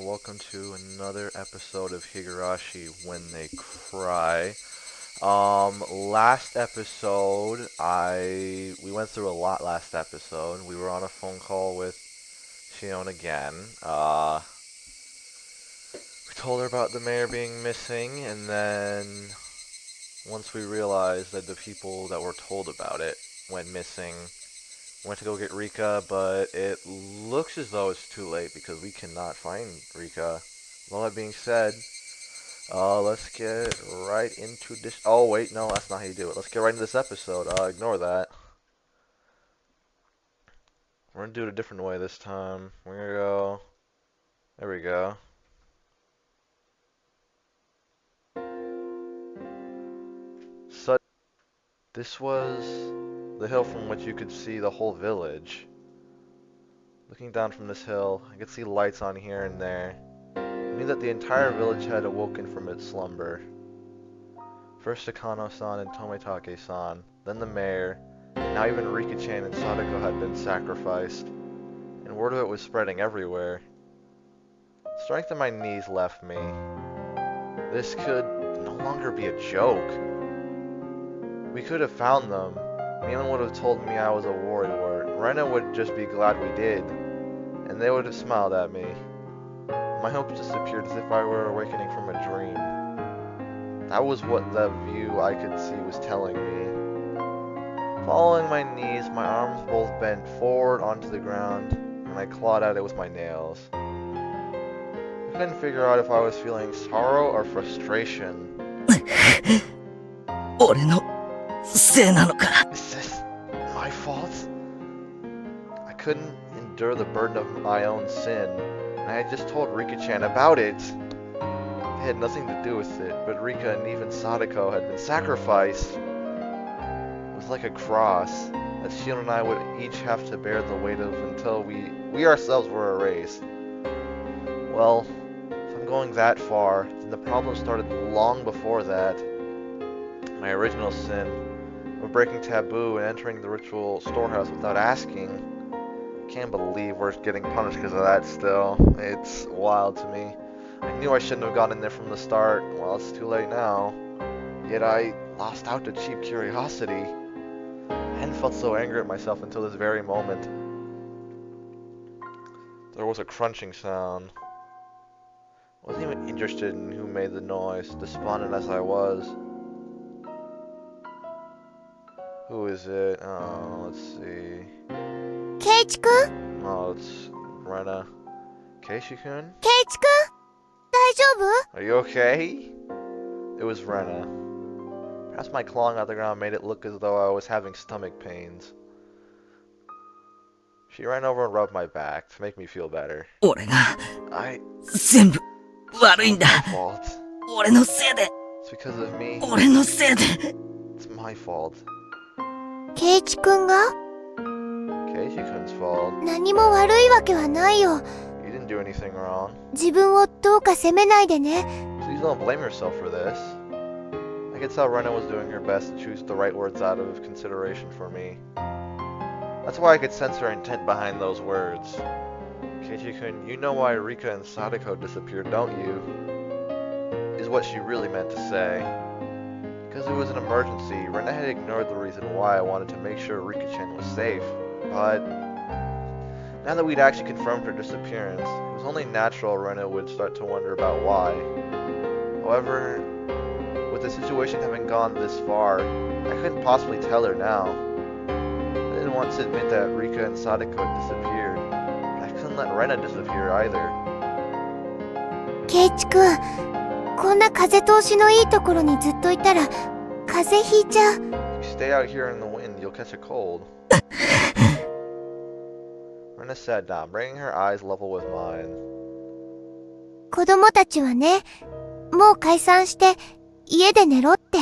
welcome to another episode of Higurashi When They Cry. Last episode, we went through a lot last episode. We were on a phone call with Shion again. We told her about the mayor being missing, and then once we realized that the people that were told about it went missing, went to go get Rika, but it looks as though it's too late because we cannot find Rika. With all that being said, let's get right into this. Oh, wait, no, that's not how you do it. Let's get right into this episode. Ignore that. We're gonna do it a different way this time. We're gonna go. There we go. So, this was the hill from which you could see the whole village. Looking down from this hill, I could see lights on here and there. I knew that the entire village had awoken from its slumber. First Takano-san and Tomitake-san, then the mayor, and now even Rika-chan and Sadako had been sacrificed, and word of it was spreading everywhere. Strength in my knees left me. This could no longer be a joke. We could have found them. Anyone would have told me I was a warrior. Rena would just be glad we did, and they would have smiled at me. My hopes disappeared as if I were awakening from a dream. That was what the view I could see was telling me. Following my knees, my arms both bent forward onto the ground, and I clawed at it with my nails. I couldn't figure out if I was feeling sorrow or frustration. Is this my fault? I couldn't endure the burden of my own sin, and I had just told Rika-chan about it. It had nothing to do with it, but Rika and even Sadako had been sacrificed. It was like a cross that Shion and I would each have to bear the weight of until we ourselves were erased. Well, if I'm going that far, then the problem started long before that. My original sin of breaking taboo and entering the ritual storehouse without asking. I can't believe we're getting punished because of that still. It's wild to me. I knew I shouldn't have gone in there from the start. Well, it's too late now. Yet I lost out to cheap curiosity. I hadn't felt so angry at myself until this very moment. There was a crunching sound. I wasn't even interested in who made the noise, despondent as I was. Who is it? Oh, let's see. Keiichi-kun? Oh, it's Rena. Keiichi-kun? Keiichi-kun? 大丈夫? Are you okay? It was Rena. Perhaps my clawing at the ground made it look as though I was having stomach pains. She ran over and rubbed my back to make me feel better. I... It's my fault. It's because of me. It's my fault. ケイチ君が? Keiichi-kun's fault. 何も悪いわけはないよ。 You didn't do anything wrong. 自分をどうか責めないでね。 Please don't blame yourself for this. I could tell Rena was doing her best to choose the right words out of consideration for me. That's why I could sense her intent behind those words. Keiichi-kun, you know why Rika and Sadako disappeared, don't you? Is what she really meant to say. Because it was an emergency, Rena had ignored the reason why I wanted to make sure Rika-chan was safe. But now that we'd actually confirmed her disappearance, it was only natural Rena would start to wonder about why. However, with the situation having gone this far, I couldn't possibly tell her now. I didn't want to admit that Rika and Sadako had disappeared, but I couldn't let Rena disappear either. ケイチ君、こんな風通しのいいところにずっといたら風邪ひいちゃう。 If you stay out here in the wind, you'll catch a cold. Rena sat down, bringing her eyes level with mine. 子供たちはね、もう解散して家で寝ろって。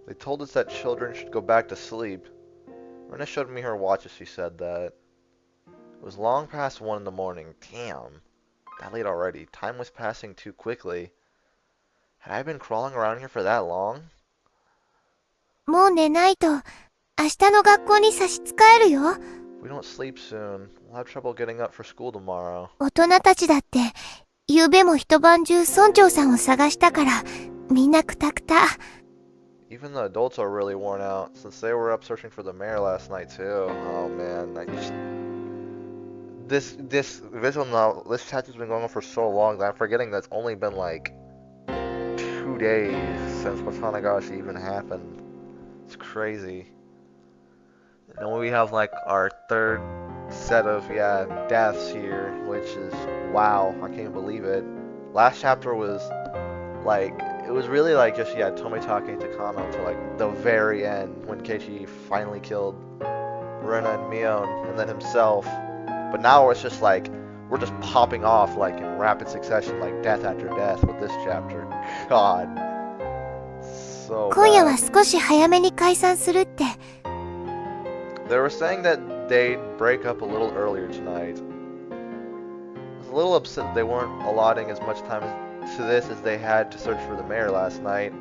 They told us that children should go back to sleep. Rena showed me her watch as she said that. It was long past 1 in the morning. Damn. That late already. Time was passing too quickly. Had I been crawling around here for that long? もう寝ないと明日の学校に差し支えるよ。 If we don't sleep soon, we'll have trouble getting up for school tomorrow. 大人たちだって昨べも一晩中村長さんを探したから、みんなクタクタ。Even the adults are really worn out, since they were up searching for the mayor last night too. Oh man, this visual novel, this chapter's been going on for so long that I'm forgetting that it's only been like 2 days since Watanagashi even happened. It's crazy. And then we have like our third set of deaths here, which is wow, I can't believe it. Last chapter was like it was really like just Tomitake and Takano to like the very end when Keiichi finally killed Rena and Mion and then himself. But now it's just like we're just popping off like in rapid succession, like death after death with this chapter. God, so 今夜は bad. 少し早めに解散するって。They were saying that they'd break up a little earlier tonight. I was a little upset that they weren't allotting as much time to this as they had to search for the mayor last night,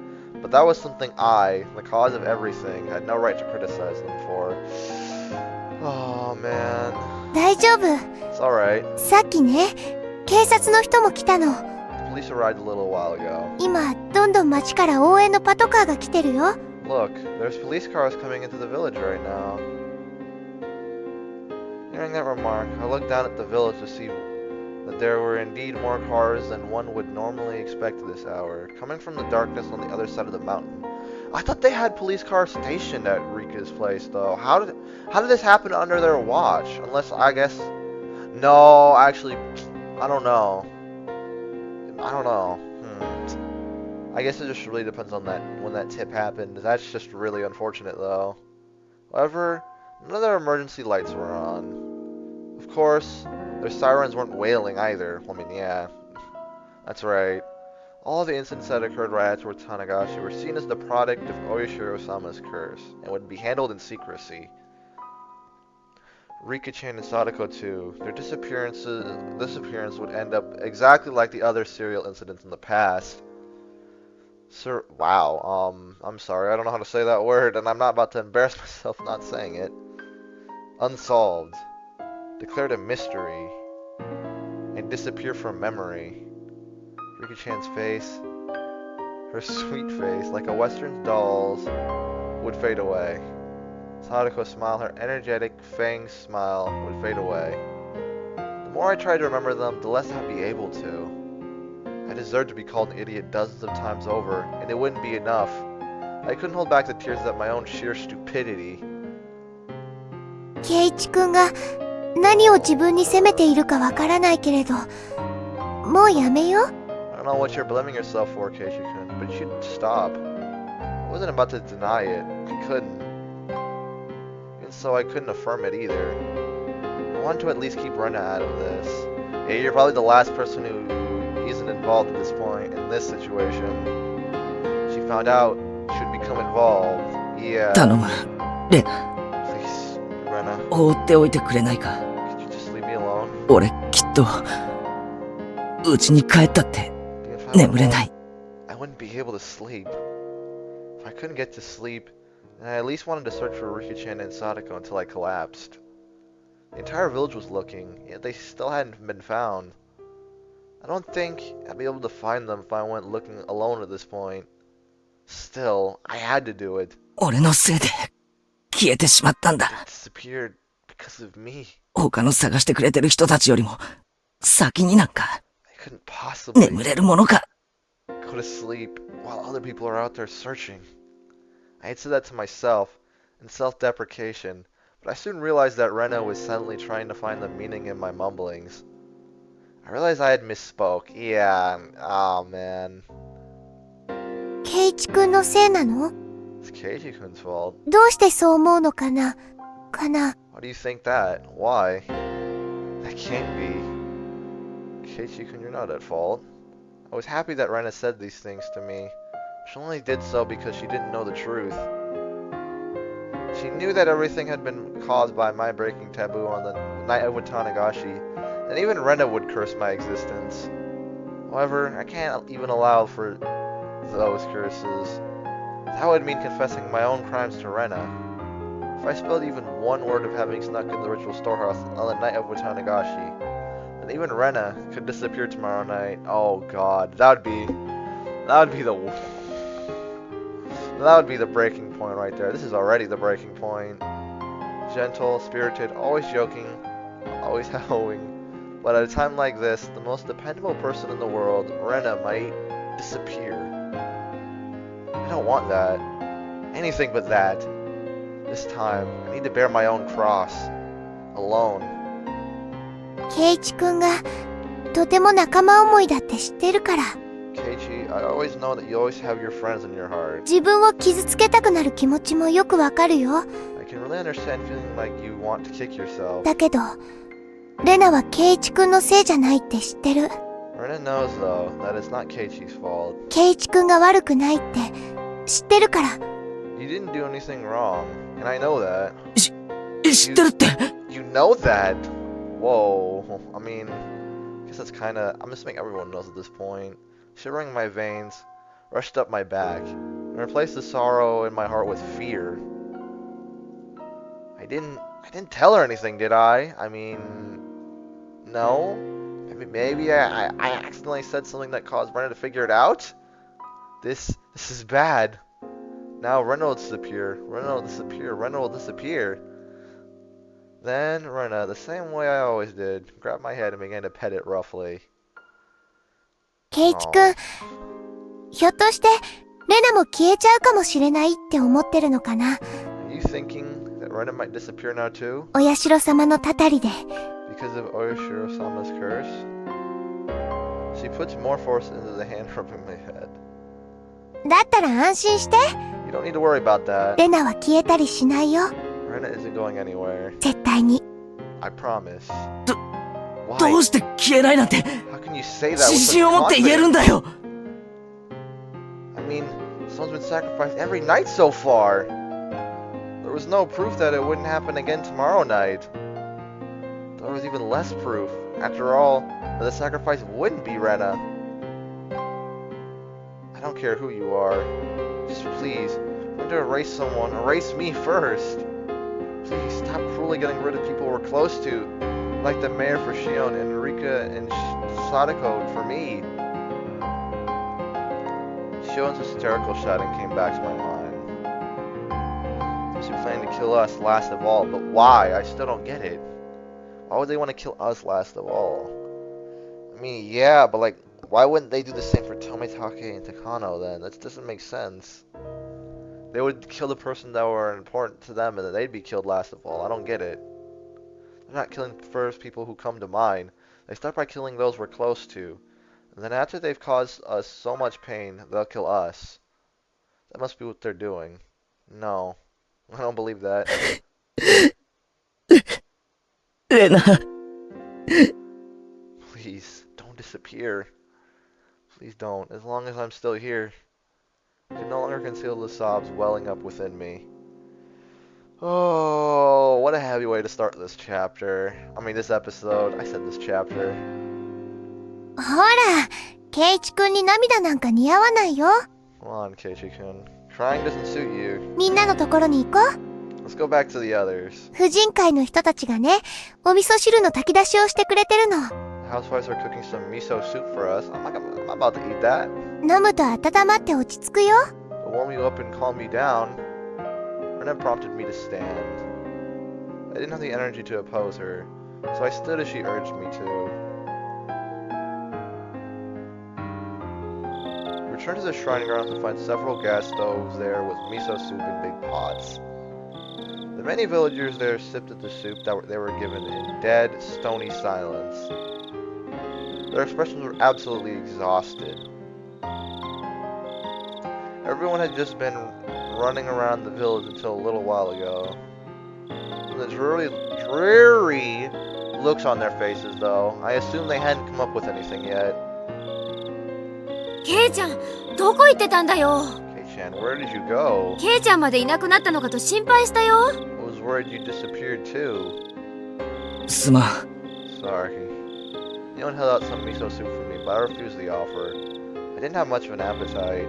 but that was something I, the cause of everything, had no right to criticize them for. Oh man. 大丈夫。It's alright. さっきね、警察の人も来たの。Police arrived a little while ago. 今、どんどん街から応援のパトカーが来てるよ。Look, there's police cars coming into the village right now. Hearing that remark, I looked down at the village to see that there were indeed more cars than one would normally expect at this hour, coming from the darkness on the other side of the mountain. I thought they had police cars stationed at Rika's place, though. How did this happen under their watch? Unless, I guess... No, actually, I don't know. I guess it just really depends on when that tip happened. That's just really unfortunate, though. However, none of their emergency lights were on. Of course, their sirens weren't wailing either. I mean, yeah, that's right. All the incidents that occurred right after Watanagashi were seen as the product of Oyashiro-sama's curse, and would be handled in secrecy. Rika-chan and Sadako too. Their disappearance would end up exactly like the other serial incidents in the past. Sir, wow, I'm sorry, I don't know how to say that word, and I'm not about to embarrass myself not saying it. Unsolved. Declared a mystery. And disappear from memory. Rika-chan's face, her sweet face, like a Western doll's, would fade away. Sadako's smile, her energetic fang smile, would fade away. The more I tried to remember them, the less I'd be able to. I deserved to be called an idiot dozens of times over, and it wouldn't be enough. I couldn't hold back the tears at my own sheer stupidity. 圭一君が何を自分に責めているかわからないけれど、もうやめよう。I don't know what you're blaming yourself for, Keiichi-kun, but you should stop. I wasn't about to deny it. I couldn't. And so I couldn't affirm it either. I wanted to at least keep Rena out of this. Hey, you're probably the last person who isn't involved at this point in this situation. She found out she would become involved. Yeah. 頼む、レナ。 Please, Rena. 放っておいてくれないか。 Could you just leave me alone? 俺きっと家に帰ったって If I went 眠れ home, ない。 I wouldn't be able to sleep. If I couldn't get to sleep, then I at least wanted to search for Rika-chan and Sadako until I collapsed. The entire village was looking, yet they still hadn't been found. I don't think I'd be able to find them if I went looking alone at this point. Still, I had to do it. 俺のせいで消えてしまったんだ。 It disappeared because of me. 他の探してくれてる人たちよりも先になんか I couldn't possibly 眠れるものか。 go to sleep while other people are out there searching. I had said that to myself in self-deprecation, but I soon realized that Rena was silently trying to find the meaning in my mumblings. I realized I had misspoke. Yeah, oh man. 圭一君のせいなの？ It's Keiichi-kun's fault. どうしてそう思うのかな？ Why do you think that? Why? That can't be. Keiichi-kun, you're not at fault. I was happy that Rena said these things to me. She only did so because she didn't know the truth. She knew that everything had been caused by my breaking taboo on the night of Watanagashi, and even Rena would curse my existence. However, I can't even allow for those curses. That would mean confessing my own crimes to Rena. If I spilled even one word of having snuck in the ritual storehouse on the night of Watanagashi, then And even Rena could disappear tomorrow night. Oh god, that would be the breaking point right there. This is already the breaking point. Gentle, spirited, always joking, always howling. But at a time like this, the most dependable person in the world, Rena, might disappear. I don't want that. Anything but that. This time, I need to bear my own cross. Alone. 圭一くんがとても仲間思いだって知ってるから。Keiichi, I always know that you always have your friends in your heart. 自分を傷つけたくなる気持ちもよくわかるよ。I can really understand feeling like you want to kick yourself. だけど、レナは圭一くんのせいじゃないって知ってる。Rena knows though that it's not Keiichi's fault. 圭一くんが悪くないって知ってるから。You didn't do anything wrong, and I know that. 知ってるって。You know that? Whoa. I mean, I guess that's kinda... I'm assuming everyone knows at this point. Shivering my veins, rushed up my back, and replaced the sorrow in my heart with fear. I didn't tell her anything, did I? I mean... No? Maybe I accidentally said something that caused Rena to figure it out? This is bad. Now Rena will disappear. Rena will disappear. Rena will disappear. Then Rena, the same way I always did, grabbed my head and began to pet it roughly. 圭一くん、ひょっとしてレナも消えちゃうかもしれないって思ってるのかな。 Are you thinking that Rena might disappear now too? お社様のたたりで。Because of Oyashiro-sama's curse? She puts more force into the hand rubbing my head. だったら安心して。You don't need to worry about that. レナは消えたりしないよ。Rena isn't going anywhere. 絶対に。I promise. どうして消えないなんて How can you say that 自 with 信 such を持って言えるん confidence? だよ。 I mean, someone's been sacrificed every night so far. There was no proof that it wouldn't happen again tomorrow night. There was even less proof, after all, that the sacrifice wouldn't be Rena. I don't care who you are. Just please, if you're going to erase someone, erase me first. Please stop cruelly getting rid of people we're close to, like the mayor for Shion and Rika and Sadako for me. Shion's hysterical shouting came back to my mind. She planned to kill us last of all, but why? I still don't get it. Why would they want to kill us last of all? I mean, yeah, but like, why wouldn't they do the same for Tomitake and Takano then? That doesn't make sense. They would kill the person that were important to them and then they'd be killed last of all. I don't get it. They're not killing first people who come to mind. They start by killing those we're close to. And then after they've caused us so much pain, they'll kill us. That must be what they're doing. No. I don't believe that. レナ。 Please, don't disappear. Please don't. As long as I'm still here. I can no longer conceal the sobs welling up within me. Oh, what a heavy way to start this chapter. I mean, this episode. I said this chapter. ほら、圭一くんに涙なんか似合わないよ。 Come on, Keiichi-kun. Crying doesn't suit you. みんなのところに行こう。 Let's go back to the others. 婦人会の人たちがね、お味噌汁の炊き出しをしてくれてるの。 Housewives are cooking some miso soup for us. I'm not about to eat that. 飲むと温まって落ち着くよ。 To warm you up and calm you down, Rena prompted me to stand. I didn't have the energy to oppose her, so I stood as she urged me to. We returned to the shrine grounds and find several gas stoves there with miso soup in big pots. The many villagers there sipped at the soup that they were given in dead, stony silence. Their expressions were absolutely exhausted. Everyone had just been running around the village until a little while ago. And the dreary looks on their faces, though. I assume they hadn't come up with anything yet. ケイちゃん、どこ行ってたんだよ。 Kei-chan, where did you go? ケイちゃんまでいなくなったのかと心配したよ。 I was worried you disappeared too. すまん。 Sorry. Anyone held out some miso soup for me, but I refused the offer. I didn't have much of an appetite.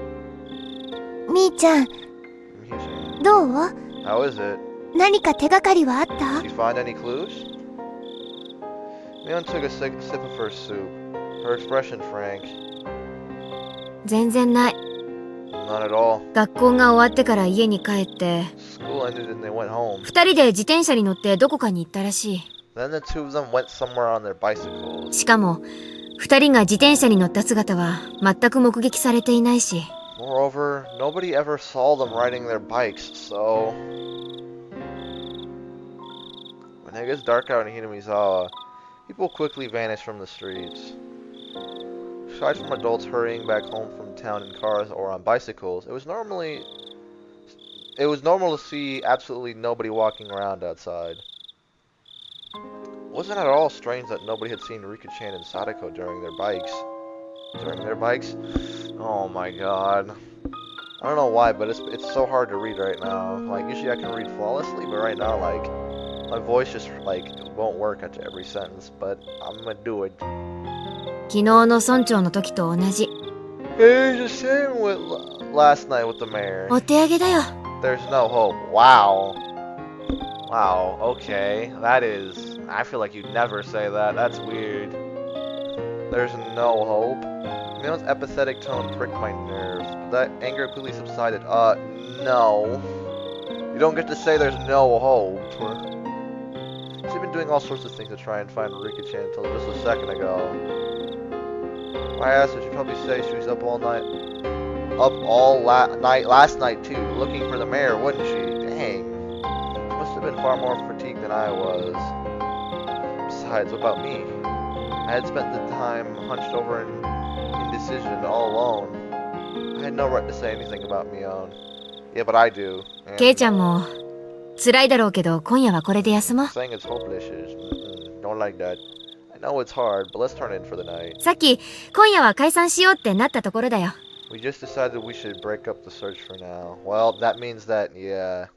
みーちゃん、 Kei-chan, どう？ how is it? 何か手がかりはあった？ Did you find any clues? Mion took a sip of her soup. Her expression frank. 全然ない。None at all. 学校が終わってから家に帰って、School ended and they went home. 二人で自転車に乗ってどこかに行ったらしい。Then the two of them went somewhere on their bicycles. しかも、二人が自転車に乗った姿は全く目撃されていないし。Moreover, nobody ever saw them riding their bikes, so... When it gets dark out in Hinamizawa, people quickly vanish from the streets. Aside from adults hurrying back home from town in cars or on bicycles, it was normal to see absolutely nobody walking around outside. It wasn't at all strange that nobody had seen Rika-chan and Sadako during their bikes. Oh my god. I don't know why, but it's so hard to read right now. Like, usually I can read flawlessly, but right now, like, my voice just, like, won't work after every sentence, but I'm gonna do it. 昨日の村長の時と同じ。It's the same with last night with the mayor. お手上げだよ。There's no hope. Wow. Wow, okay. That is... I feel like you'd never say that. That's weird. There's no hope. Mion's apathetic tone pricked my nerves. That anger quickly subsided. No. You don't get to say there's no hope. She's been doing all sorts of things to try and find Rika-chan until just a second ago. If I asked her, she'd probably say she was up all night. Night last night too, looking for the mayor, wouldn't she? Dang. She must have been far more fatigued than I was. Besides, what about me? I had spent the time hunched over in indecision all alone. I had no right to say anything about Mion. Yeah, but I do. ケイちゃんも辛いだろうけど今夜はこれで休もう。 Saying it's hopeless is don't like that. I know it's hard, but let's turn in for the night. さっき今夜は解散しようってなったところだよ。We just decided we should break up the search for now. Well, that means that, yeah,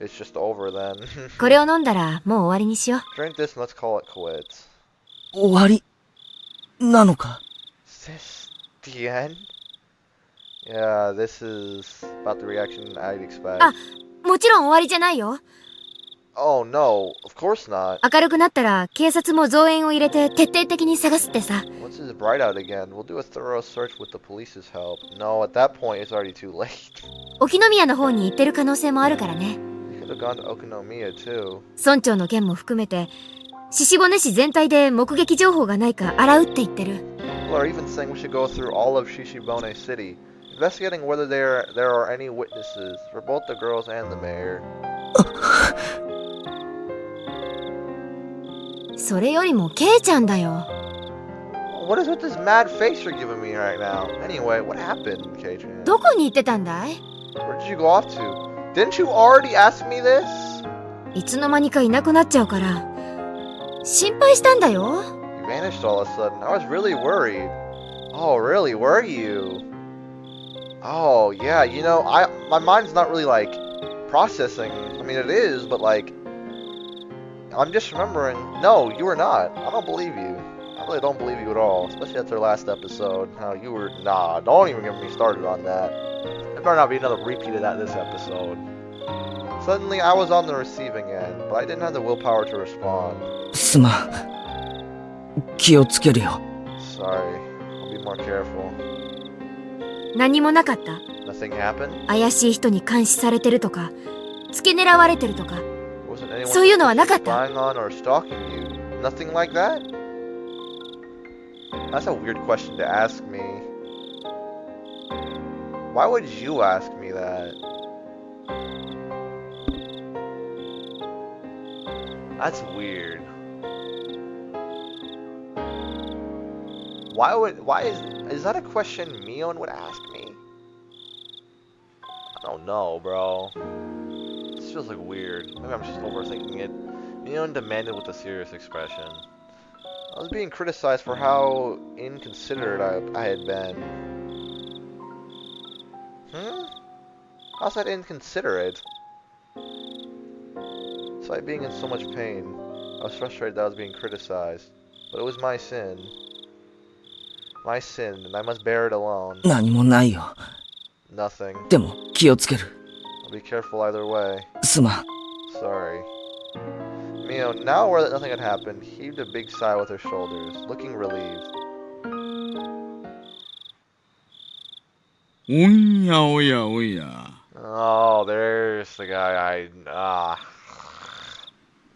it's just over then. これを飲んだらもう終わりにしよう。 Drink this and let's call it quits. 終わりなのか Is this the end? Yeah, this is about the reaction I'd expect. あ、もちろん終わりじゃないよ。Oh no, of course not. 明るくなったら警察も増援を入れて徹底的に探すってさ。 Once it's bright out again, we'll do a thorough search with the police's help. No, at that point it's already too late. 沖宮の方に行ってる可能性もあるからね。We could have gone to Okunomiya too. 村長の件も含めて獅子骨市全体で目撃情報がないか洗うって言ってる。 People are even saying we should go through all of Shishibone City, investigating whether there are any witnesses for both the girls and the mayor. それよりもケイちゃんだよ。 What is with this mad face you're giving me right now? Anyway, what happened, K-chan? どこに行ってたんだい？ Where did you go off to? Didn't you already ask me this? いつの間にかいなくなっちゃうから心配したんだよ。 You vanished all of a sudden. I was really worried. Oh, really? Were you? Oh, yeah. You know, my mind's not really like processing. I mean, it is, but like, I'm just remembering. No, you were not. I don't believe you. I really don't believe you at all. Especially after last episode. How you were. Nah, don't even get me started on that. There better not be another repeat of that this episode. Suddenly, I was on the receiving end, but I didn't have the willpower to respond. すまん。気をつけるよ。Sorry. I'll be more careful. 何もなかった。 Nothing happened? 怪しい人に監視されてるとか付け狙われてるとか Wasn't anyone そういうのはなかった。 spying on or stalking you? Nothing like that? That's a weird question to ask me. Why would you ask me that? That's weird. Why is that a question Mion would ask me? I don't know, bro. This feels like weird. Maybe I'm just overthinking it. Mion demanded with a serious expression. I was being criticized for how inconsiderate I had been. How's that inconsiderate? Despite being in so much pain, I was frustrated that I was being criticized. But it was my sin. My sin, and I must bear it alone. 何もないよ。 Nothing. でも気をつける。 I'll be careful either way. すまん。 Sorry. now where nothing had happened, heaved a big sigh with her shoulders, looking relieved. おやおやおや。Oh, there's the guy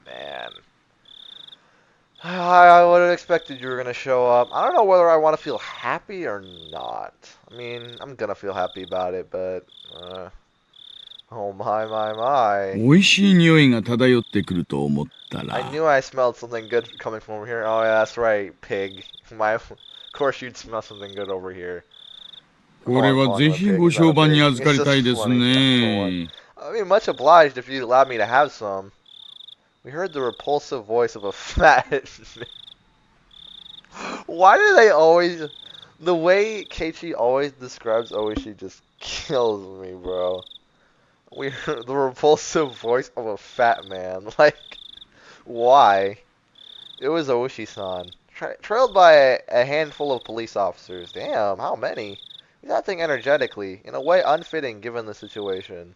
man. I would have expected you were going to show up. I don't know whether I want to feel happy or not. I mean, I'm going to feel happy about it, but... oh my. 美味しい匂いが漂ってくると思ったら。 I knew I smelled something good coming from over here. Oh, yeah, that's right, pig. Of course you'd smell something good over here. これはぜひご商売に預かりたいですね。 I mean, much obliged if you allowed me to have some. We heard the repulsive voice of a fat... Why do they always... The way Keiichi always describes Oishi just kills me, bro. We heard the repulsive voice of a fat man. Like, why? It was Oishi-san. Trailed by a handful of police officers. Damn, how many? He's acting energetically, in a way unfitting given the situation.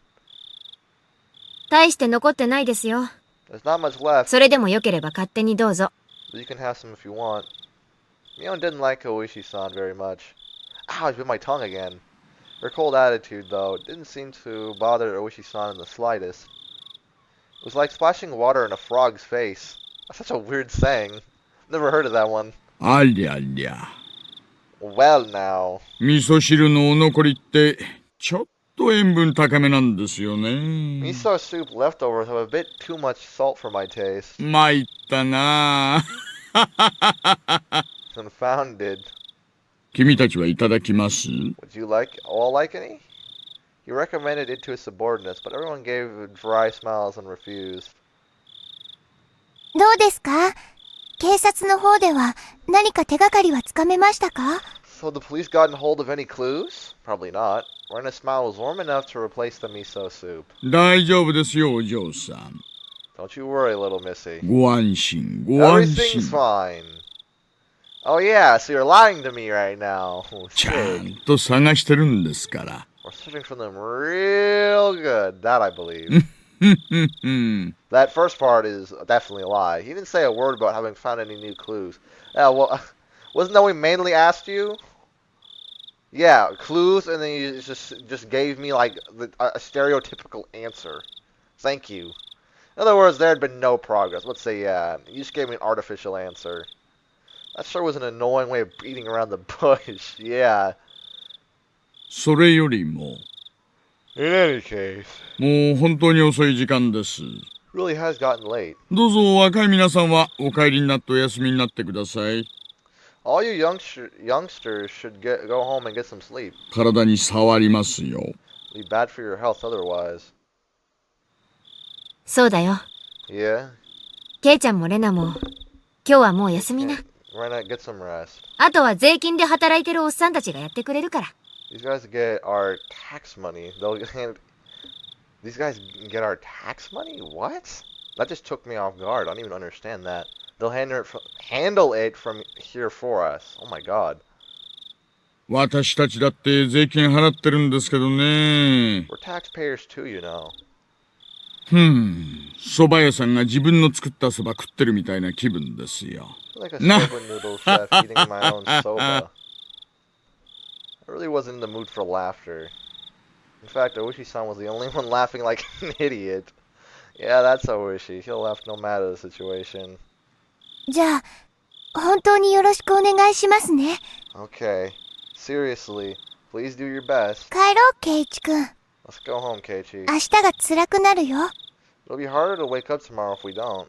大して残ってないですよ。 There's not much left. それでもよければ勝手にどうぞ。 But you can have some if you want. Mion didn't like Oishi-san very much. Ow, I bit my tongue again. Her cold attitude, though, didn't seem to bother Oishi-san in the slightest. It was like splashing water in a frog's face. That's such a weird saying. Never heard of that one. ありゃりゃ。 Well, now. 味噌汁のお残りってちょっと塩分高めなんですよね。 Miso soup leftovers have a bit too much salt for my taste. 参ったな。 Confounded. 君たちはいただきます？ Would you all like any? He recommended it to his subordinates, but everyone gave dry smiles and refused. どうですか？警察の方では何か手がかりはつかめましたか？ So the police gotten hold of any clues? Probably not. Rena's smile was warm enough to replace the miso soup. 大丈夫ですよ、お嬢さん。 Don't you worry, little missy. ご安心、ご安 Everything's 心。 fine. Oh yeah, so you're lying to me right now. Oh, ちゃ shit. んと探してるんですから。 We're searching for them real good. That I believe. うん。 That first part is definitely a lie. He didn't say a word about having found any new clues. Well, wasn't that what we mainly asked you? Yeah, clues, and then you just gave me like a stereotypical answer. Thank you. In other words, there had been no progress. Let's say, yeah, you just gave me an artificial answer. That sure was an annoying way of beating around the bush. Yeah. それよりも、 In any case, もう本当に遅い時間です。 really has gotten late. どうぞ若い皆さんはお帰りになってお休みになってください。 All you youngsters should go home and get some sleep. 体に触りますよ。 It'll be bad for your health otherwise. そうだよ。 Yeah? ケイちゃんもレナも、今日はもう休みな。 Rena, get some rest. あとは税金で働いてるおっさんたちがやってくれるから。 These guys get our tax money. These guys get our tax money? What? That just took me off guard. I don't even understand that. They'll handle it from here for us. Oh my god. 私たちだって税金払ってるんですけどね。 We're taxpayers too, you know. 蕎麦屋さんが自分の作った蕎麦食ってるみたいな気分ですよ。 Like a No. soba noodle chef eating my own soba. I really wasn't in the mood for laughter. In fact, Oishi-san was the only one laughing like an idiot. Yeah, that's Oishi. He'll laugh no matter the situation. じゃあ、本当によろしくお願いしますね。 Okay. Seriously, please do your best. 帰ろう、ケイイチくん。 Let's go home, Keiichi. 明日が辛くなるよ。 It'll be harder to wake up tomorrow if we don't.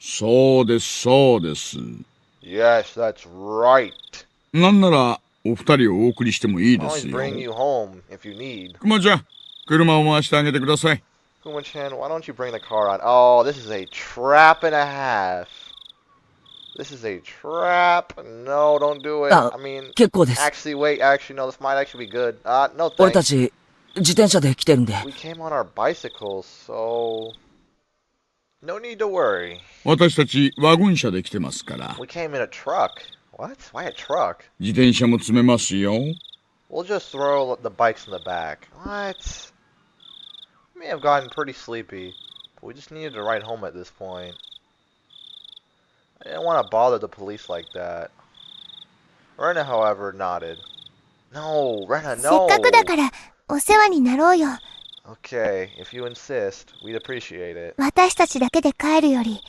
そうです、そうです。 Yes, that's right. なんならお二人をお送りしてもいいで I'll す always よ。 bring you home if you need. くまちゃん、車を回してあげてください。 Kuma-chan, why don't you bring the car on? Oh, this is a trap and a half. This is a trap. No, don't do it. I mean, 結構です。 actually, wait. Actually, no, this might actually be good. No 俺た thanks. ち、自転車で来てるんで。 We came on our bicycles, so no need to worry. 私たちワゴン車で来てますから。 We came in a truck. What? Why a truck? 自転車も積めますよ。 We'll just throw the bikes in the back. What? We may have gotten pretty sleepy. We just needed to ride home at this point. I didn't want to bother the police like that. Rena, however, nodded. No, Rena, せっかくだ no! からお世話になろうよ。 Okay, if you insist, we'd appreciate it. 私たちだけで帰るより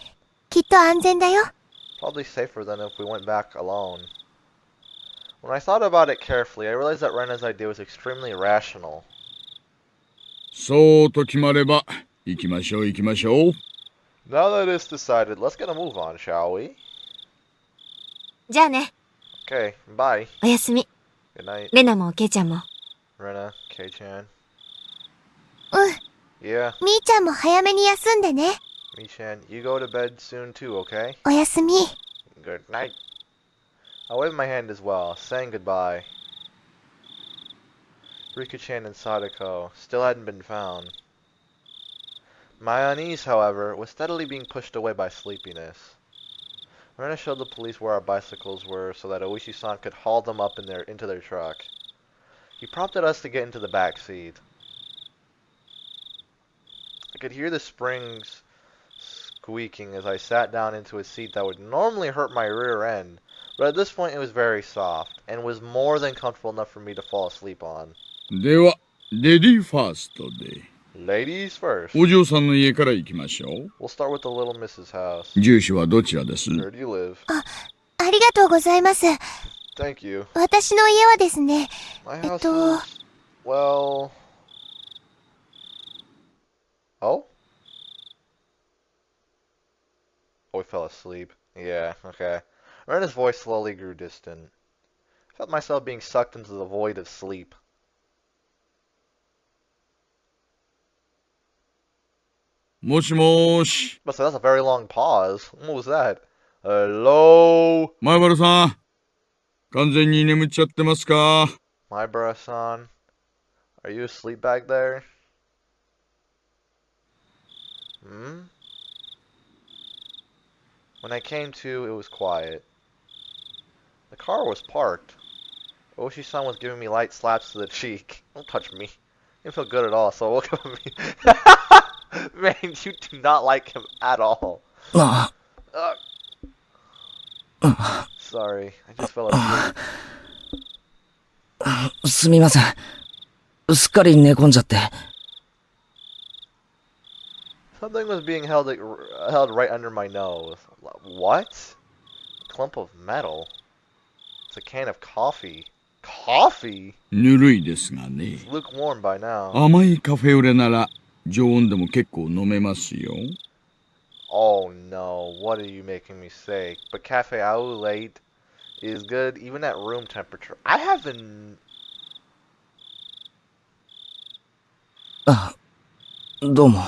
きっと安全だよ。 Probably safer than if we went back alone. When I thought about it carefully, I realized that Rena's idea was extremely rational. そうと決まれば、行きましょう行きましょう。Now that it's decided, let's get a move on, shall we? じゃあね。 Okay, bye. おやすみ。 Good night, レナもケイちゃんも。 Rena, Kei-chan. うん。 Yeah, みーちゃんも早めに休んでね。 Mi-chan, you go to bed soon too, okay? おやすみ。 Good night. I waved my hand as well, saying goodbye. Riku-chan and Sadako still hadn't been found. My unease, however, was steadily being pushed away by sleepiness. Rena showed the police where our bicycles were so that Oishi-san could haul them up into their truck. He prompted us to get into the back seat. I could hear the springs squeaking as I sat down into a seat that would normally hurt my rear end, but at this point it was very soft, and was more than comfortable enough for me to fall asleep on. では、レディーファーストで。 Ladies first. お嬢さんの家から行きましょう。 We'll start with the little Mrs. house. 住所はどちらです？ Where do you live? ありがとうございます。 Thank you. 私の家はですね。 My house is... well... Oh? Oh, we fell asleep. Yeah, okay. Rena's voice slowly grew distant. I felt myself being sucked into the void of sleep. もしもーし。 But that's a very long pause. What was that? Hello? 前原さん、完全に眠っちゃってますか？ My Bra-san? Are you asleep back there? Hmm? When I came to, it was quiet. The car was parked. Oshi-san was giving me light slaps to the cheek. Don't touch me. Didn't feel good at all, so look at me. Man, you do not like him at all. あ Sorry, I just fell asleep. すみません。すっかり寝込んじゃって。 Something was being held right under my nose. What? A clump of metal. It's a can of coffee. Coffee? ぬるいですがね。 It's lukewarm by now. 甘いカフェオレなら常温でも結構飲めますよ。 Oh no, what are you making me say? But cafe au late is good even at room temperature. I haven't... あ、どうも。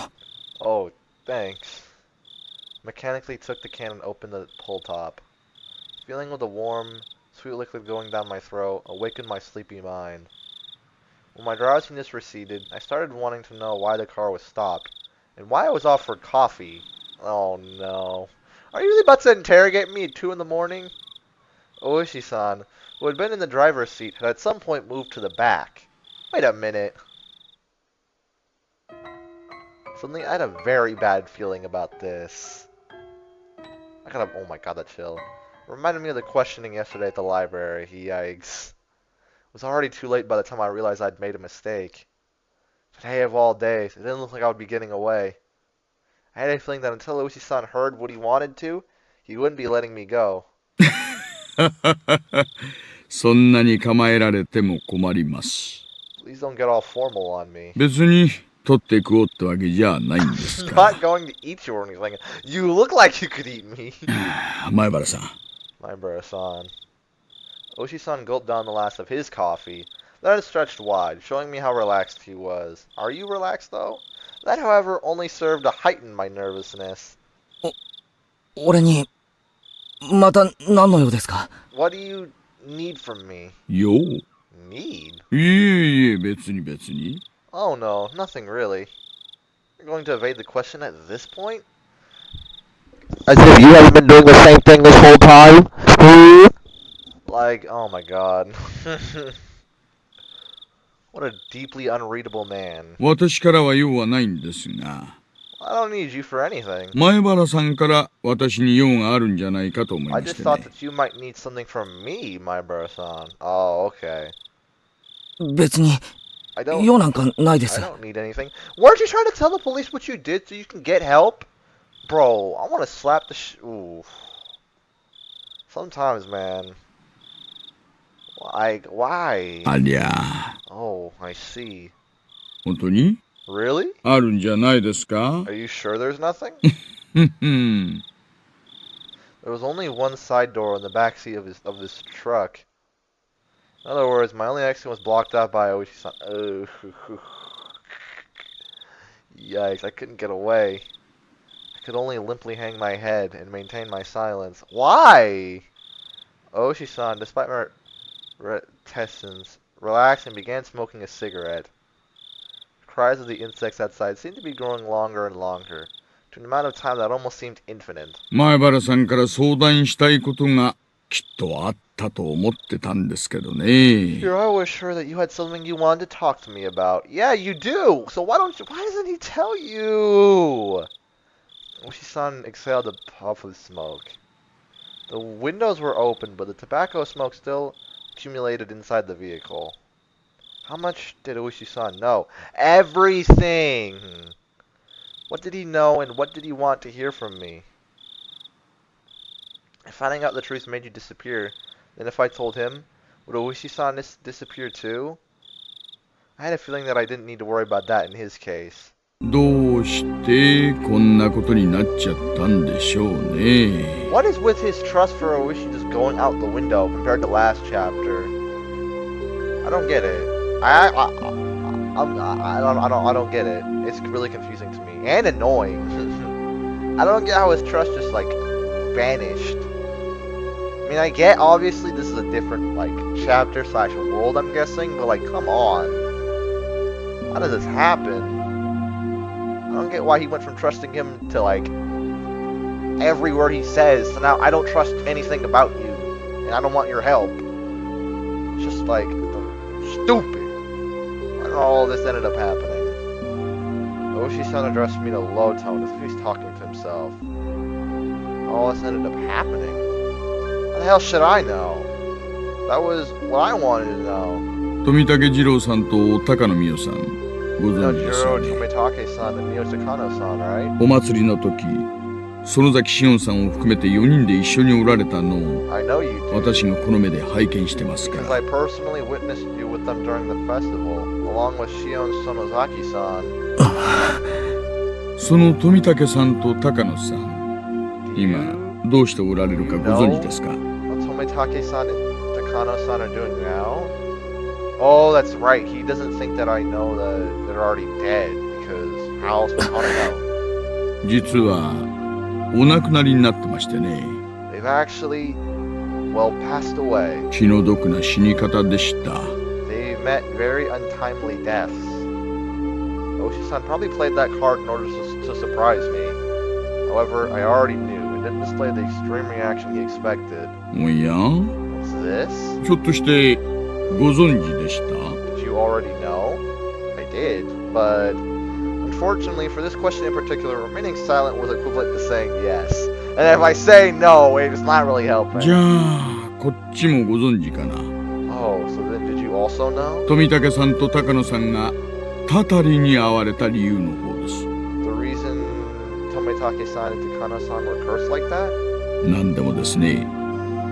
Oh, thanks. Mechanically took the can and opened the pull top. Feeling of the warm, sweet liquid going down my throat awakened my sleepy mind. When my drowsiness receded, I started wanting to know why the car was stopped, and why I was offered coffee. Oh no. Are you really about to interrogate me at 2 in the morning? Oishi-san, who had been in the driver's seat, had at some point moved to the back. Wait a minute. Suddenly, I had a very bad feeling about this. Oh my god, that chill. Reminded me of the questioning yesterday at the library. Yikes. It was already too late by the time I realized I'd made a mistake. But hey, of all days, it didn't look like I would be getting away. I had a feeling that until Uchi-san heard what he wanted to, he wouldn't be letting me go. そんなに構えられても困ります。 Please don't get all formal on me. 別に取って食おうってわけじゃないんですか。 Not going to eat you or anything. You look like you could eat me. 前原さん。 My Bura-san. Oshi-san gulped down the last of his coffee. Then it stretched wide, showing me how relaxed he was. Are you relaxed, though? That, however, only served to heighten my nervousness. 俺に、また何の用ですか？ What do you need from me? よう。 Need? いえいえ、別に別に。 Oh no, nothing really. You're going to evade the question at this point? As if you haven't been doing the same thing this whole time? Like, oh my god. What a deeply unreadable man. 私からは用はないんですが。I don't need you for anything. 前原さんから私に用があるんじゃないかと思い I まし just て thought ね。 that you might need something from me, my Barasan. Oh, okay. 別に I don't 用なんかないで I す。 don't need anything. Weren't you trying to tell the police what you did so you can get help? Bro, I want to slap the ooh. Sometimes, man. Why? ありゃ、 Oh, I see. 本当に Really? あるんじゃないですか Are you sure there's nothing? うん。 There was only one side door in the back seat of this truck. In other words, my only exit was blocked out by Oishi-san. Oh. Yikes, I couldn't get away. I could only limply hang my head and maintain my silence. Why? Oishi-san, despite my reticence, relaxed and began smoking a cigarette. The cries of the insects outside seemed to be growing longer and longer, to an amount of time that almost seemed infinite. 前原さんから相談したいことがきっとあったと思ってたんですけどね。 Here, I was sure that you had something you wanted to talk to me about. Yeah, you do. So why doesn't he tell you? Oishi-san exhaled a puff of smoke. The windows were open, but the tobacco smoke still accumulated inside the vehicle. How much did Oishi-san know? Everything! What did he know, and what did he want to hear from me? If finding out the truth made you disappear, then if I told him, would Oishi-san disappear too? I had a feeling that I didn't need to worry about that in his case. どうしてこんなことになっちゃったんでしょうね。 What is with his trust for Oishi just going out the window compared to last chapter? I don't get it. I don't get it. It's really confusing to me and annoying. I don't get how his trust just like vanished. I mean, I get obviously this is a different like chapter / world, I'm guessing, but like, come on, how does this happen? I don't get why he went from trusting him to like every word he says, so now I don't trust anything about you, and I don't want your help. It's just like stupid. I don't know how all this ended up happening. Oishi-san addressed me in a low tone as if he's talking to himself. All this ended up happening. How the hell should I know? That was what I wanted to know. 富武二郎さんと高野美代さん、ご You know 存知ですよ Jiro ね。 Tomitake-san and Mio Takano-san, right? お祭りの時、園崎しおんさんを含めて4人で一緒におられたのを I know you do. 私がこの目で拝見してますか Because ら。 I personally witnessed you with them during the festival, along with Shion Sonozaki-san. その富武さんと高野さん、今どうしておられるかご存知ですか？ What Tomitake-san and Takano-san are doing now? Oh, that's right. He doesn't think that I know that they're already dead, because how else would I know? 実はお亡くなりになってましてね。 They've actually, well, passed away. 気の毒な死に方でした。 They met very untimely deaths. Oshi-san probably played that card in order to surprise me. However, I already knew and didn't display the extreme reaction he expected. おや？ What's this? ひょっとしてご存知でした？ Did you already know? I did, but unfortunately for this question in particular, remaining silent was equivalent to saying yes. And if I say no, it's not really helping. じゃあこっちもご存知かな。 Oh, so then did you also know? 富武さんと高野さんがたたりに遭われた理由の方です。 The reason Tomitake-san and Takano-san were cursed like that? なんでもですね、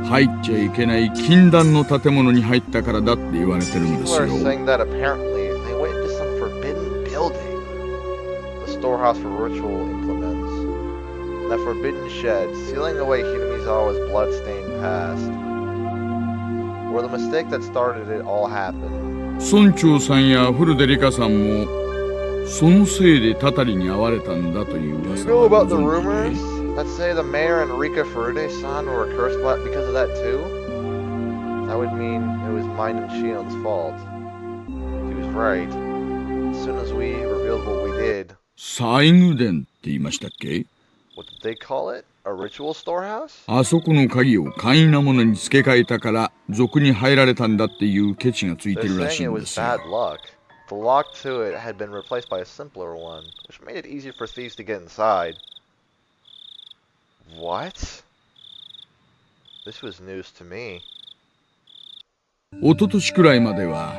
入っちゃいけない禁断の建物に入ったからだって言われてるんで People す are よ。 saying that apparently they went into some forbidden building, the storehouse for ritual implements, and that forbidden shed, sealing away Hinamizawa's blood-stained past, where the mistake that started it all happened. 村長さんや古出里香さんもそのせいでたたりに遭われたんだという Do you 噂 know が about the ご rumors 存知で。 that say the mayor and Rika Furude-san were cursed because of that too? That would mean it was mine and Shion's fault. He was right. As soon as we revealed what we did, 西宮殿って言いましたっけ？ what did they call it? A ritual storehouse? あそこの鍵を簡易なものに付け替えたから賊に入られたんだっていうケチがついて They're るらし saying い it んで was すよ。 bad luck. The lock to it had been replaced by a simpler one, which made it easier for thieves to get inside. What? This was news to me. 一昨年くらいまでは、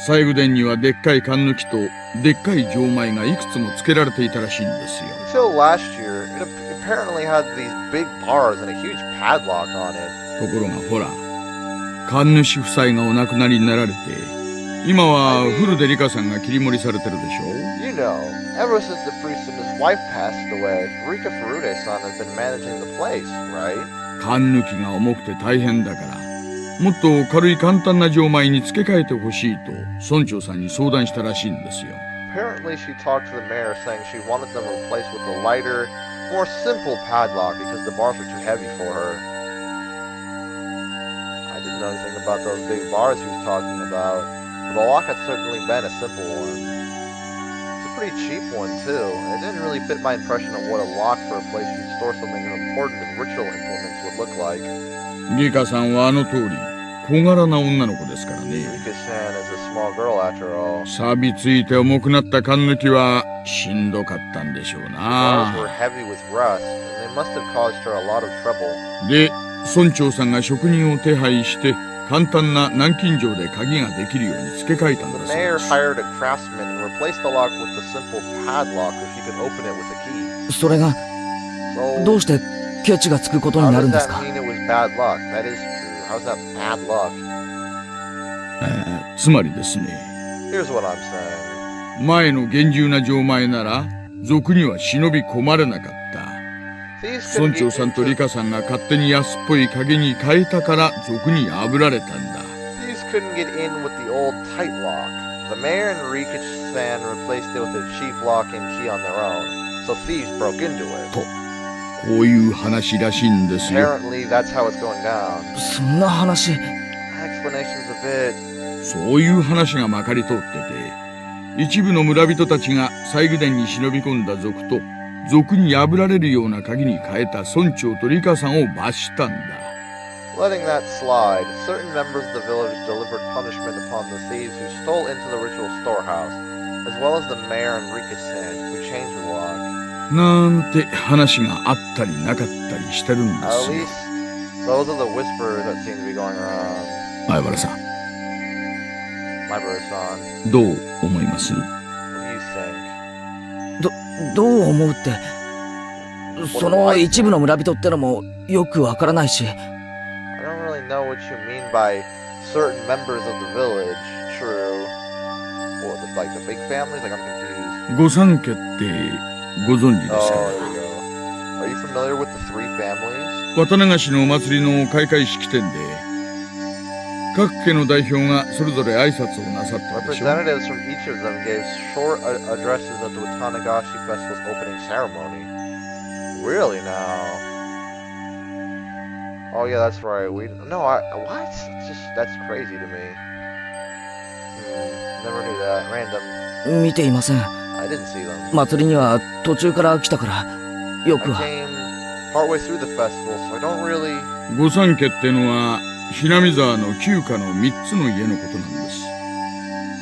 西宮殿にはでっかい缶抜きとでっかい錠前がいくつもつけられていたらしいんですよ。Until last year, it apparently had these big bars and a huge padlock on it. ところがほら、神主夫妻がお亡くなりになられて、今は古出リカさんが切り盛りされてるでしょ。You know, ever since the priest and his wife passed away, Rika Furude-san has been managing the place, right? 缶抜きが重くて大変だから、もっと軽い簡単な錠前に付け替えてほしいと村長さんに相談したらしいんですよ。Apparently she talked to the mayor saying she wanted them replaced with a lighter, more simple padlock because the bars were too heavy for her. I didn't know anything about those big bars he was talking about, but the lock had certainly been a simple one. It's a pretty cheap one too, and it didn't really fit my impression of what a lock for a place you'd store something as important as ritual implements would look like. リカさんはあの通り小柄な女の子ですからね。Rika-san is a small girl after all. 錆びついて重くなった缶抜きはしんどかったんでしょう The な。 bars were heavy with rust, and they must have caused her a lot of trouble. で、村長さんが職人を手配して簡単な南京錠で鍵ができるように付け替えたん The だそう mayor です。 hired a craftsman and replaced the lock with the simple padlock so she could open it with a key. それが So, どうしてケチがつくことに how なる does んです that か？ mean it was bad luck? That is true. How's that bad luck? つまりですね、 Here's what I'm saying. 前の厳重な錠前なら賊には忍び込まれなかった。 Thieves 村 couldn't 長 get さんとリ into, カさんが勝手に安っぽい鍵に変えたから賊に破られたんだ。 thieves couldn't get in with the old tight lock. The mayor and Rika-san replaced it with a cheap lock and key on their own. So thieves broke into it. こういう話らしいんですよ。 Apparently, that's how it's going down. そんな話、 Explanation's a bit... そういう話がまかり通ってて、一部の村人たちが西宮殿に忍び込んだ賊と、賊に破られるような鍵に変えた村長とリカさんを罰したんだ。 Letting that slide, certain members of the village delivered punishment upon the thieves who stole into the ritual storehouse, as well as the mayor and Rika-san, who changed the lock. なんて話があったりなかったりしてるんで At すよ。 least, those are the whispers that seem to be going around. 相原さん、 My brother-san, どう思います what do you think? どう思うって、その一部の村人ってのもよくわからないし、 I don't really know what you mean by certain members of the village. True. What, like the big families? Like, I'm confused. 御三家ってご存知ですか？ Oh, there we go. Are you familiar with the three families? 渡長市のお祭りの開会式典で、各家の代表がそれぞれ挨拶をなさったでしょ。 Representatives from each of them gave short addresses at the Watanagashi Festival's opening ceremony. Really now? Oh yeah, that's right. What? That's crazy to me. Never knew that. Random. 見ていません。 I didn't see them. 祭りには途中から来たから、よ I くは。 came partway through the festival, so I don't really... 御三家ってのは、ひなみ沢の旧家の3つの家のことなんです。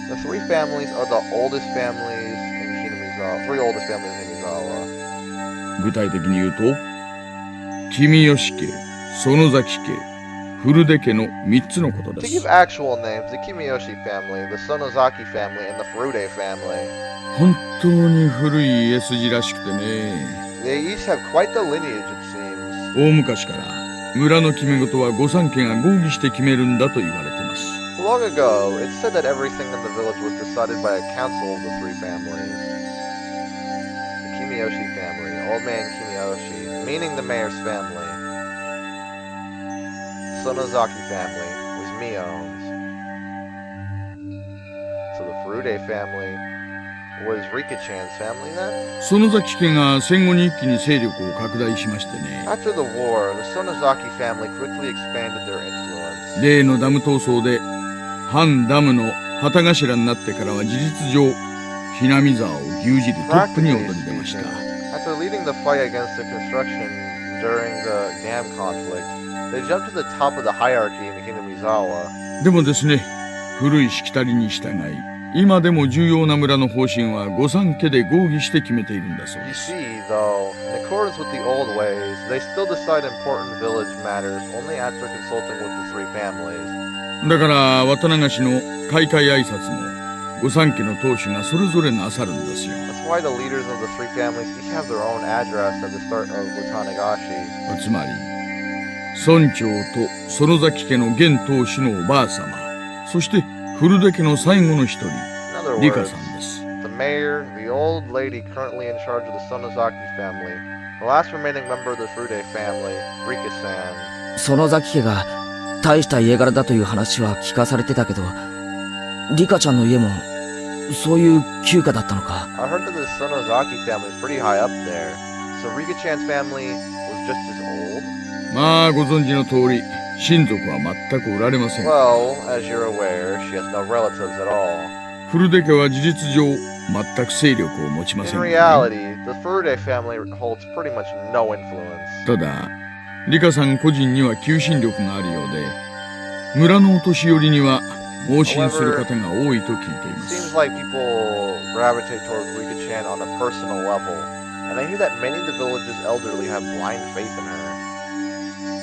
The three families are the oldest families in Hinamizawa. Three oldest families in Hinamizawa. 具体的に言うと、君吉家、園崎家、古出家の3つのことで To す。 give actual names, the Kimiyoshi family, the Sonozaki family, and the Furude family. 本当に古い家筋らしくてね。 They each have quite the lineage, it seems. 大昔から村の決め事は御三家が合議して決めるんだと言われてます。 Long ago, it's said that everything in the village was decided by a council of the three families. The Kimiyoshi family, Old Man Kimiyoshi, meaning the mayor's family. Sonozaki family was Mion's. So the Furude family was Rika-chan's family then? 園崎家が戦後に一気に勢力を拡大しましてね。 After the war, the Sonozaki family quickly expanded their influence. 例のダム闘争で反ダムの旗頭になってからは事実上ひなみ沢を牛耳るトップに躍 Practically り出ました。 speaking, after leading the fight against the construction during the dam conflict, they jumped to the top of the hierarchy in Hinamizawa. でもですね、古いしきたりに従い今でも重要な村の方針は御三家で合議して決めているんだそうで You す。 see, though, in accordance with the old ways, they still decide important village matters only after consulting with the three families. だから渡長氏の開会挨拶も御三家の当主がそれぞれなさるんですよ。 That's why the leaders of the three families each have their own address at the start of Watanagashi. つまり村長と園崎家の現当主のおばあ様、そして古出家の最後の一人 In other リカ words, さんです。 the mayor, the old lady currently in charge of the Sonozaki family, the last remaining member of the Furude family, Rika-san. 園崎家が大した家柄だという話は聞かされてたけど、リカちゃんの家もそういう旧家だったのか。 I heard that the Sonozaki family is pretty high up there, so Rika-chan's family was just as old? まあご存知の通り親族は全くおられません。 Well, as you're aware, she has no relatives at all. 古出家は事実上全く勢力を持ちま In せん、ね。 reality, the Furude family holds pretty much no influence. ただリカさん個人には求心力があるようで、村のお年寄りには盲信する方が多いと聞いていま It す。 seems like people gravitate towards Rika-chan on a personal level, and I hear that many of the village's elderly have blind faith in her.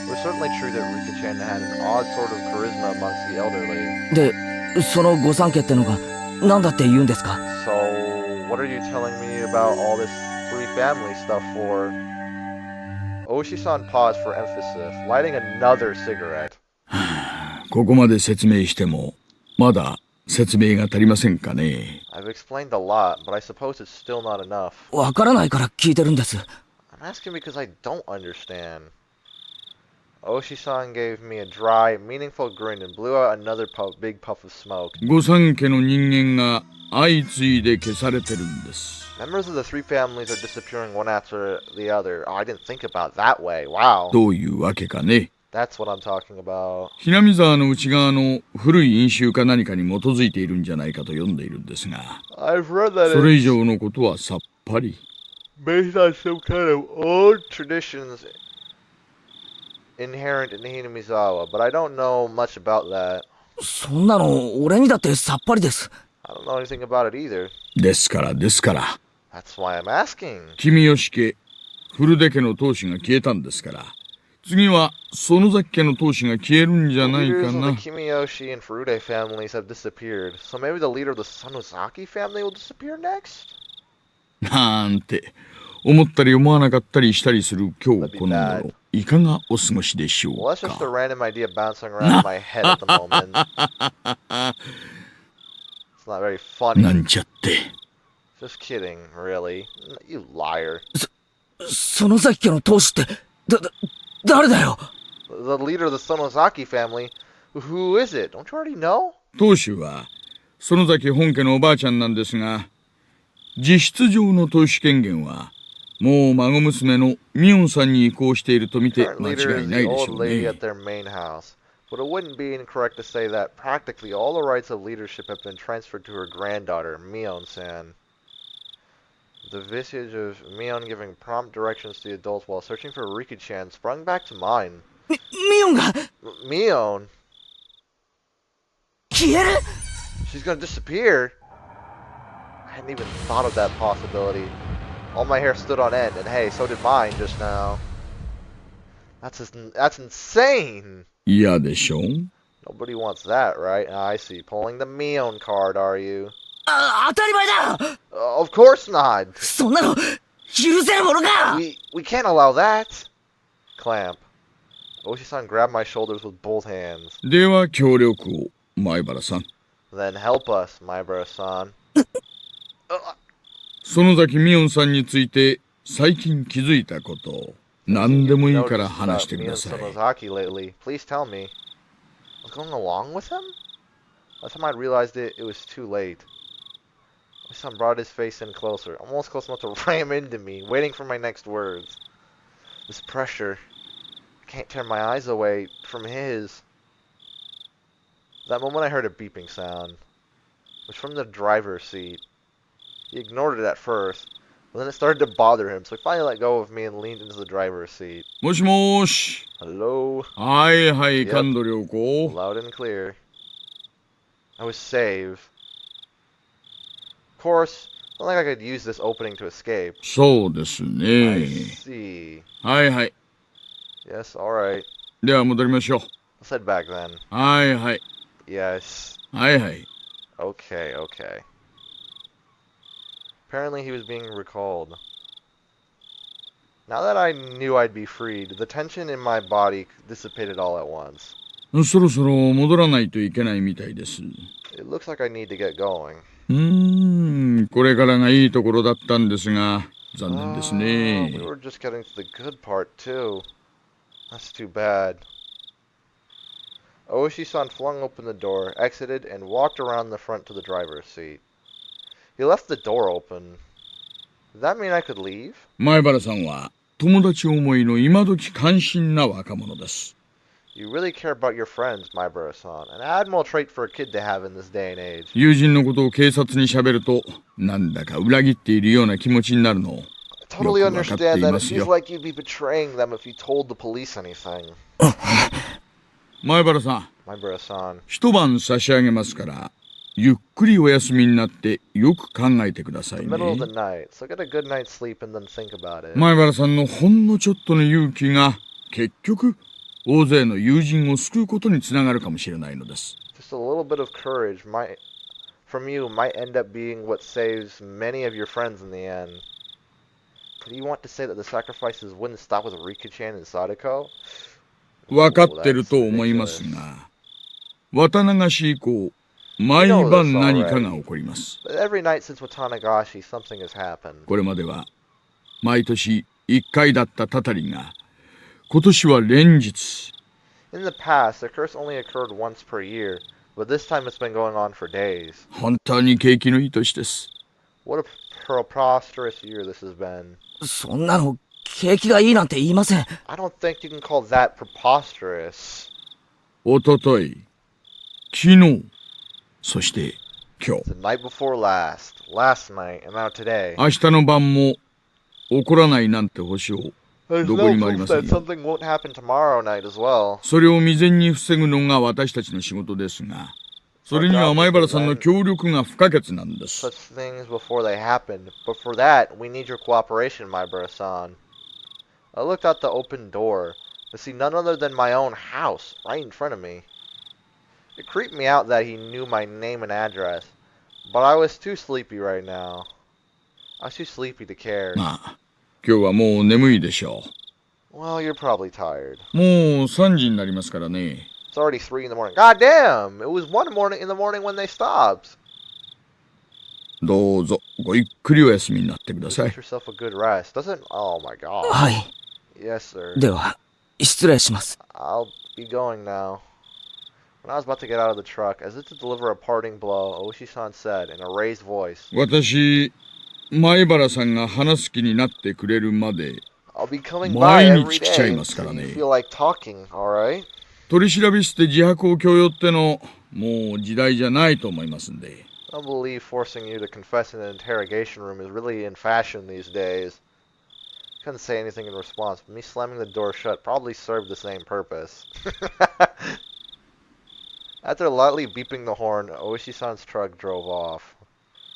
It was certainly true that Rika-chan had an odd sort of charisma amongst the elderly. で、その御三家ってのが何だって言うんですか？ So, what are you telling me about all this three family stuff for? Oshi-san paused for emphasis, lighting another cigarette. ここまで説明してもまだ説明が足りませんかね。 I've explained a lot, but I suppose it's still not enough. わからないから聞いてるんです。 I'm asking because I don't understand. Oshi-san gave me a dry, meaningful grin and blew out another big puff of smoke. 御三家の人間が相次いで消されてるんです。 Members of the three families are disappearing one after the other. Oh, I didn't think about that way. Wow. どういうわけかね。 That's what I'm talking about. ひなみ沢の内側の古い飲酒か何かに基づいているんじゃないかと読んでいるんですが、 I've read that それ以 it's 上のことはさっぱり。 based on some kind of old traditions inherent in Hinamizawa, but I don't know much about that. そんなの俺にだってさっぱりです。 I don't know anything about it either. ですから。 That's why I'm asking. 君吉家、古出家の当主が消えたんですから、次は園崎家の当主が消えるんじゃ The ない leaders か of な。 the Kimiyoshi and Furude families have disappeared, so maybe the leader of the Sonozaki family will disappear next? なんて思ったり思わなかったりしたりする今日この頃、いかがお過ごしでしょ Well, う that's just a か。 random idea bouncing around in my head at the moment. It's not very な funny. んちゃって。 Just kidding, really. You liar. 園崎家の当主って誰だよ？ The leader of the Sonozaki family? Who is it? Don't you already know? 当主は園崎本家のおばあちゃんなんですが、実質上の当主権限はもう孫娘のミヨンさんに移行していると見て Current 間 leader 違 is いない the でし old ょう lady ね。 at their main house. But it wouldn't be incorrect to say that practically all the rights of leadership have been transferred to her granddaughter, Mion-san. The visage of Mion giving prompt directions to the adults while searching for Rika-chan sprung back to mind. ミヨンが Mion? 消える？ She's gonna disappear? I hadn't even thought of that possibility. All my hair stood on end, and hey, so did mine just now. That's insane! 嫌でしょう。 Nobody wants that, right? Ah, I see. Pulling the Mion card, are you? 当たり前だ！ Of course not! そんなの許せるものか！ We can't allow that! Clamp. Oshi-san grabbed my shoulders with both hands. では協力を、前原さん。 Then help us, Maibara-san. 園崎ミヨンさんについて最近気づいたことを何でもいいから話してください。 Sonozaki lately. Please tell me. I was going along with him? By the time I realized it, it was too late. My son brought his face in closer, almost close enough to ram into me, waiting for my next words. This pressure. I can't tear my eyes away from his. That moment I heard a beeping sound. It was from the driver's seat. He ignored it at first, but then it started to bother him, so he finally let go of me and leaned into the driver's seat. もしもーし。 Hello? はいはい、 Yep. 神戸良子。 Loud and clear. I was saved. course, I don't think I could use this opening to escape. そうです I ね。 see. はいはい。 Yes, alright. では戻りましょう。 Let's head back then. はいはい。 Yes. はいはい。 Okay, okay. Apparently he was being recalled. Now that I knew I'd be freed, the tension in my body dissipated all at once. そろそろ戻らないといけないみたいです。It looks like I need to get going. これからがいいところだったんですが、残念です We ね。 were just getting to the good part, too. That's too bad. Oishi-san flung open the door, exited, and walked around the front to the driver's seat. He left the door open. Does that mean I could leave? 前原さんは友達思いの今時関心な若者です。 You really care about your friends, Maibara-san. An admirable trait for a kid to have in this day and age. 友人のことを警察に喋ると、なんだか裏切っているような気持ちになるのを I totally よくわかって understand い that ま it す feels よ。 like you'd be betraying them if you told the police anything. 前原さん、 Maibara-san. 一晩差し上げますから、ゆっくりお休みになってよく考えてくださ The い middle of ね。 the night, so get a good night's sleep and then think about it. 前原さんのほんのちょっとの勇気が結局大勢の友人を救うことにつながるかもしれないのです。 Just a little bit of courage from you might end up being what saves many of your friends in the end. Do you want to say that the sacrifices wouldn't stop with Rika-chan and Sadako? 分かってると思いますが、綿流し以降、毎晩何かが起こります。 But every night since Watanagashi, something has happened. これまでは毎年1回だったたたりが、今年は連日。 In the past, the curse only occurred once per year, but this time it's been going on for days. 本当に景気のいい年です。 What a preposterous year this has been. そんなの景気がいいなんて言いません。 I don't think you can call that preposterous. おととい、昨日、そして今日。 The night before last night, and now today. 明日の晩も起こらないなんて保証。 There's どこ no にもあり proof ません that よ。 something won't happen tomorrow night as well. それを未然に防ぐのが私たちの仕事ですが、それには前原さんの協力が不可欠なんです。 Such things before they happen, but for that, we need your cooperation, Maibara-san. I looked out the open door to see none other than my own house right in front of me. It creeped me out that he knew my name and address, but I was too sleepy right now. I was too sleepy to care. まあ、今日はもう眠いでしょ Well, you're probably tired. う。もう3時になりますからね。 It's already 3 in the morning. God damn! It was 1 in the morning when they stopped. どうぞごゆっくりお休みになってください。 Get yourself a good rest. Doesn't... Oh my god. はい。 Yes, sir. では、失礼します。 I'll be going now. When I was about to get out of the truck, as if to deliver a parting blow, Oshi-san said in a raised voice, 私、前原さんが話す気になってくれるまで、 I'll be coming by every 毎日来ちゃい day ますから until ね。 you feel like talking, alright? 取り調べ室で自白を強要っての、もう時代じゃないと思いますんで。 I don't believe forcing you to confess in an interrogation room is really in fashion these days. Couldn't say anything in response, but me slamming the door shut probably served the same purpose. After lightly beeping the horn, Oishi-san's truck drove off.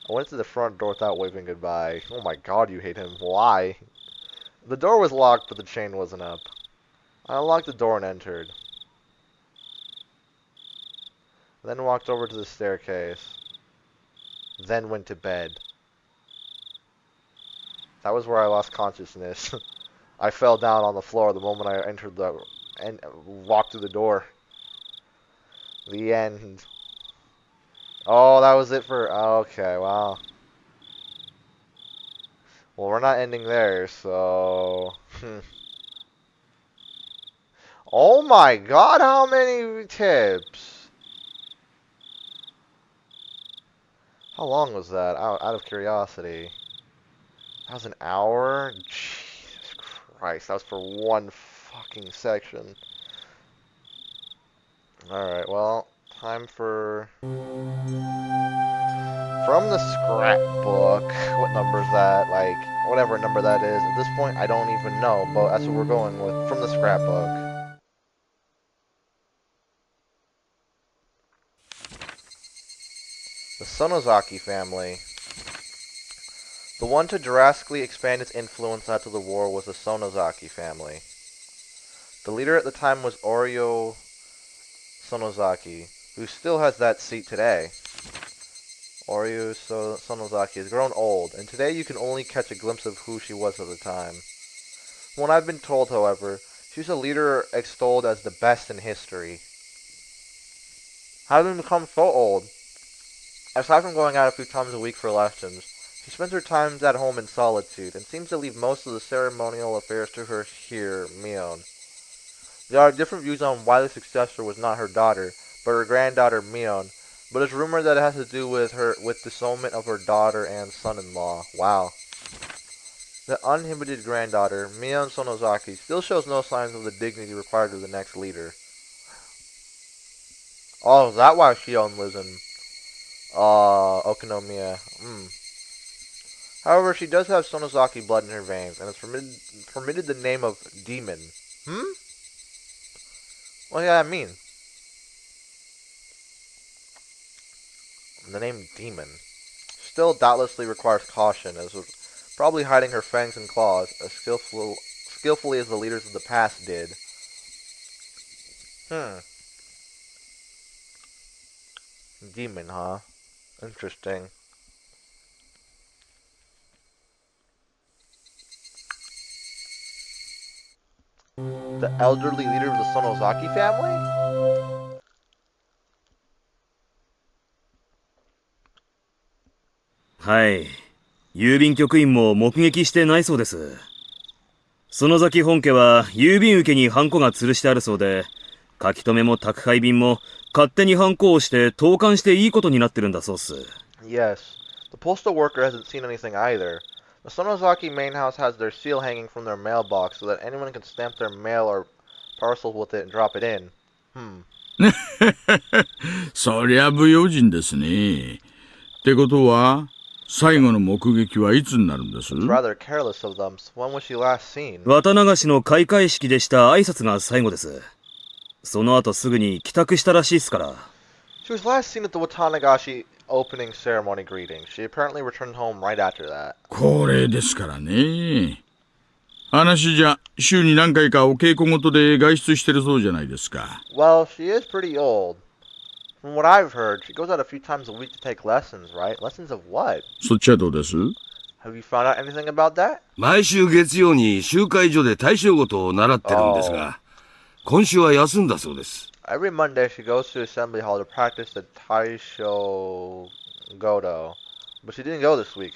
I went to the front door without waving goodbye. Oh my god, you hate him. Why? The door was locked, but the chain wasn't up. I unlocked the door and entered. Then walked over to the staircase. Then went to bed. That was where I lost consciousness. I fell down on the floor the moment I entered and walked through the door. The end. Oh, that was it for... Okay, wow. Well, we're not ending there, so... Oh my god, how many tips? How long was that? Out of curiosity. That was an hour? Jesus Christ, that was for one fucking section. Alright, well, time for... From the scrapbook. What number is that? Like, whatever number that is. At this point, I don't even know, but that's what we're going with. From the scrapbook. The Sonozaki family. The one to drastically expand its influence after the war was the Sonozaki family. The leader at the time was Oryo Sonozaki, who still has that seat today. Oryo Sonozaki has grown old, and today you can only catch a glimpse of who she was at the time. From what I've been told, however, she was a leader extolled as the best in history. Having become so old, aside from going out a few times a week for lessons, she spends her times at home in solitude, and seems to leave most of the ceremonial affairs to her heir, Mion. There are different views on why the successor was not her daughter, but her granddaughter Mion, but it's rumored that it has to do with disownment of her daughter and son-in-law. Wow. The uninhibited granddaughter, Mion Sonozaki, still shows no signs of the dignity required of the next leader. Oh, is that why Shion lives in Okonomiya? However, she does have Sonozaki blood in her veins, and is permitted the name of Demon. What does that mean? The name Demon still doubtlessly requires caution, as was probably hiding her fangs and claws as skillfully as the leaders of the past did. Demon, huh? Interesting. The elderly leader of the Sonozaki family? はい。郵便局員も目撃してないそうです。園崎本家は郵便受けにハンコが吊るしてあるそうで、書き留めも宅配便も勝手にハンコをして投函していいことになってるんだそうっす。Yes. The postal worker hasn't seen anything either. The Sonozaki main house has their seal hanging from their mailbox so that anyone can stamp their mail or parcel with it and drop it in. そりゃ不用心ですね。ってことは、最後の目撃はいつになるんです？ It's rather careless of them. When was she last seen? 綿流しの開会式でした挨拶が最後です。その後すぐに帰宅したらしいっすから。She was last seen at the Watanagashi opening ceremony greeting. She apparently returned home right after that. これですからね。話じゃ、週に何回かお稽古ごとで外出してるそうじゃないですか。Well, she is pretty old. From what I've heard, she goes out a few times a week to take lessons, right? Lessons of what? そっちはどうです？ Have you found out anything about that? 毎週月曜に集会所で大正事を習ってるんですが、今週は休んだそうです。Every Monday she goes to Assembly Hall to practice the Taisho Godo. But she didn't go this week.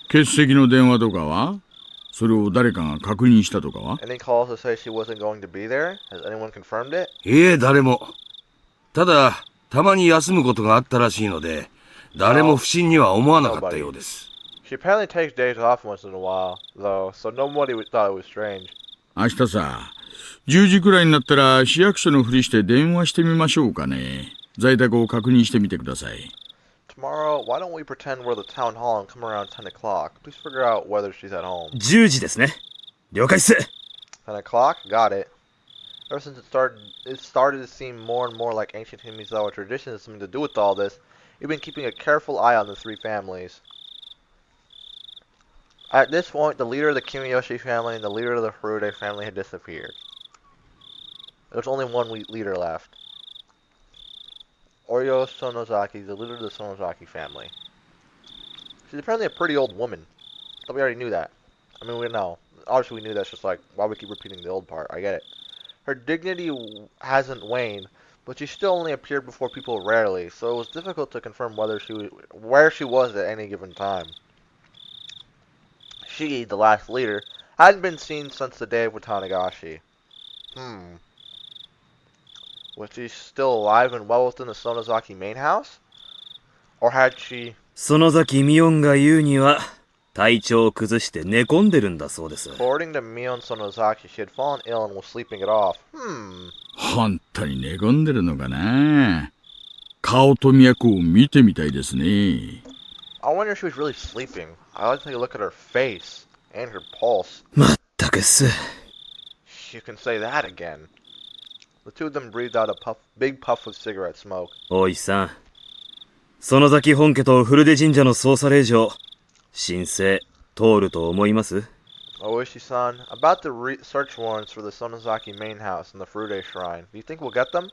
欠席の電話とかは？それを誰かが確認したとかは？ Any calls to say she wasn't going to be there? Has anyone confirmed it? いえ、誰も。ただ、たまに休むことがあったらしいので、誰も不審には思わなかったようです。She apparently takes days off once in a while, though, so nobody thought it was strange. 明日さ、10時くらいになったら市役所のふりして電話してみましょうかね。在宅を確認してみてください。Tomorrow, why don't we pretend we're the town hall and come around 10 o'clock? Please figure out whether she's at home. 10時ですね。了解っす。10 o'clock? Got it. Ever since it started to seem more and more like ancient Himizawa tradition has something to do with all this, we've been keeping a careful eye on the three families. At this point, the leader of the Kimiyoshi family and the leader of the Harude family had disappeared. There was only one leader left. Oryo Sonozaki, the leader of the Sonozaki family. She's apparently a pretty old woman. But we already knew that. I mean, we know. Obviously, we knew that's just like, why we keep repeating the old part. I get it. Her dignity hasn't waned, but she still only appeared before people rarely, so it was difficult to confirm where she was at any given time. She, the last leader, hadn't been seen since the day of Watanagashi. Was she still alive and well within the Sonozaki main house? Or had she... 園崎美音が言うには、体調を崩して寝込んでるんだそうです。According to Mion Sonozaki, she had fallen ill and was sleeping it off. 本当に寝込んでるのかな。顔と脈を見てみたいですね。I wonder if she was really sleeping. I'd like to take a look at her face and her pulse. まったくっす。You can say that again. The two of them breathed out a big puff of cigarette smoke. おいさん。園崎本家と古出神社の捜査令状、申請通ると思います？ Oishi-san, about the search warrants for the Sonozaki main house and the Furude Shrine. Do you think we'll get them?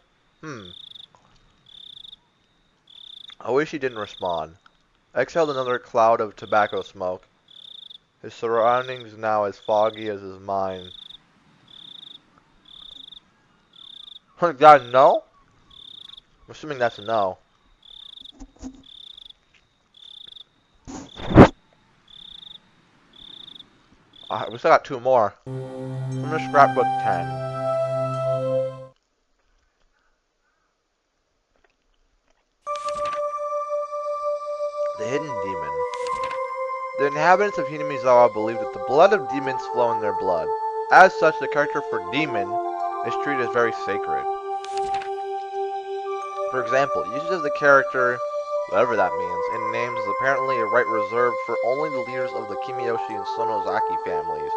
Oishi didn't respond. Exhaled another cloud of tobacco smoke. His surroundings now as foggy as his mind. God, no? I'm assuming that's a no. We still got 2 more. I'm gonna scrapbook 10. The Hidden Demon. The inhabitants of Hinamizawa believe that the blood of demons flow in their blood. As such, the character for demon is treated as very sacred. For example, usage of the character, whatever that means, in names is apparently a right reserved for only the leaders of the Kimiyoshi and Sonozaki families.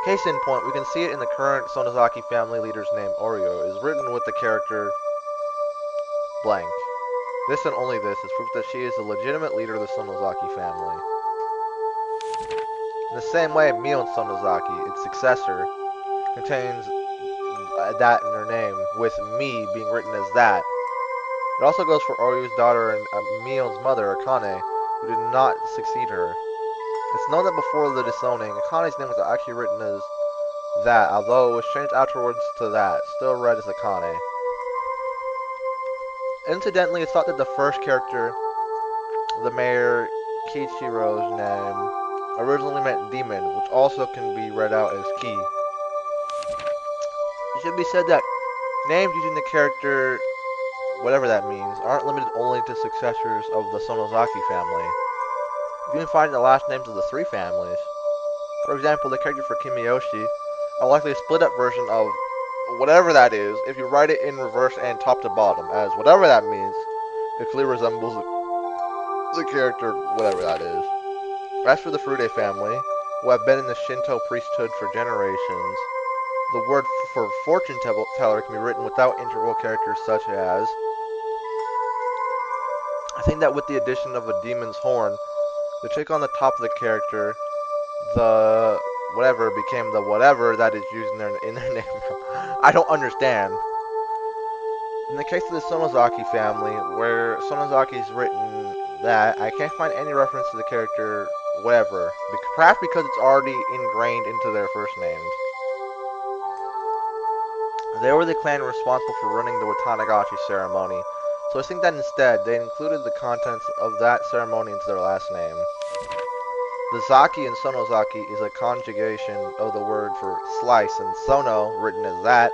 Case in point, we can see it in the current Sonozaki family leader's name, Oryo, is written with the character blank. This and only this is proof that she is the legitimate leader of the Sonozaki family. In the same way, Mion Sonozaki, its successor, contains that in her name, with Mi being written as that. It also goes for Oryo's daughter and Mion's mother, Akane, who did not succeed her. It's known that before the disowning, Akane's name was actually written as that, although it was changed afterwards to that, still read as Akane. Incidentally, it's thought that the first character, the mayor Kichiro's name, originally meant demon, which also can be read out as Ki. It should be said that names using the character, whatever that means, aren't limited only to successors of the Sonozaki family. You can find the last names of the 3 families. For example, the character for Kimiyoshi are likely a split up version of whatever that is if you write it in reverse and top to bottom, as whatever that means, it clearly resembles the character, whatever that is. As for the Furude family, who have been in the Shinto priesthood for generations, the word for fortune teller can be written without integral characters such as. I think that with the addition of a demon's horn, the trick on the top of the character, the whatever, became the whatever that is used in their name. I don't understand. In the case of the Sonozaki family, where Sonozaki is written that, I can't find any reference to the character whatever, perhaps because it's already ingrained into their first names. They were the clan responsible for running the Watanagashi ceremony, so I think that instead they included the contents of that ceremony into their last name. The Zaki in Sonozaki is a conjugation of the word for slice, and Sono, written as that,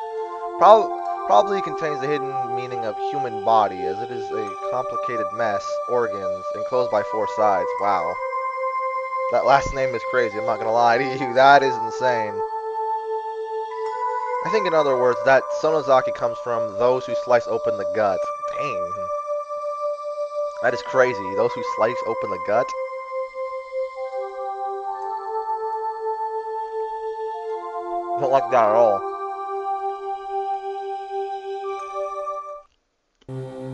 probably contains the hidden meaning of human body, as it is a complicated mess, organs, enclosed by 4 sides. Wow. That last name is crazy, I'm not gonna lie to you, that is insane. I think in other words that Sonozaki comes from those who slice open the gut. Dang. That is crazy, those who slice open the gut? I don't like that at all.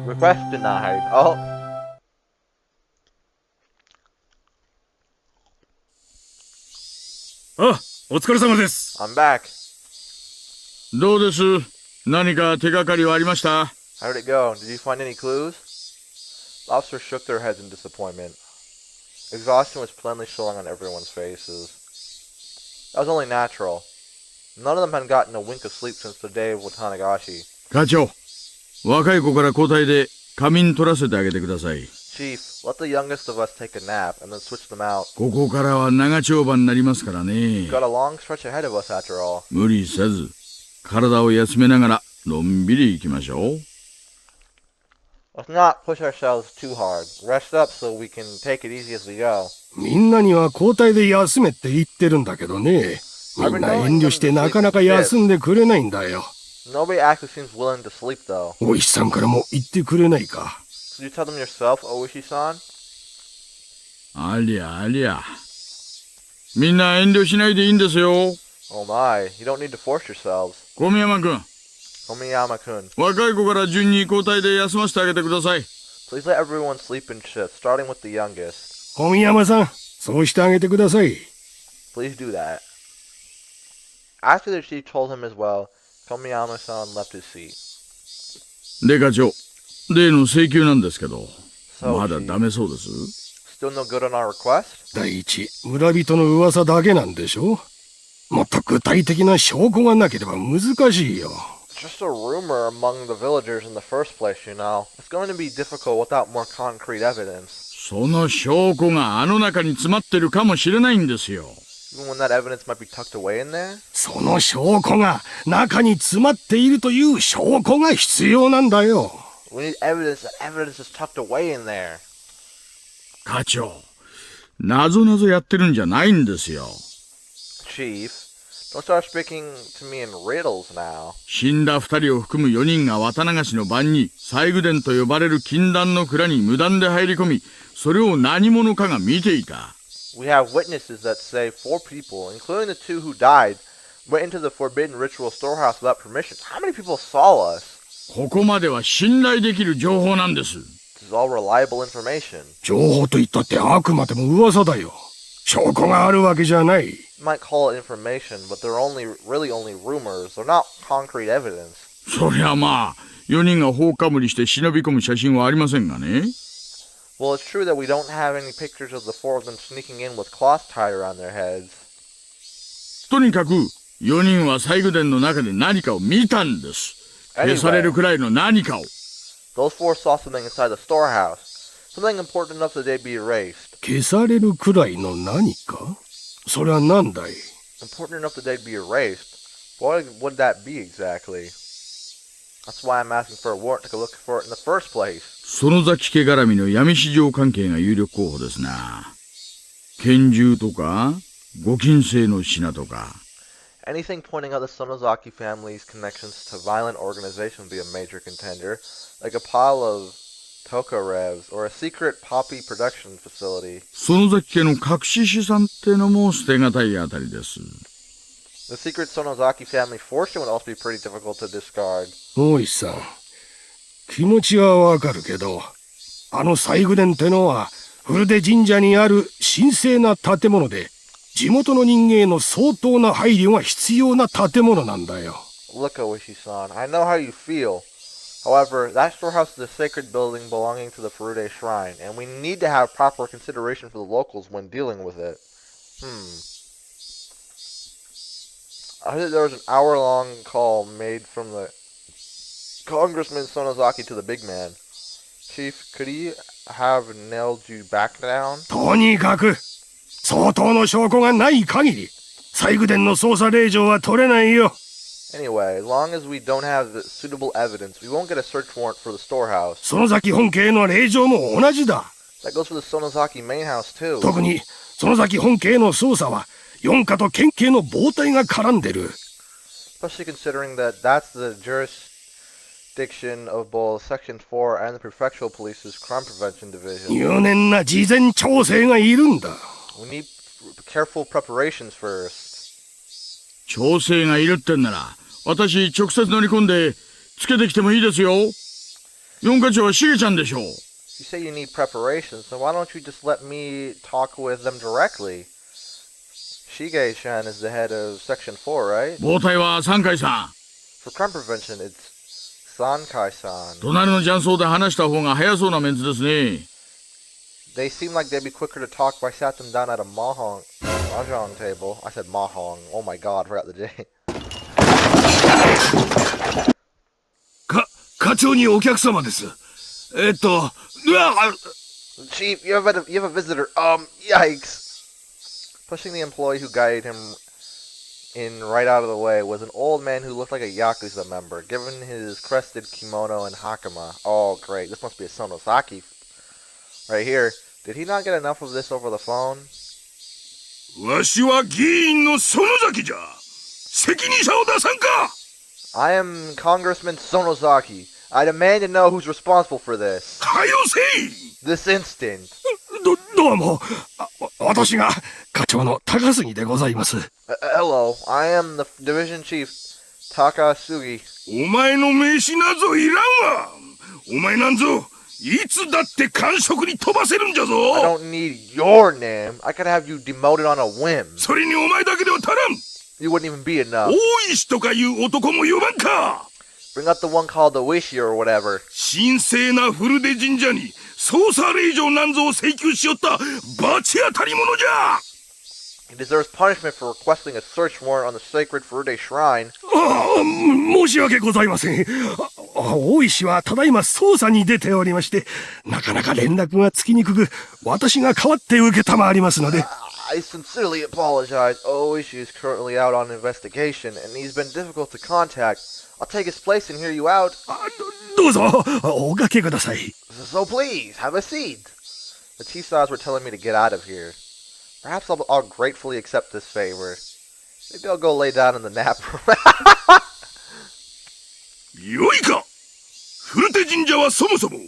Request denied. Oh. Ah, お疲れ様です。 I'm back. どうです？何か手がかりはありました？ How did it go? Did you find any clues? The officers shook their heads in disappointment. Exhaustion was plainly showing on everyone's faces. That was only natural. None of them had gotten a wink of sleep since the day of Watanagashi. 課長、若い子から交代で仮眠取らせてあげてください。 Chief, let the youngest of us take a nap and then switch them out. ここからは長丁場になりますからね。 We've got a long stretch ahead of us after all. 無理せず、体を休めながらのんびり行きましょう。 Let's not push ourselves too hard. Rest up so we can take it easy as we go. みんなには交代で休めって言ってるんだけどね。みんな遠慮してなかなか休んでくれないんだよ。Nobody actually seems willing to sleep though. お石さんからも言ってくれないか。Did you tell them yourself, Oishi-san? ありゃありゃ。みんな遠慮しないでいいんですよ。 Oh my, you don't need to force yourselves. 小宮山君。 Komiyama-kun. 若い子から順に交代で休ませてあげてください。 Please let everyone sleep in shifts, starting with the youngest. 小宮山さん、そうしてあげてください。Please do that. After the chief told him as well, Komiyama-san left his seat. で、課長。例の請求なんですけど、 So, まだ chief, ダメそうです。 still no good on our request? 第一、村人の噂だけなんでしょ？もっと具体的な証拠がなければ難しいよ。It's just a rumor among the villagers in the first place, you know. It's going to be difficult without more concrete evidence. その証拠があの中に詰まってるかもしれないんですよ。Even when that evidence might be tucked away in there? その証拠が中に詰まっているという証拠が必要なんだよ。We need evidence that evidence is tucked away in there. 課長、なぞなぞやってるんじゃないんですよ。Chief, don't start speaking to me in riddles now. 死んだ二人を含む4人が渡流しの晩に西宮殿と呼ばれる禁断の蔵に無断で入り込み、それを何者かが見ていた。We have witnesses that say 4 people, including the 2 who died, went into the forbidden ritual storehouse without permission. How many people saw us? ここまでは信頼できる情報なんです。This is all reliable information. 情報と言ったってあくまでも噂だよ。証拠があるわけじゃない。You might call it information, but they're really only rumors. They're not concrete evidence. そりゃまあ、4人が放火無理して忍び込む写真はありませんがね。Well, it's true that we don't have any pictures of the 4 of them sneaking in with cloths tied around their heads. とにかく、4人は西宮殿の中で何かを見たんです。消されるくらいの何かを。Those 4 saw something inside the storehouse. Something important enough that they'd be erased. 消されるくらいの何か？それは何だい？ Important enough that they'd be erased. What would that be exactly? That's why I'm asking for a warrant to go look for it in the first place. 園崎家絡みの闇市場関係が有力候補ですな。拳銃とか、ご金製の品とか。Anything pointing out the Sonozaki family's connections to violent organization would be a major contender, like a pile of Tokarevs or a secret poppy production facility. 園崎家の隠し資産ってのも捨てがたいあたりです。The secret Sonozaki family fortune would also be pretty difficult to discard. 大石さん、気持ちはわかるけど、あの西宮殿ってのは古出神社にある神聖な建物で、地元の人間への相当な配慮が必要な建物なんだよ。Look, Oishi-san, I know how you feel. However, that storehouse is a sacred building belonging to the Furude Shrine, and we need to have proper consideration for the locals when dealing with it. I heard there was an hour-long call made from the Congressman Sonozaki to the big man. Chief, could he have nailed you back down? とにかく、相当の証拠がない限り、西宮殿の捜査令状は取れないよ。Anyway, as long as we don't have the suitable evidence, we won't get a search warrant for the storehouse. 園崎本家への令状も同じだ。That goes for the Sonozaki main house, too. 特に、園崎本家への捜査は、四課と県警の傍体が絡んでる。Especially considering that that's the jurisdiction of both Section 4 and the Prefectural Police's Crime Prevention Division. 入念な事前調整がいるんだ。We need careful preparations first. 調整がいるってんなら、私直接乗り込んで、つけてきてもいいですよ。四課長はしげちゃんでしょう。You say you need preparations, so why don't you just let me talk with them directly? Shige-chan is the head of Section 4, right? 傍体は三海さん。For crime prevention, it's Sankai-san. 隣の雀荘で話した方が早そうなメンツですね。They seem like they'd be quicker to talk if I sat them down at a mahjong table. I said mahjong. Oh my god, I forgot the J. 課長にお客様です。Chief, you have a visitor. Yikes. Pushing the employee who guided him in right out of the way was an old man who looked like a Yakuza member, given his crested kimono and hakama. Oh, great. This must be a Sonosaki right here. Did he not get enough of this over the phone? わしは議員の園崎じゃ。責任者を出さんか。I am Congressman Sonozaki. I demand to know who's responsible for this. はよせい。 This instant. どうも。私が課長の高杉でございます。Hello, I am the Division Chief, Takasugi. お前の名刺なぞいらんわ。お前なんぞいつだって官職に飛ばせるんじゃ I ぞ。 don't need your name. I could have you demoted on a whim. それにお前だけでは足らん。 You wouldn't even be enough. 大石とかいう男も呼ばんか。 Bring out the one called the Wishi or whatever. 神聖な古出神社に捜査令状なんぞを請求しよった罰当たり者じゃ。 He deserves punishment for requesting a search warrant on the sacred Furude Shrine. 申し訳ございません。大石はただいま捜査に出ておりまして、なかなか連絡がつきにくく、私が代わって受けたまわりますので。 I sincerely apologize. Oishi is currently out on investigation, and he's been difficult to contact. I'll take his place and hear you out. どうぞ、おかけください。 So please, have a seat. The T-Stars were telling me to get out of here. Perhaps I'll gratefully accept this favor. Maybe I'll go lay down in the nap room. よいか。古手神社はそもそも、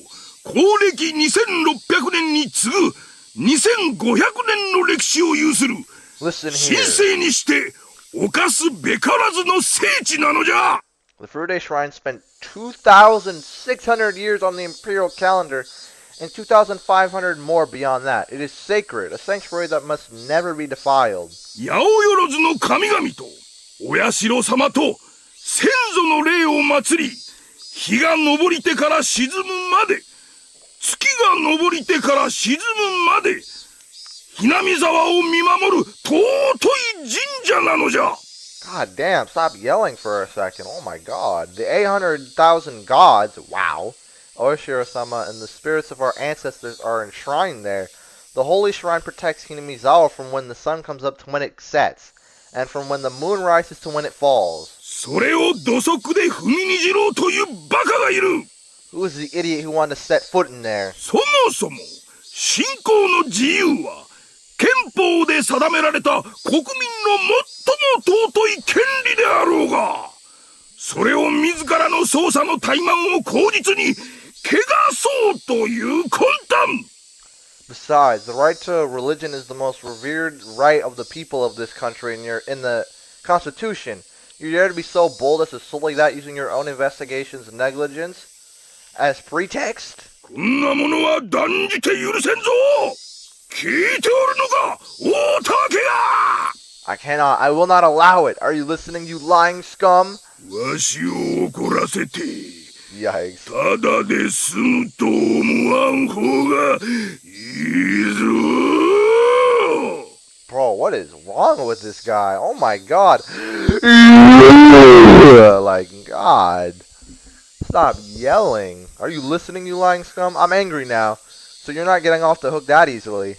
公暦2600年に次ぐ2500年の歴史を有する、 Listen 神 here. 聖にして犯すべからずの聖地なのじゃ。 The Furude Shrine spent 2,600 years on the imperial calendar and 2,500 more beyond that. It is sacred, a sanctuary that must never be defiled. 八百万の神々とお社様と先祖の霊を祭り、日が昇りてから沈むまで、月が昇りてから沈むまで、ひなみ沢を見守る尊い神社なのじゃ。 God damn, stop yelling for a second. Oh my god. The 800,000 gods, wow. Oshiro-sama and the spirits of our ancestors are enshrined there. The holy shrine protects Hinamizawa from when the sun comes up to when it sets, and from when the moon rises to when it falls. それを土足で踏みにじろうというバカがいる。 Who is the idiot who wanted to set foot in there? そもそも信仰の自由は憲法で定められた国民の最も尊い権利であろうが、それを自らの捜査の怠慢を口実に汚そうという魂胆。 Besides, the right to religion is the most revered right of the people of this country, and you're in the Constitution. You dare to be so bold as to sully that using your own investigations and negligence as pretext? こんなものは断じて許せんぞ。聞いておるのか、大竹が。 I cannot. I will not allow it. Are you listening, you lying scum? わしを怒らせて Yikes. ただで済むと思わん方がいいぞ。 Bro, what is wrong with this guy? Oh my god. Like, God. Stop yelling. Are you listening, you lying scum? I'm angry now. So you're not getting off the hook that easily.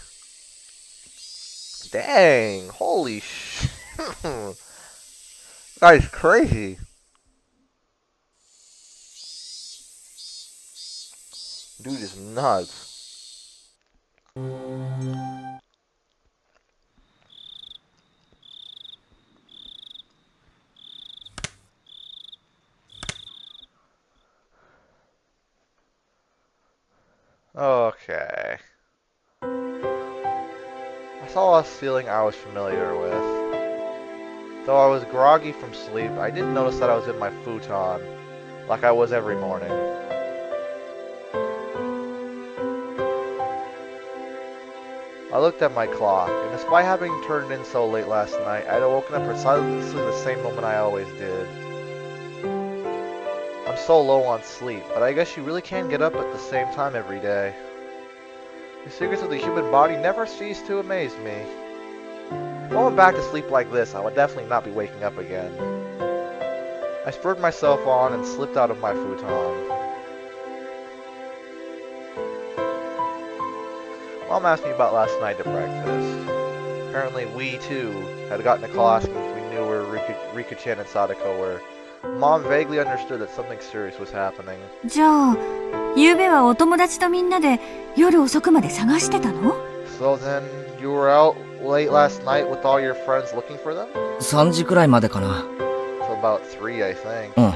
Dang. Holy shit. Guy's crazy. Dude is nuts. Okay. I saw a ceiling I was familiar with. Though I was groggy from sleep, I didn't notice that I was in my futon, like I was every morning. I looked at my clock, and despite having turned in so late last night, I had woken up precisely the same moment I always did. I'm so low on sleep, but I guess you really can get up at the same time every day. The secrets of the human body never cease to amaze me. If I went back to sleep like this, I would definitely not be waking up again. I spurred myself on and slipped out of my futon. Mom asked me about last night at breakfast. Apparently we, too, had gotten a call asking if we knew where Rika-chan and Sadako were. Mom vaguely understood that something serious was happening. じゃあ、昨夜はお友達とみんなで夜遅くまで探してたの？ So then, you were out late last night with all your friends looking for them? 3時くらいまでかな。 So about 3, I think. うん。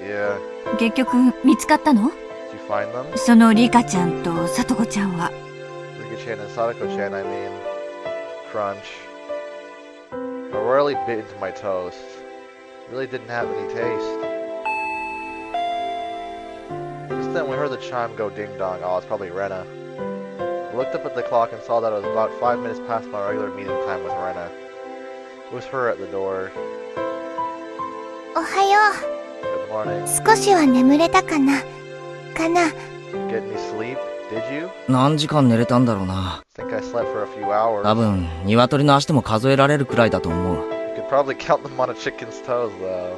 Yeah. 結局見つかったの？ Did you find them? そのリカちゃんとサトコちゃんは。Rika-chan and Sadako-chan, I mean. Crunch. I royally bit into my toast. Really didn't have any taste. Just then we heard the the chime go ding-dong. Oh, it's probably Rena. I looked up at the clock and saw that it was about 5 minutes past my regular meeting time with Rena. It was her at the door. おはよ Good morning. う。少しは眠れたかな Get any sleep? Did you? 何時間寝れたんだろうな。 Think I slept for a few hours. 多分、鶏の足でも数えられるくらいだと思う。 You could probably count them on a chicken's toes, though.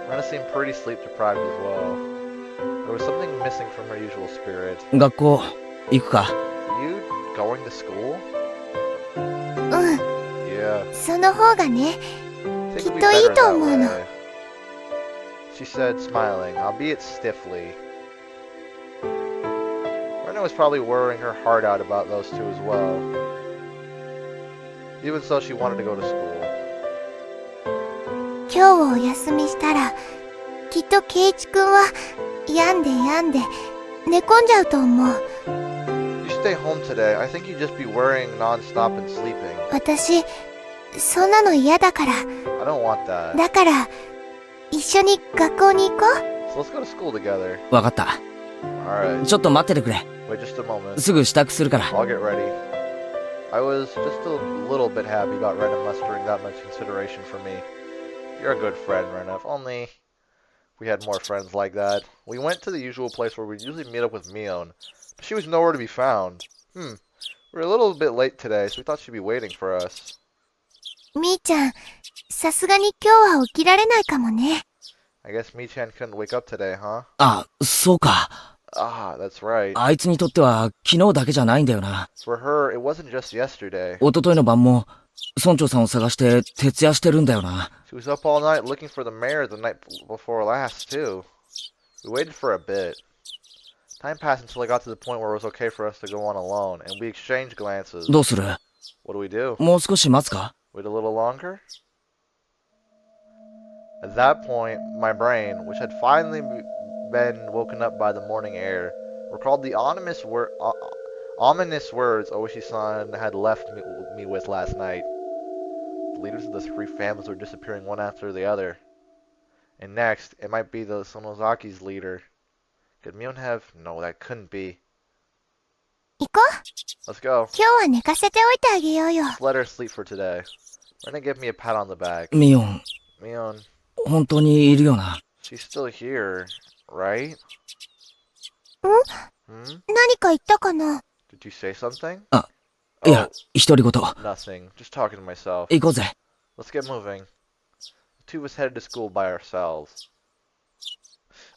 Rena seemed pretty sleep deprived as well. There was something missing from her usual spirit. 学校、行くか。Are you going to school? うん。 Yeah. その方がね。 I think きっ it'll be といい better と that 思うの。 way. She said, smiling, albeit stiffly. Rena was probably worrying her heart out about those two as well. Even so, she wanted to go to school. 今日をお休みしたら、きっとケイチくんは病んで寝込んじゃうと思う。 You stay home today. I think you'd just be worrying non-stop and sleeping. 私、そんなの嫌だから。 I don't want that. だから、一緒に学校に行こう。 So let's go to school together. わかった。 Alright. ちょっと待っててくれ。 Wait just a moment. すぐ支度するから。 I'll get ready. I was just a little bit happy about Rena mustering that much consideration for me. You're a good friend, Rena. If only we had more friends like that. We went to the usual place where we usually meet up with Mion, but she was nowhere to be found. We're a little bit late today, so we thought she'd be waiting for us. みーちゃん、さすがに今日は起きられないかもね。 I guess Mi-chan couldn't wake up today, huh? あ、そうか。 Ah, that's right. あいつにとっては昨日だけじゃないんだよな。 For her, it wasn't just yesterday. 一昨日の晩も村長さんを探して徹夜してるんだよな。 She was up all night looking for the mayor the night before last, too. We waited for a bit. Time passed until it got to the point where it was okay for us to go on alone, and we exchanged glances. どうする？ What do we do? もう少し待つか？ Wait a little longer? At that point, my brain, which had finally been woken up by the morning air, recalled the ominous words Oishi-san had left me with last night. The leaders of the three families were disappearing one after the other. And next, it might be the Sonozaki's leader. Could Mion have? No, that couldn't be. 行こう。 Let's go. 今日は寝かせておいてあげようよ。 Let's let her sleep for today. Rena give me a pat on the back. ミオン、 Mion, 本当にいるよな。 she's still here, right? 何か言ったかな？ Did you say something? いや、独り言。 Nothing. Just talking to myself. 行こうぜ。 Let's get moving. The two of us headed to school by ourselves.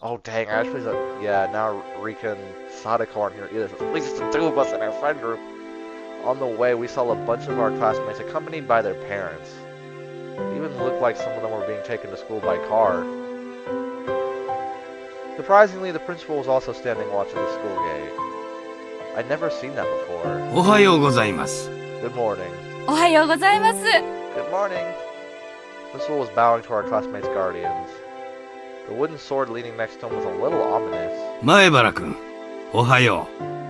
Oh dang, I actually yeah, now Rika and Sadako aren't here either. So at least it's the two of us in our friend group. On the way, we saw a bunch of our classmates accompanied by their parents. It even looked like some of them were being taken to school by car. Surprisingly, the principal was also standing watching the school gate. I'd never seen that before. おはようございます。 Good morning. おはようございます。 Good morning. Principal was bowing to our classmates' guardians. The wooden sword leaning next to him was a little ominous. 前原くん、おはよ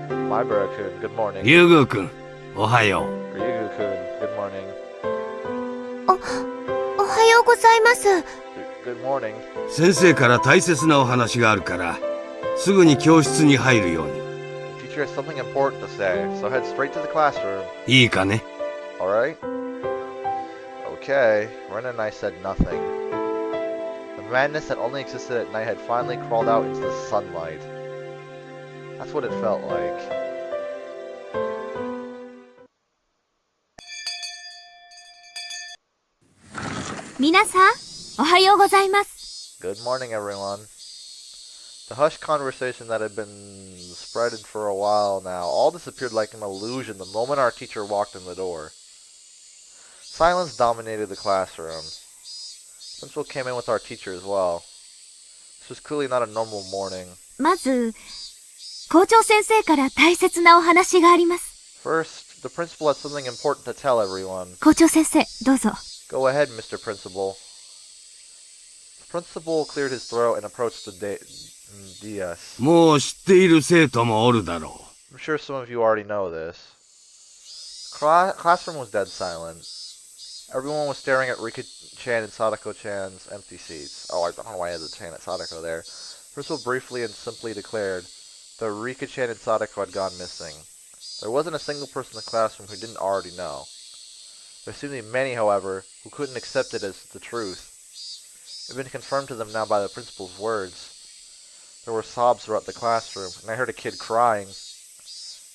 Maibara-kun, good う。 morning. 竜宮くん、おはよう。 Ryugu-kun, good morning. おはようございます。 Good morning. 先生から大切なお話があるから、すぐに教室に入るように。 The teacher has something important to say, so head straight to the classroom. いいかね。 Alright? Okay, Ren and I said nothing. The madness that only existed at night had finally crawled out into the sunlight. That's what it felt like. Good morning, everyone. The hushed conversation that had been spreading for a while now all disappeared like an illusion the moment our teacher walked in the door. Silence dominated the classroom. Principal came in with our teacher as well. This was clearly not a normal morning. まず、校長先生から大切なお話があります。 First, the principal had something important to tell everyone. 校長先生、どうぞ。 Go ahead, Mr. Principal. The principal cleared his throat and approached the dais. もう知っている生徒もおるだろ I'm sure some of you already know this. Classroom was dead silent. Everyone was staring at Rika-chan and Sadako-chan's empty seats. Oh, I don't know why I had the chan at Sadako there. Principal briefly and simply declared that Rika-chan and Sadako had gone missing. There wasn't a single person in the classroom who didn't already know. There seemed to be many, however, who couldn't accept it as the truth. It had been confirmed to them now by the principal's words. There were sobs throughout the classroom, and I heard a kid crying.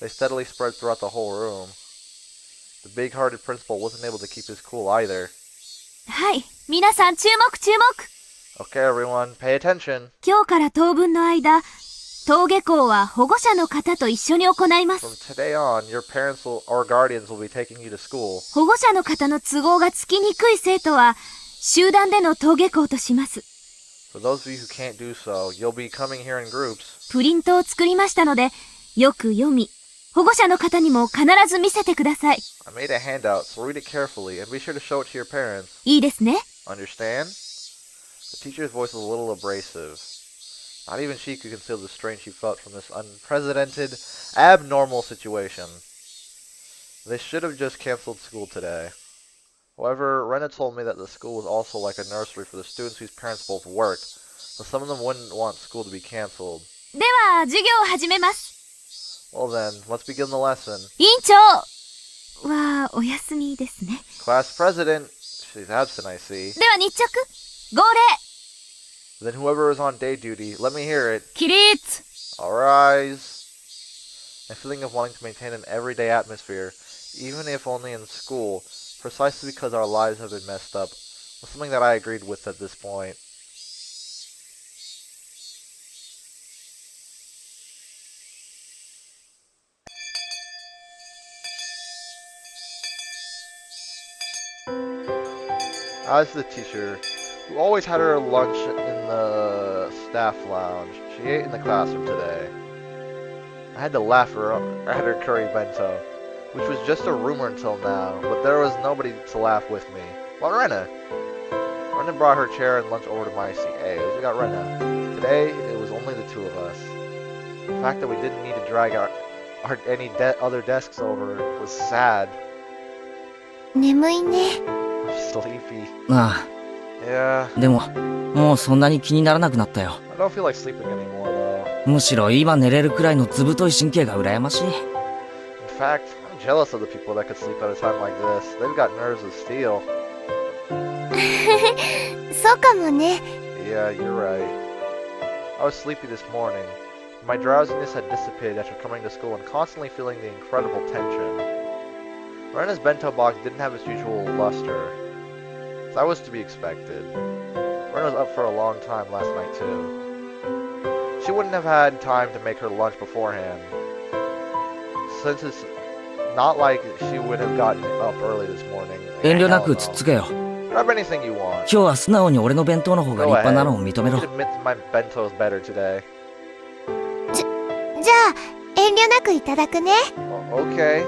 They steadily spread throughout the whole room. The big-hearted principal wasn't able to keep his cool either. はい、皆さん注目注目。 Okay, everyone, pay attention. 今日から当分の間、登下校は保護者の方と一緒に行いま From す。 today on, your parents or guardians will be taking you to school. 保護者の方の都合がつきにくい生徒は、集団での登下校とします。 For those of you who can't do so, you'll be coming here in groups. プリントを作りましたので、よく読み、保護者の方にも必ず見せてください。 I made a handout, so read it carefully and be sure to show it to your parents. いいですね。 Understand? The teacher's voice was a little abrasive. Not even she could conceal the strain she felt from this unprecedented, abnormal situation. They should have just canceled school today. However, Rena told me that the school was also like a nursery for the students whose parents both worked, so some of them wouldn't want school to be canceled. では、授業を始めます。 Well then, let's begin the lesson. 委員長は、お休みですね。 Class president. She's absent, I see. では日直、号令 Then whoever is on day duty, let me hear it. 起立 All rise. A feeling of wanting to maintain an everyday atmosphere, even if only in school, precisely because our lives have been messed up, was something that I agreed with at this point. As the teacher, who always had her lunch in the staff lounge, she ate in the classroom today. I had to laugh at her curry bento, which was just a rumor until now, but there was nobody to laugh with me. Well, Rena. Rena brought her chair and lunch over to my seat. Hey, we got Rena. Today, it was only the two of us. The fact that we didn't need to drag any other desks over was sad. 眠いね。 I'm sleepy. あ Yeah, あ、でも、もうそんなに気にならなくなったよ。 I don't feel like sleeping anymore, though. むしろ今寝れるくらいの図太い神経が羨ましい。In fact, I'm jealous of the people that could sleep at a time like this. They've got nerves of steel. そうかもね。 Yeah, you're right. I was sleepy this morning. My drowsiness had dissipated after coming to school and constantly feeling the incredible tension. Rena's bento box didn't have its usual luster. That was to be expected. Rena was up for a long time last night, too. She wouldn't have had time to make her lunch beforehand, since it's not like she would have gotten up early this morning. 遠慮なくつっつけよ。 Grab anything you want. 今日は素直に俺の弁当の方が立 Go 派な ahead. のを認め You ろ。 should admit my bento's better today. じゃあ、遠慮なくいただくね。 Okay.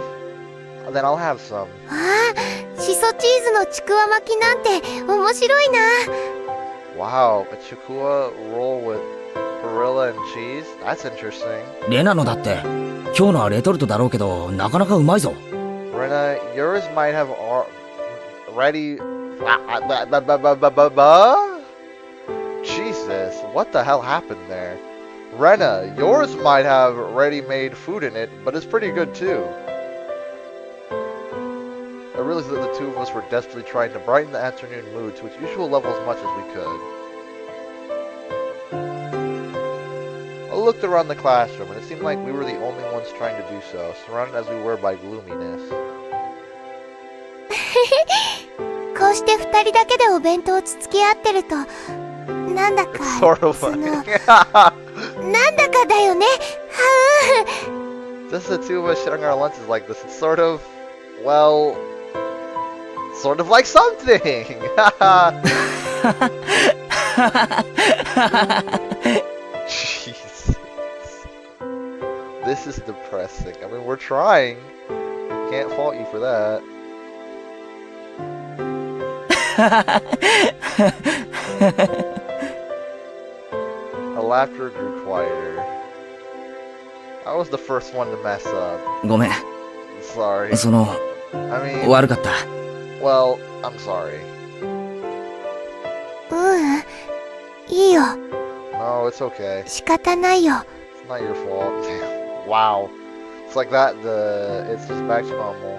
Then I'll have some. ああ、しそチーズのちくわ巻きなんて面白いな。 Wow, a chukua roll with perilla and cheese? That's interesting. レナのだって、今日のはレトルトだろうけど、なかなかうまいぞ。 Rena, yours might have already... Jesus, what the hell happened there? Rena, yours might have ready-made food in it, but it's pretty good too. I realized that the two of us were desperately trying to brighten the afternoon mood to its usual level as much as we could. I looked around the classroom, and it seemed like we were the only ones trying to do so, surrounded as we were by gloominess. こうして二人だけでお弁当をつつき合ってると、なんだか、 It's sort of その、 like... なんだかだよね。は Just the two of us sharing our lunches like this, it's sort of... Well... Sort of like something! Jesus. This is depressing. I mean, we're trying. Can't fault you for that. Our laughter grew quieter. I was the first one to mess up. ごめん。 Sorry. その、 I mean, 悪かった。Well, I'm sorry. いいよ。 No, it's okay. 仕方ないよ。 It's not your fault. Wow. It's like that, it's just back to normal.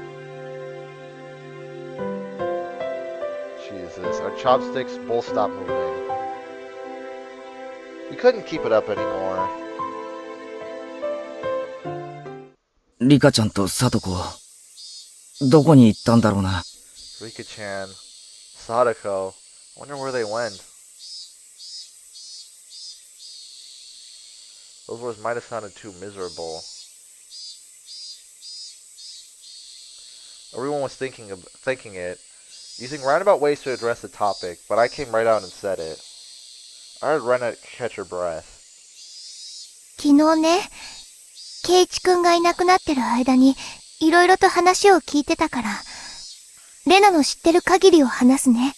Jesus, our chopsticks both stopped moving. We couldn't keep it up anymore. リカちゃんとサトコ、どこに行ったんだろうな。Rika-chan, Sadako, I wonder where they went. Those words might have sounded too miserable. Everyone was thinking it, using roundabout ways to address the topic, but I came right out and said it. I heard Rena catch her breath. 昨日ね、ケイチくんがいなくなってる間に、いろいろと話を聞いてたから、レナの知ってる限りを話すね。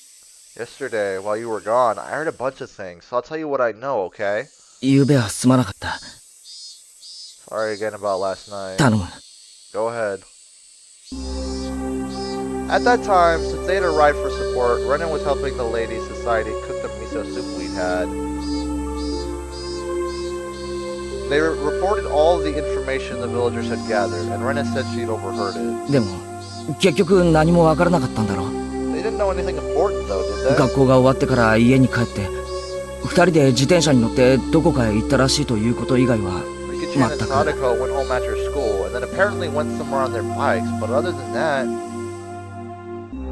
Yesterday, while you were gone, I heard a bunch of things, so I'll tell you what I know, okay? 昨夜はすまなかった。Sorry again about last night. 頼む。Go ahead. At that time, since they had arrived for support, Renan was helping the Ladies' Society cook the miso soup we'd had. They reported all of the information the villagers had gathered, and Renan said she'd overheard it. でも、結局何もわからなかったんだろう。They didn't know anything important though, did they? 学校が終わってから家に帰って、二人で自転車に乗ってどこかへ行ったらしいということ以外は、Rika-chan and Sadako went home after school, and then apparently went somewhere on their bikes, but other than that,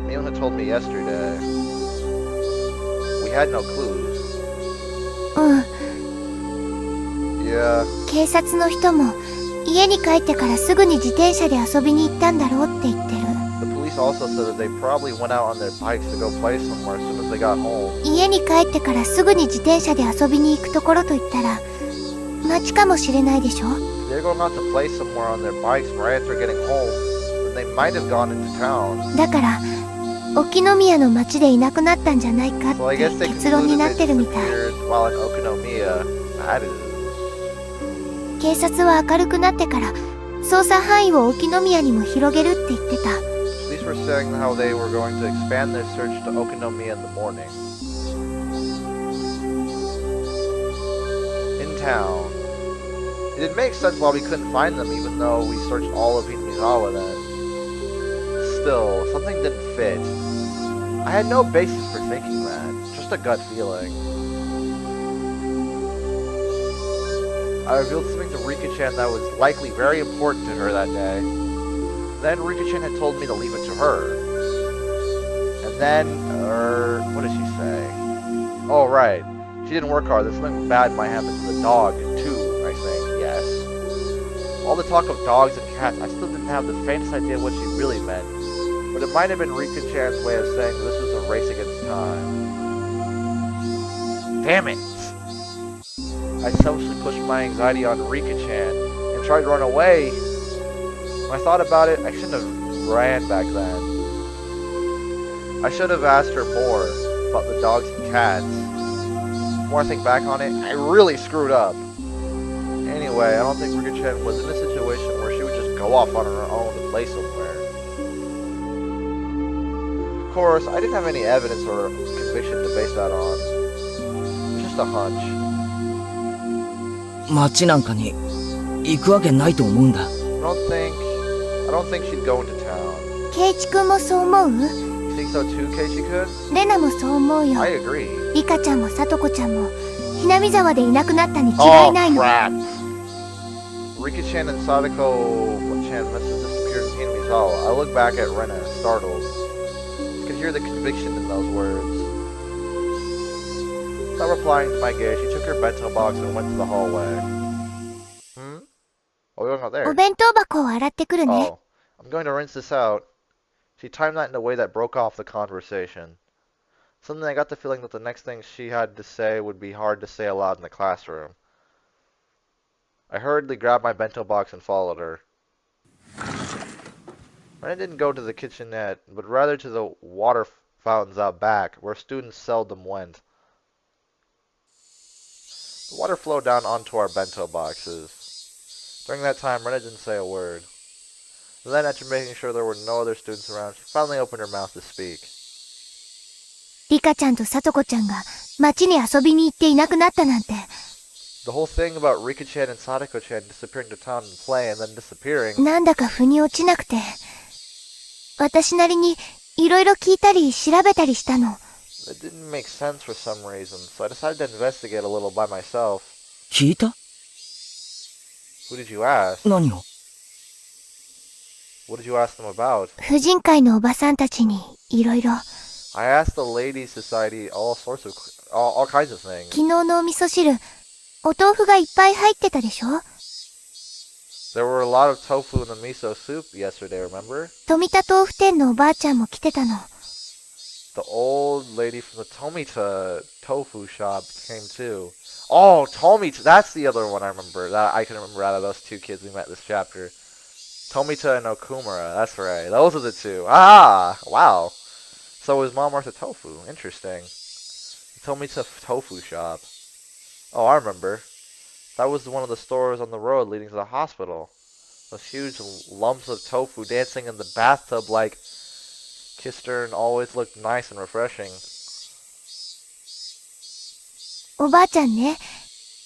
Mion had told me yesterday. We had no clues. うん。Yeah. 警察の人も、家に帰ってからすぐに自転車で遊びに行ったんだろうって言ってる。The police also said that they probably went out on their bikes to go play somewhere as soon as they got home. 家に帰ってからすぐに自転車で遊びに行くところと言ったら、街かもしれないでしょ。 They're going out to play somewhere on their bikes right after getting home, and they might have gone into town. だから、沖宮の街でいなくなったんじゃないかっ So I て guess they 結論に concluded なっ they てるみたい。 disappeared while in Okinomiya. That is. 警察は明るくなってから捜査範囲を沖宮にも広げるって言ってた。 Police were saying how they were going to expand their search to Okinomiya in the morning. In town. It did make sense why we couldn't find them even though we searched all of Hinamizawa then. Still, something didn't fit. I had no basis for thinking that, just a gut feeling. I revealed something to Rika-chan that was likely very important to her that day. Then Rika-chan had told me to leave it to her. And then, what did she say? Oh, right. She didn't work hard. That something bad might happen to the dog, too, I think, yes. All the talk of dogs and cats, I still didn't have the faintest idea what she really meant. But it might have been Rika-chan's way of saying this was a race against time. Damn it! I selfishly pushed my anxiety on Rika-chan and tried to run away. When I thought about it, I shouldn't have ran back then. I should have asked her more about the dogs and cats. The more I think back on it, I really screwed up. Anyway, I don't think Rika-chan was in a situation where she would just go off on her own to play somewhere. Of course, I didn't have any evidence or conviction to base that on. It was just a hunch. 街なんかに行くわけないと思うんだ。I don't think she'd go into town. ケイチくんもそう思う？ You think so too, Keiichi-kun? レナもそう思うよ。 I agree. リカちゃんもサトコちゃんも、ひなみ沢でいなくなったに違いないの。 crap. Rika-chan and Sadako-chan must have disappeared in Hinamizawa. I look back at Rena, startled. I could hear the conviction in those words. Not replying to my gaze, she took her bento box and went to the hallway. Hmm? Oh, we're going out there. お弁当箱を洗ってくるね。 Oh, I'm going to rinse this out. She timed that in a way that broke off the conversation. Suddenly I got the feeling that the next thing she had to say would be hard to say aloud in the classroom. I hurriedly grabbed my bento box and followed her. I didn't go to the kitchenette, but rather to the water fountains out back, where students seldom went. The water flowed down onto our bento boxes. During that time, Rena didn't say a word. Then, after making sure there were no other students around, she finally opened her mouth to speak. リカちゃんとサトコちゃんが街に遊びに行っていなくなったなんて。The whole thing about Rika-chan and Sadako-chan disappearing to town and play and then disappearing. なんだか腑に落ちなくて。私なりにいろいろ聞いたり調べたりしたの。It didn't make sense for some reason, so I decided to investigate a little by myself. 聞いた？ Who did you ask? 何を？ What did you ask them about? 婦人会のおばさんたちにいろいろ。I asked the Ladies Society all kinds of things. 昨日のお味噌汁、お豆腐がいっぱい入ってたでしょ？ There were a lot of tofu in the miso soup yesterday, remember? 富田豆腐店のおばあちゃんも来てたの。The old lady from the Tomita tofu shop came too. Oh, Tomita, that's the other one I remember. That I can remember out of those two kids we met this chapter. Tomita and Okumura, that's right. Those are the two. Ah, wow. So his mom worked at tofu. Interesting. Tomita tofu shop. Oh, I remember. That was one of the stores on the road leading to the hospital. Those huge lumps of tofu dancing in the bathtub like Kistern always looked nice and refreshing. おばあちゃんね、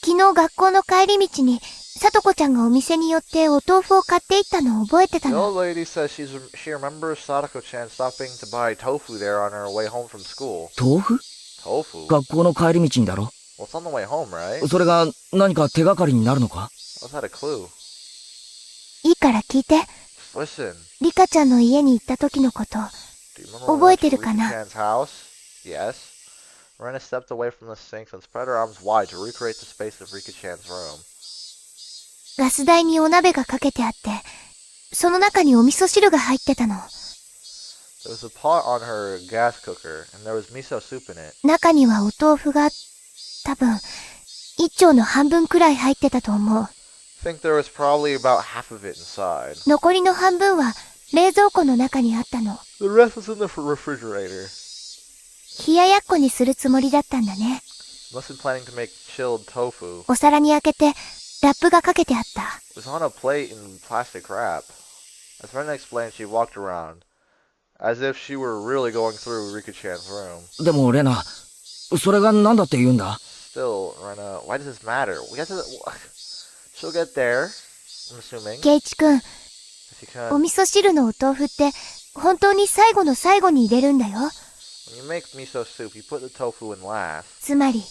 昨日学校の帰り道に、さとこちゃんがお店に寄ってお豆腐を買っていったのを覚えてた The の。 old lady says she remembers Sadako-chan stopping to buy tofu there on her way home from school. 豆腐？ Tofu? 学校の帰り道にだろ？ Well, it's on the way home, right? それが何か手がかりになるのか？ What's that a clue? いいから聞いて。 Listen. リカちゃんの家に行った時のこと。 Do you remember when we 覚え went て to るかな？ Rika-chan's house? Yes. Rena stepped away from the sinks and spread her arms wide to recreate the space of Rika-chan's room. ガス台にお鍋がかけてあって、その中にお味噌汁が入ってたの。 There was a pot on her gas cooker, and there was miso soup in it. 中にはお豆腐が、多分、一丁の半分くらい入ってたと思う。I think there was probably about half of it inside. 残りの半分は冷蔵庫の中にあったの。 The rest was in the refrigerator. 冷ややっこにするつもりだったんだね。 Must have been planning to make chilled tofu. お皿に開けて、ラップがかけてあった。 It was on a plate in plastic wrap. As Rena explained, she walked around, as if she were really going through Rika-chan's room. でもレナ、それが何だって言うんだ？ Still, Rena, why does this matter? We have to... She'll get there, I'm assuming. ケイチくん、 If you can. お味噌汁のお豆腐って本当に最後の最後に入れるんだよ。 When you make miso soup, you put the tofu in last. つまり、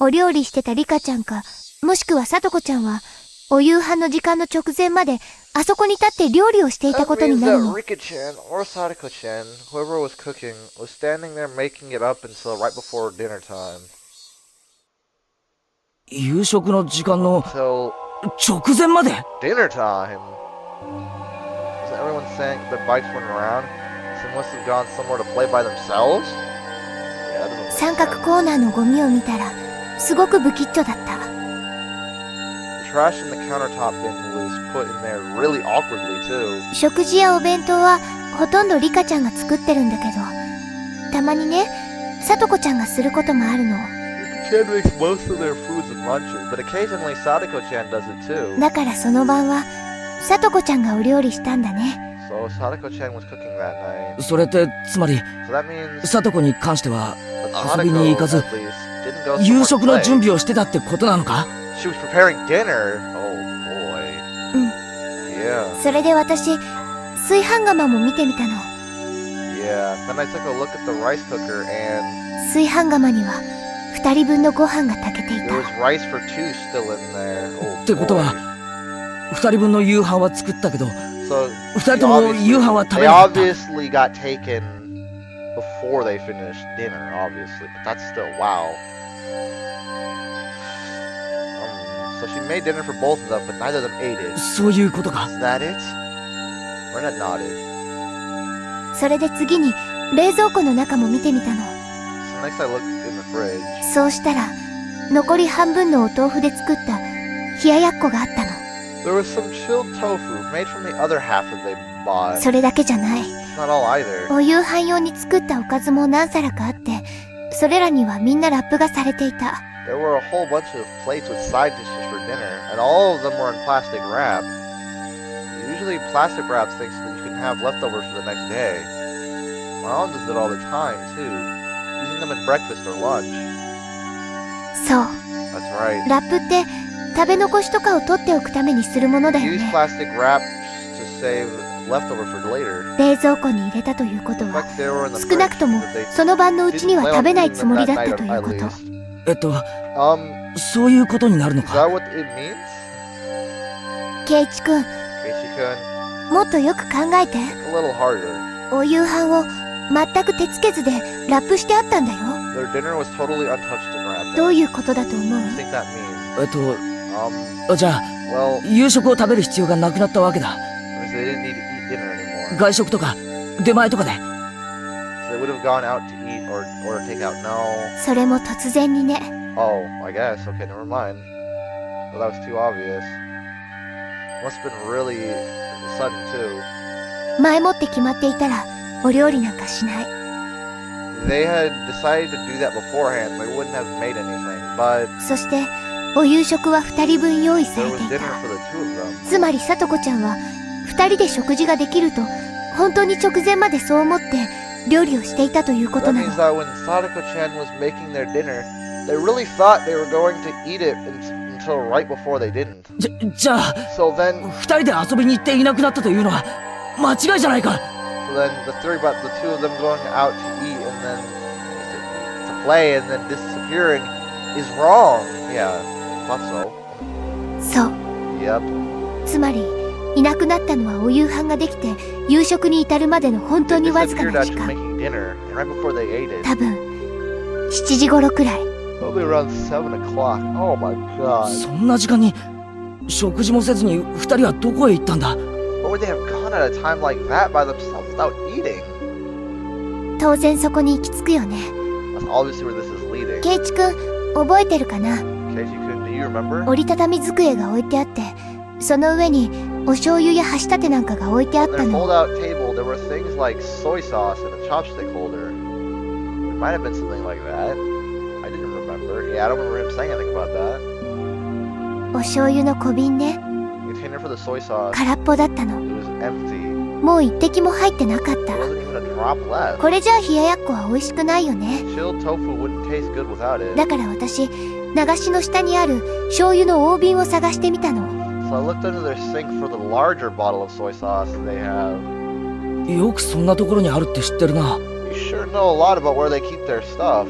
お料理してたリカちゃんか、もしくはさとこちゃんは、お夕飯の時間の直前まで、あそこに立って料理をしていた That ことに means なる that の。 Rika-chan or Sadako-chan, whoever was cooking, was standing there making it up until right before dinner time. 夕食の時間の Till 直前まで？ dinner time. Was everyone saying their bikes weren't around? So they must have gone somewhere to play by themselves? Yeah, that doesn't make 三角 sense. コーナーのゴミを見たら、すごく不吉祥だった。 The trash in the countertop bin was put in there really awkwardly too. 食事やお弁当は、ほとんどリカちゃんが作ってるんだけど、たまにね、さとこちゃんがすることもあるの。 Rika-chan makes most of their foods and lunches, but occasionally Sadako-chan does it too. だからその晩は、さとこちゃんがお料理したんだね。 So Sadako-chan was cooking that night. それってつまり So that means サトコに関しては that 遊びに行 Sadako かず at least didn't go 夕 somewhere 食 to の play. 準備をしてたってことなのか？ She was preparing dinner. Oh boy. うん。 Yeah. それで私、炊飯釜も見てみたの。 Yeah. Then I took a look at the rice cooker and 炊飯釜には、二人分のご飯が炊けてい there た。 was rice for two still in there. Oh ってことは boy. 二人分の夕飯は作ったけど So 二人とも obviously- 夕飯は食 they べなかった。 obviously got taken before they finished dinner, obviously. But that's still wow. So she made dinner for both of them, but neither of them ate it. そういうことか。 Is that it? Rena nodded. それで次に、冷蔵庫の中も見てみたの。 So next I looked in the fridge. そうしたら、残り半分のお豆腐で作った冷ややっこがあったの。 There was some chilled tofu made from the other half that they bought. それだけじゃない。 It's not all either. お夕飯用に作ったおかずも何皿かあって、それらにはみんなラップがされていた。 There were a whole bunch of plates with side dishes for dinner, and all of them were in plastic wrap. usually plastic wraps things so that you can have leftovers for the next day. My mom does it all the time, too. Using them in breakfast or lunch. そう。That's right. ラップって食べ残しとかを取っておくためにするものだよ Use ね。 plastic wraps to save leftover for later. 冷蔵庫に入れたということ In は、 fact, they were in the 少なくとも fridge, but they その晩のうちには didn't 食 plan べ on ない eating つも them りだ that ったと night いうこ at と。 least. そういうことになるの Is か。 that what it means? ケイチ君、 Keiichi-kun, もっとよく考えて。 a little harder. お夕飯を全く手つけずでラップしてあったんだよ。 Their dinner was totally untouched and wrapped ど up. ういうことだと思う？ What do you think that means? じゃあ、 Well, 夕食を食べる必要がなくなったわけだ。 because they didn't need to eat dinner anymore. 外食とか、出前とかで。So they would have gone out to eat or take out. No. それも突然にね。 Oh, I guess. Okay, never mind. Well, that was too obvious. Must have been really sudden too. 前もって決まっていたらお料理なんかしない。 They had decided to do that beforehand. They wouldn't have made anything, but そしてお夕食は2人分用意さ there れ was てい dinner た。 for the two of them. つまりさとこちゃんは2人で食事ができると本当に直前までそう思って料理をしていたということ That な means の。 that when Sadako-chan was making their dinner, they really thought they were going to eat it until right before they didn't. じゃあ、 So then, 二人で遊びに行っていなくなったというのは、間違いじゃないか。 so then the theory about the two of them going out to eat and then to play and then disappearing is wrong. Yeah, thought so. そう。 Yep. つまりいなくなったのはお夕飯ができて夕食に至るまでの本当 They にわずか disappeared な時 after 間。 making dinner, and right before they ate it. 多分7時頃くらい。 Probably around 7 o'clock. Oh my god. そんな時間に、食事もせずに二人はどこへ行ったんだ。 Where would they have gone at a time like that by themselves without eating? 当然そこに行き着くよね。 That's obviously where this is leading. ケイチ君覚えてるかな？ Keiichi-kun, do you remember? 折りたたみ机が置いてあってその上にお醤油や箸立てなんかが置いてあっ On た their の。 fold-out table, there were things like soy sauce and a chopstick holder. It might have been something like that. I didn't remember. Yeah, I don't remember him saying anything about that. お醤油の小瓶ね。 The container for the soy sauce, 空っぽだったの。 it was empty. もう一滴も入ってなかった。 There wasn't even a drop left. これじゃあ冷ややっこは美味しくないよね。 Chilled tofu wouldn't taste good without it. だから私流しの下にある醤油の大瓶を探してみたの。 So I looked under their sink for the larger bottle of soy sauce they have. よくそんなところにあるって知ってるな。 You sure know a lot about where they keep their stuff.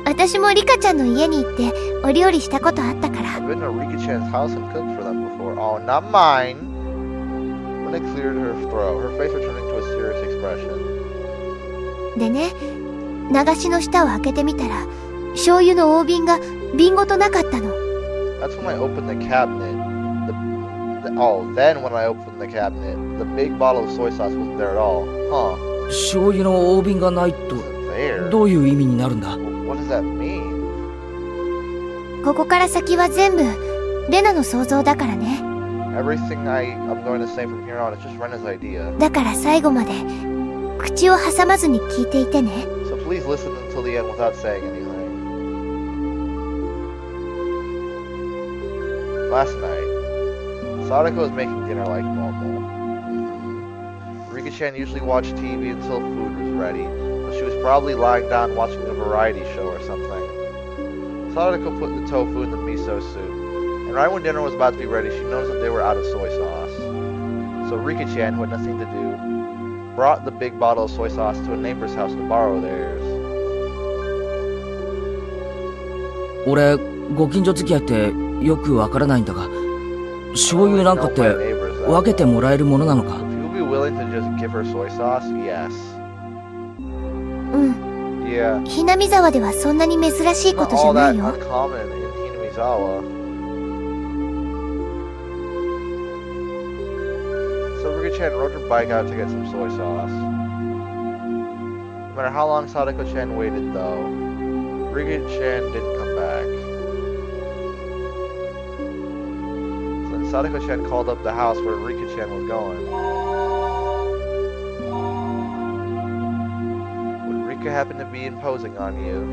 私もリカちゃんの家に行ってお料理したことあったから。 I've been to Rika-chan's house and cooked for them before. Oh, not mine. When it cleared her throat, her face returning to a serious expression. でね、流しの下を開けてみたら醤油の大瓶が瓶ごとなかったの。 That's when I opened the cabinet. Then when I opened the cabinet, the big bottle of soy sauce wasn't there at all. Huh. 醤油の大瓶がないと、 Wasn't there. どういう意味になるんだ。 What does that mean? ここから先は全部レナの想像だからね。 Everything I'm going to say from here on is just Rena's idea. だから最後まで口を挟まずに聞いていてね。 So please listen until the end without saying anything. Last night, Sadako was making dinner like normal. Rika-chan usually watched TV until food was ready, but she was probably lying down watching a variety show or something. Sadako put the tofu in the miso soup, and right when dinner was about to be ready, she noticed that they were out of soy sauce. So Rika-chan, who had nothing to do, brought the big bottle of soy sauce to a neighbor's house to borrow theirs. 俺、ご近所付き合いってよくわからないんだが、醤油なんかって分けてもらえるものなのか。 Would you be willing to just give her soy sauce? Yes. うん。 Yeah. ひなみ沢ではそんなに珍しいこ Not とじゃ all な that いよ。 uncommon in Hinamizawa. So Rika-chan rode her bike out to get some soy sauce. No matter how long Sadako-chan waited though, Rika-chan didn't come back. So then Sadako-chan called up the house where Rika-chan was going. Would Rika happen to be imposing on you?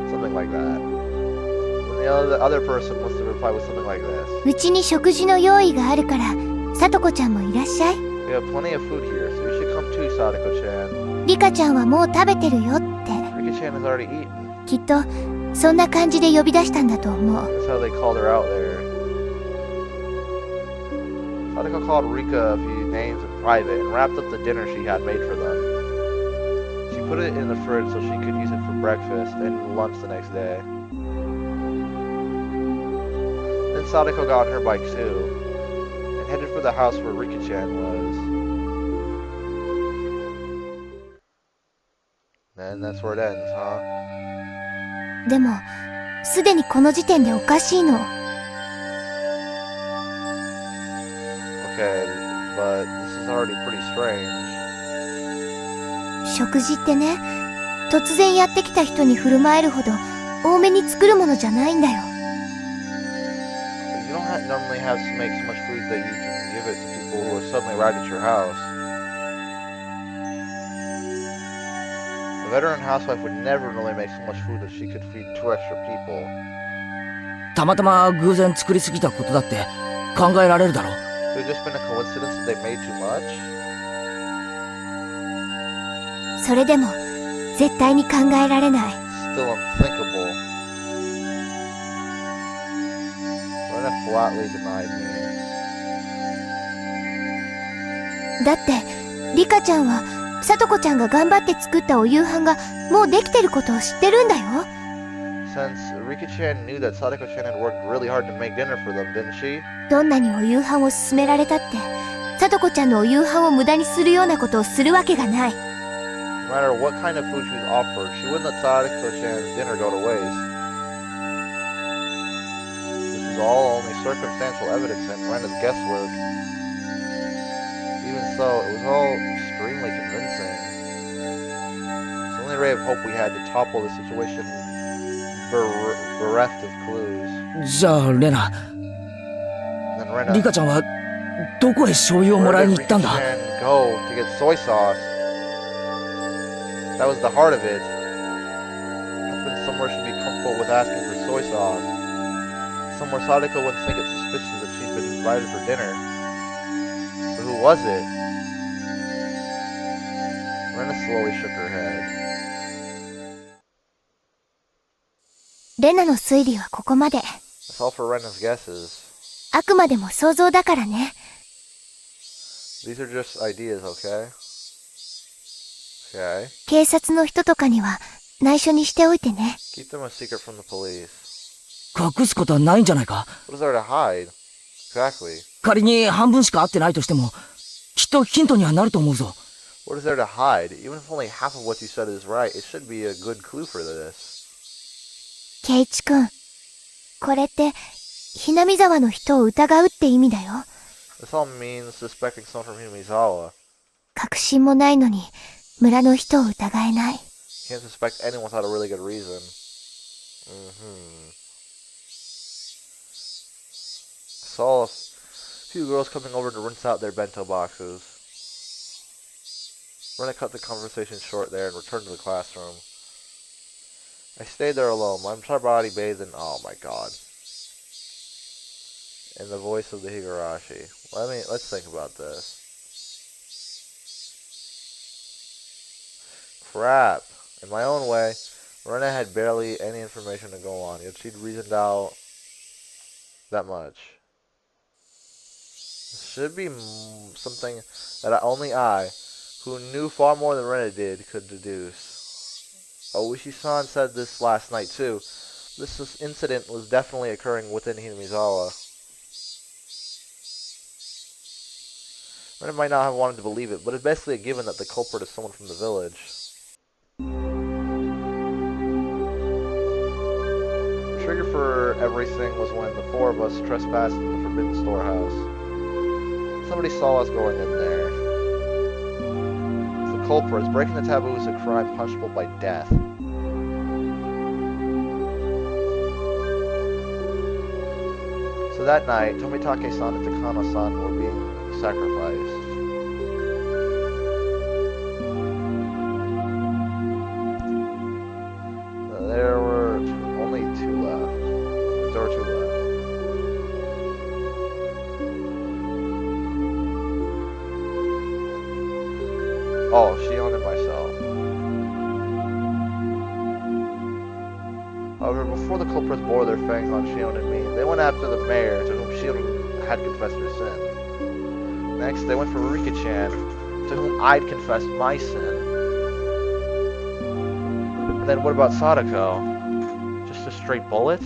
Something like that. When the the other person wants to reply with something like this. うちに食事の用意があるから、さとこちゃんもいらっしゃい。We have plenty of food here, so you should come too, Sadako-chan. リカちゃんはもう食べてるよって。Rika-chan has already eaten. きっと、そんな感じで呼び出したんだと思う。That's how they called her out there. Sadako called Rika a few names in private and wrapped up the dinner she had made for them. She put it in the fridge so she could use it for breakfast and lunch the next day. Then Sadako got on her bike too, and headed for the house where Rika-chan was. And that's where it ends, huh? でも、すでにこの時点でおかしいの。Okay, but this is already pretty strange. 食事ってね、突然やってきた人に振る舞えるほど多めに作るものじゃないんだよ。You don't normally have to make so much food that you can give it to people who are suddenly arrived at your house. A veteran housewife would never really make so much food that she could feed 2 extra people. たまたま偶然作りすぎたことだって考えられるだろう。Could it just been a coincidence that they made too much? それでも、絶対に考えられない。Still unthinkable. Lena flatly denied me. だって、リカちゃんは、さとこちゃんが頑張って作ったお夕飯がもうできてることを知ってるんだよ。Since Rika-chan knew that Sadako-chan had worked really hard to make dinner for them, didn't she? どんなにお夕飯を勧められたって、さとこちゃんのお夕飯を無駄にするようなことをするわけがない。No matter what kind of food she was offered, she wouldn't let Sadako-chan's dinner go to waste. This was all only circumstantial evidence and Rena's guesswork. Even so, it was all extremely convincing. It's the only ray of hope we had to topple the situation bereft of clues. じゃあレナ、 Then Rena, リカちゃんはどこへ醤油をもらいに行ったんだ？ Where did Rika-chan go to get soy sauce? That was the heart of it. Husband somewhere should be comfortable with asking for soy sauce. Somewhere Sadako wouldn't think it suspicious that she'd been invited for dinner. But who was it? Rena slowly shook her head. レナの推理はここまで。That's all for Rena's guesses. あくまでも想像だからね。These are just ideas, okay? Okay. 警察の人とかには内緒にしておいてね。Keep them a secret from the police. 隠すことはないんじゃないか？ What is there to hide? Exactly. 仮に半分しか合ってないとしても、きっとヒントにはなると思うぞ。What is there to hide? Even if only half of what you said is right, it should be a good clue for this. ケイチ君、これってひなみ沢の人を疑うって意味だよ。This all means suspecting someone from Hinamizawa. 確信もないのに村の人を疑えない。Can't suspect anyone without a really good reason. Saw a few girls coming over to rinse out their bento boxes. Rena cut the conversation short there and returned to the classroom. I stayed there alone, my entire body bathed in, oh my god, in the voice of the Higurashi. Let's think about this. Crap. In my own way, Rena had barely any information to go on, yet she'd reasoned out that much. This should be something that only I, who knew far more than Rena did, could deduce. Oishi-san said this last night too. This incident was definitely occurring within Hinamizawa. Rena might not have wanted to believe it, but it's basically a given that the culprit is someone from the village. The trigger for everything was when the 4 of us trespassed in the Forbidden Storehouse. Somebody saw us going in there. The culprit, breaking the taboo is a crime punishable by death. So that night, Tomitake-san and Takano-san were being sacrificed. There were only 2 left. culprits bore their fangs on Shion and me. They went after the mayor, to whom Shion had confessed her sin. Next, they went for Rika-chan, to whom I'd confessed my sin. And then what about Sadako? Just a straight bullet?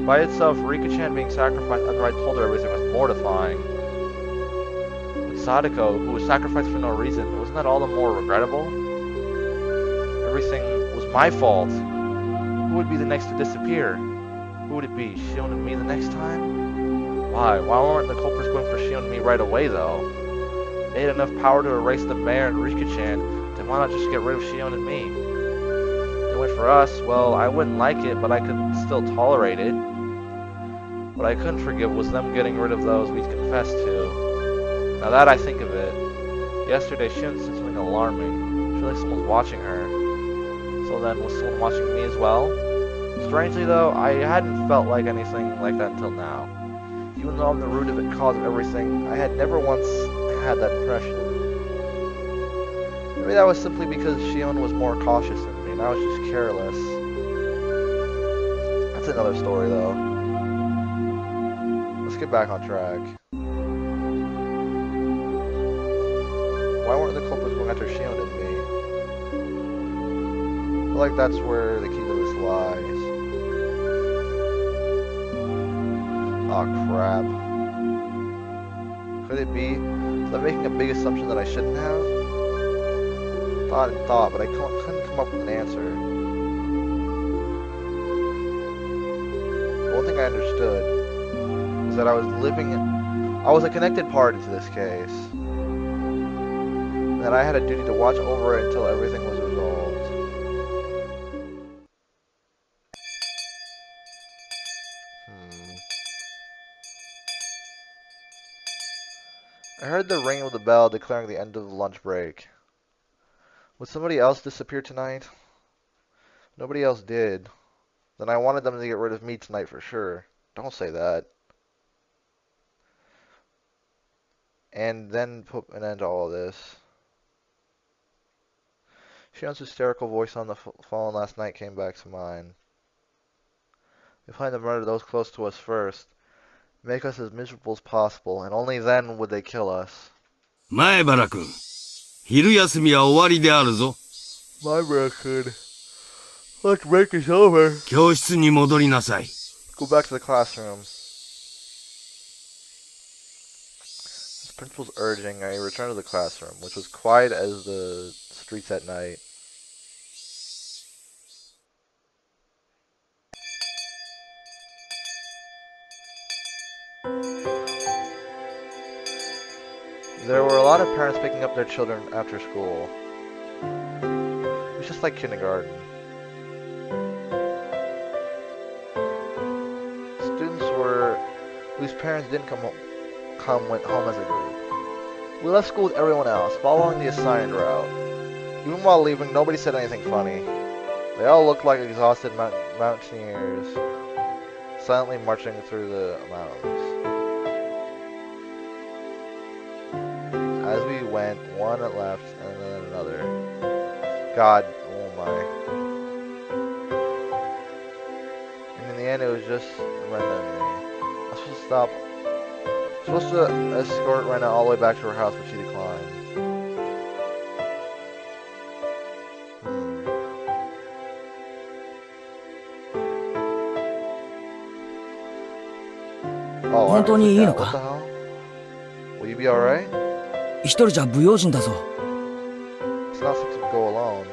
By itself, Rika-chan being sacrificed after I told her everything was mortifying. But Sadako, who was sacrificed for no reason, wasn't that all the more regrettable? Everything was my fault. Who would be the next to disappear? Who would it be? Shion and me the next time? Why? Why weren't the culprits going for Shion and me right away, though? They had enough power to erase the mayor and Rika-chan, then why not just get rid of Shion and me? They went for us. Well, I wouldn't like it, but I could still tolerate it. What I couldn't forgive was them getting rid of those we'd confessed to. Now that I think of it, yesterday Shion said something alarming. She felt like someone was watching her. So then, was someone watching me as well? Strangely though, I hadn't felt like anything like that until now. Even though I'm the root of it, cause of everything, I had never once had that impression. Maybe that was simply because Shion was more cautious than me, and I was just careless. That's another story though. Let's get back on track. Why weren't the culprits going after Shion and me? I feel like that's where the key to this lies. Aw, crap. Could it be? Was I making a big assumption that I shouldn't have? Thought and thought, but I couldn't come up with an answer. The one thing I understood was that I was a connected party to this case. And that I had a duty to watch over it until everything was resolved. I heard the ring of the bell declaring the end of the lunch break. Would somebody else disappear tonight? Nobody else did. Then I wanted them to get rid of me tonight for sure. Don't say that. And then put an end to all of this. Shion's hysterical voice on the phone last night came back to mind. We plan to murder those close to us first. Make us as miserable as possible, and only then would they kill us. 前原君、昼休みは終わりであるぞ。Maibara-kun, lunch break is over. 教室に戻りなさい。Go back to the classroom. The principal's urging I return to the classroom, which was quiet as the streets at night. There were a lot of parents picking up their children after school. It was just like kindergarten. Students whose parents didn't went home as a group. We left school with everyone else, following the assigned route. Even while leaving, nobody said anything funny. They all looked like exhausted mountaineers, silently marching through the mountains. As we went, one left and then another. God, oh my. And in the end, it was just Rena and me. I was supposed to escort Rena all the way back to her house, but she declined. Oh,本当にいいのか? What the hell? Will you be alright? 一人じゃ不用心だぞ。It's not safe to go alone.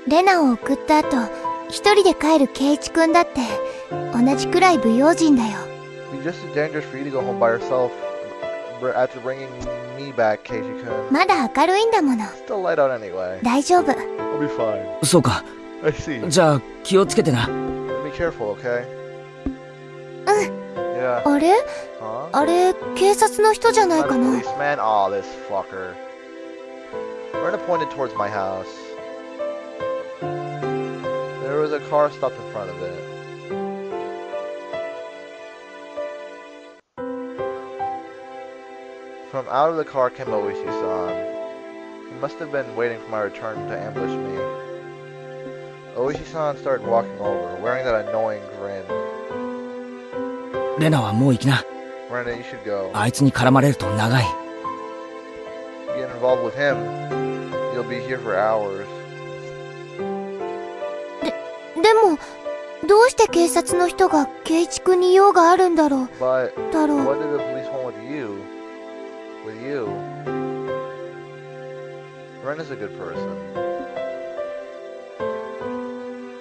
レナを送った後、一人で帰るケイチくんだって、同じくらい不用心だよ。It'd be just as dangerous for you to go home by yourself after bringing me back, Keiji-kun. まだ明るいんだもの。Still light out anyway. 大丈夫。I'll be fine. そうか。I see. じゃあ気をつけてな。Be careful, okay? うん。Yeah. あれ？ Huh? あれ、警察の人じゃないかな。 Policeman? Aw, this fucker. Rena pointed towards my house. There was a car stopped in front of it. From out of the car came Oishi-san. He must have been waiting for my return to ambush me. Oishi-san started walking over, wearing that annoying grin. レナはもう行きな。 Brenda, you should go. あいつに絡まれると長い。 Get involved with him. You'll be here for hours. でも、どうして警察の人が圭一君に用があるんだろう。 But だろ what う。 did the police want with you? With you? Brenda's a good person.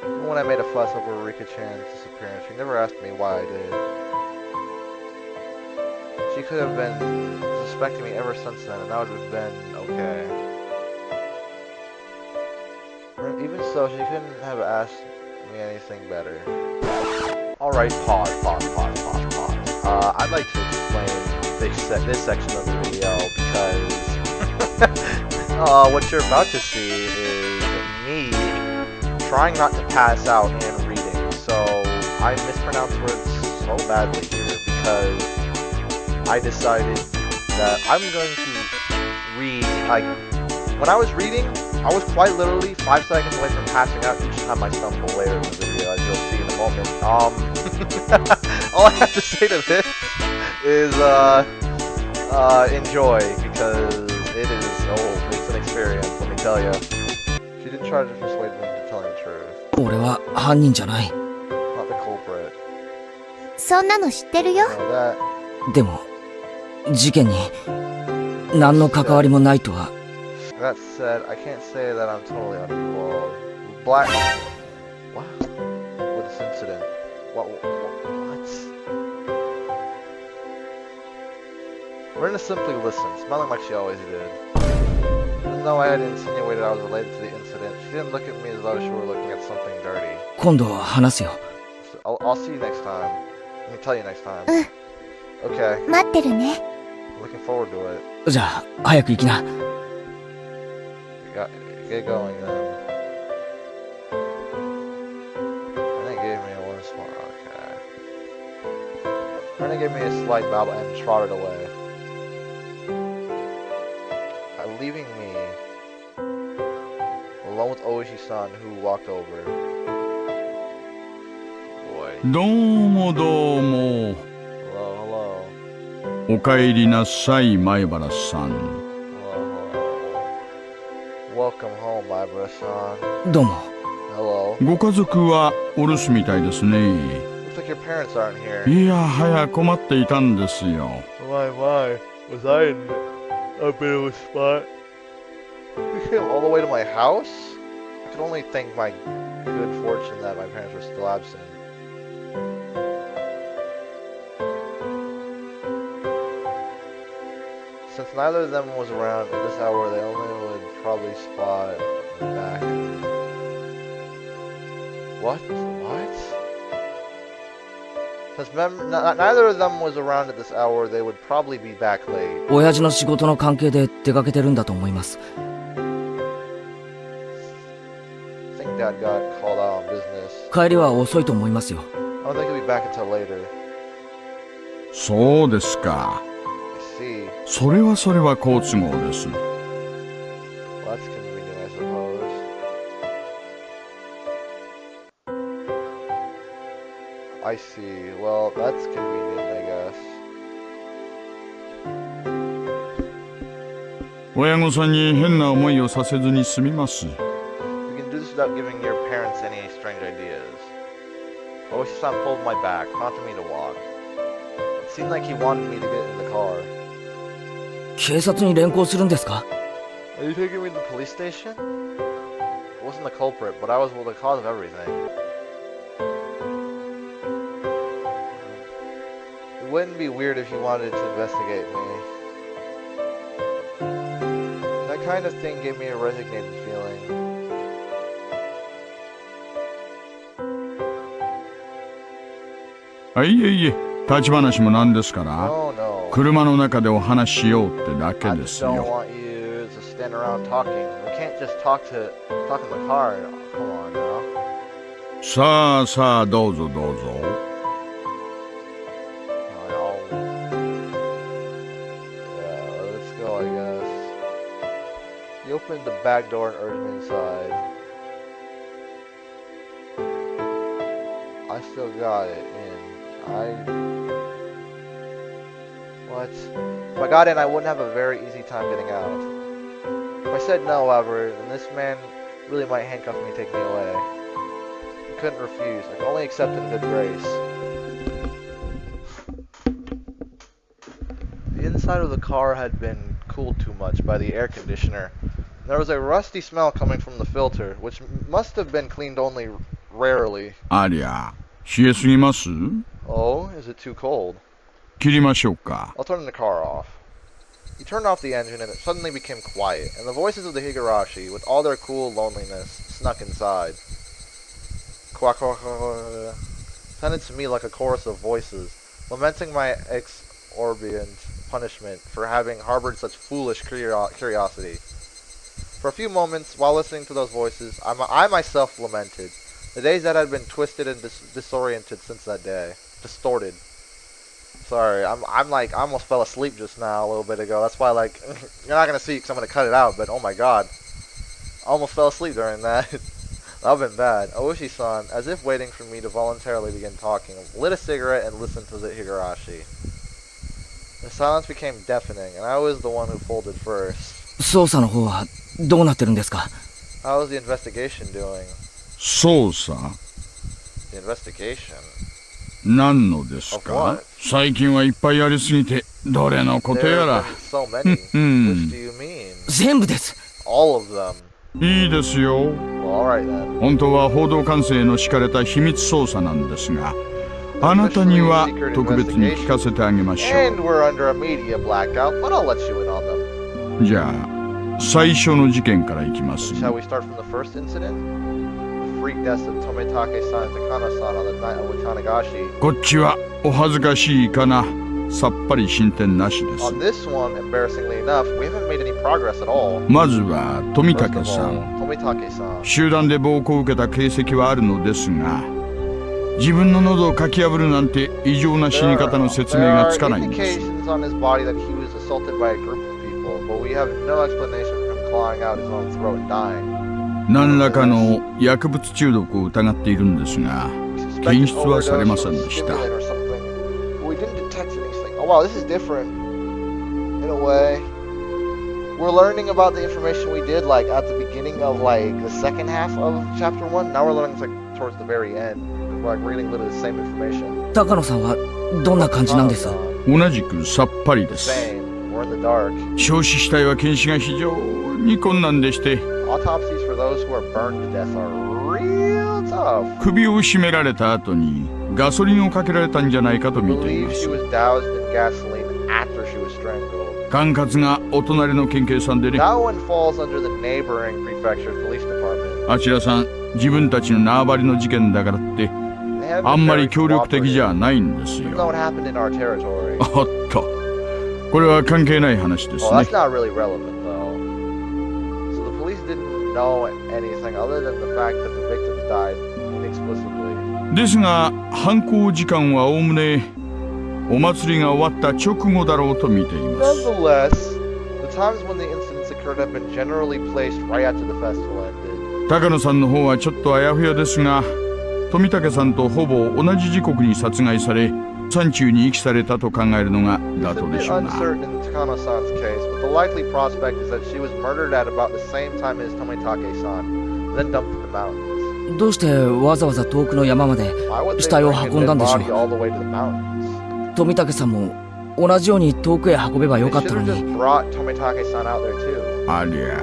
Even when I made a fuss over Rika-chan's disappearance, she never asked me why I did. She could have been suspecting me ever since then, and that would have been okay. Even so, she couldn't have asked me anything better. Alright, pause. I'd like to explain this section of the video because what you're about to see is me trying not to pass out and reading. So I mispronounced words so badly here because I decided that I'm going to read, like, when I was reading, I was quite literally 5 seconds away from passing out each time I stumble later in the video, as you'll see in a moment. All I have to say to this is, enjoy, because it's an experience, let me tell you. She didn't try to persuade me into telling the truth. 俺は犯人じゃない。 Not the culprit. そんなの知ってるよ。 You know that. でも、事件に何の関わりもないとは。 That said, I can't say that I'm totally uninvolved. Black... What? With this incident? What? Brenda simply listened, smelling like she always did. Even though I had insinuated I was related to the incident, she didn't look at me as though she were looking at something dirty. 今度は話すよ。 So I'll see you next time. Let me tell you next time. うん。 Okay. 待ってるね。 Looking forward to it. じゃあ、早く行きな。 Get going then. Renee gave me one small. Okay. Renee gave me a slight bow and trotted away. Leaving me alone with Oishi-san, who walked over. Boy. どうもどうも。 Hello, hello. お帰りなさい、前原さん。Welcome home, Ibra-san. どうも。Hello. ご家族はお留守みたいですね。 Looks like your parents aren't here. いやはや困っていたんですよ。 My. Was I in a bit of a spot? You came all the way to my house? I could only thank my good fortune that my parents were still absent. Since neither of them was around at this hour, they only would probably spot me back. What? Since neither of them was around at this hour, they would probably be back late. 親父の仕事の関係で出かけてるんだと思います。 I think Dad got called out on business. 帰りは遅いと思いますよ。 I don't think he'll be back until later. そうですか。 I see. それは好都合です。 Well, that's convenient, I suppose. I see. Well, that's convenient, I guess. 親御さんに変な思いをさせずに済みます。 You can do this without giving your parents any strange ideas. Oishi-san pulled my back, prompting me to walk. It seemed like he wanted me to get in the car. 警察に連行するんですか？ Are you taking me to the police station? I wasn't the culprit, but I was the cause of everything. It wouldn't be weird if you wanted to investigate me. That kind of thing gave me a resignated feeling. いえ、立ち話もなんですから。 No, no. 車の中でお話ししようってだけ I で just す don't よ。 want you to stand around talking. We can't just talk in the car. Come on now. さあ、どうぞ。 Yeah, let's go, I guess. He opened the back door and urged me inside. still got it in. What? If I got in, I wouldn't have a very easy time getting out. If I said no, however, then this man really might handcuff me and take me away. I couldn't refuse. I could only accept in good grace. The inside of the car had been cooled too much by the air conditioner. There was a rusty smell coming from the filter, which must have been cleaned only rarely. ありゃ、冷えすぎます？ Oh, is it too cold? 切りましょうか。 I'll turn the car off. He turned off the engine and it suddenly became quiet, and the voices of the Higurashi, with all their cool loneliness, snuck inside. Quack, quack, quack, sounded to me like a chorus of voices, lamenting my exorbitant punishment for having harbored such foolish curiosity. For a few moments, while listening to those voices, I myself lamented. The days that had been twisted and disoriented since that day. Distorted. Sorry, I'm like, I almost fell asleep just now a little bit ago. That's why, like, you're not going to see it because I'm going to cut it out, but oh my god. I almost fell asleep during that. That would have been bad. Oishi-san, as if waiting for me to voluntarily begin talking, lit a cigarette and listened to the Higurashi. The silence became deafening, and I was the one who folded first. 捜査の方はどうなってるんですか？ How was the investigation doing? 捜査？ The investigation? 何のですか？最近はいっぱいありすぎて、どれのことやら。So many. Which do you mean? 全部です。All of them. いいですよ。Well, alright then. 本当は報道管制の敷かれた秘密捜査なんですが、あなたには特別に聞かせてあげましょう。And we're under a media blackout, but I'll let you in on them. じゃあ、最初の事件からいきます。Shall we start from the first incident? The freak deaths of Tomitake-san and Takano-san on the night of Watanagashi. こっちはお恥ずかしいかな。さっぱり進展なしです。On this one, embarrassingly enough, we haven't made any progress at all. まずは富武さん。Tomitake-san. 集団で暴行を受けた形跡はあるのですが、自分の喉をかき破るなんて異常な死に方の説明がつかないんです。There are indications on his body that he was assaulted by a group of people, but we have no explanation for him clawing out his own throat and dying. 何らかの薬物中毒を疑っているんですが、検出はされませんでした。Oh wow, this is different in a way. We're learning about the information we did like at the beginning of like the second half of chapter 1. Now we're learning like towards the very end. We're like reading literally the same information. 高野さんはどんな感じなんです？同じくさっぱりです。Same. We're in the dark. 焼死死体は検視が非常に困難でして、Autopsies for those who are burned to death are real tough. 首を絞められた後にガソリンをかけられたんじゃないかと見ています。Gasoline after she was strangled. 管轄がお隣の県警さんでね。That one falls under the neighboring prefecture police department. あちらさん、自分たちの縄張りの事件だからってあんまり協力的じゃないんですよ。What happened in our territory? おっと、これは関係ない話ですね。Well, that's not really relevant though. So the police didn't know anything other than the fact that the victims died inexplicably. ですが、犯行時間はおおむねお祭りが終わった直後だろうと見ています。Nonetheless, the times when the incidents occurred have been generally placed right after the festival ended. 高野さんの方はちょっとあやふやですが、富武さんとほぼ同じ時刻に殺害され、山中に遺棄されたと考えるのが妥当でしょうな。It's a bit uncertain in Takano-san's case, but the likely prospect is that she was murdered at about the same time as Tomitake-san, then dumped in the mountains. どうしてわざわざ遠くの山まで死体を運んだんでしょう。富武さんも同じように遠くへ運べばよかったのに。ありゃ、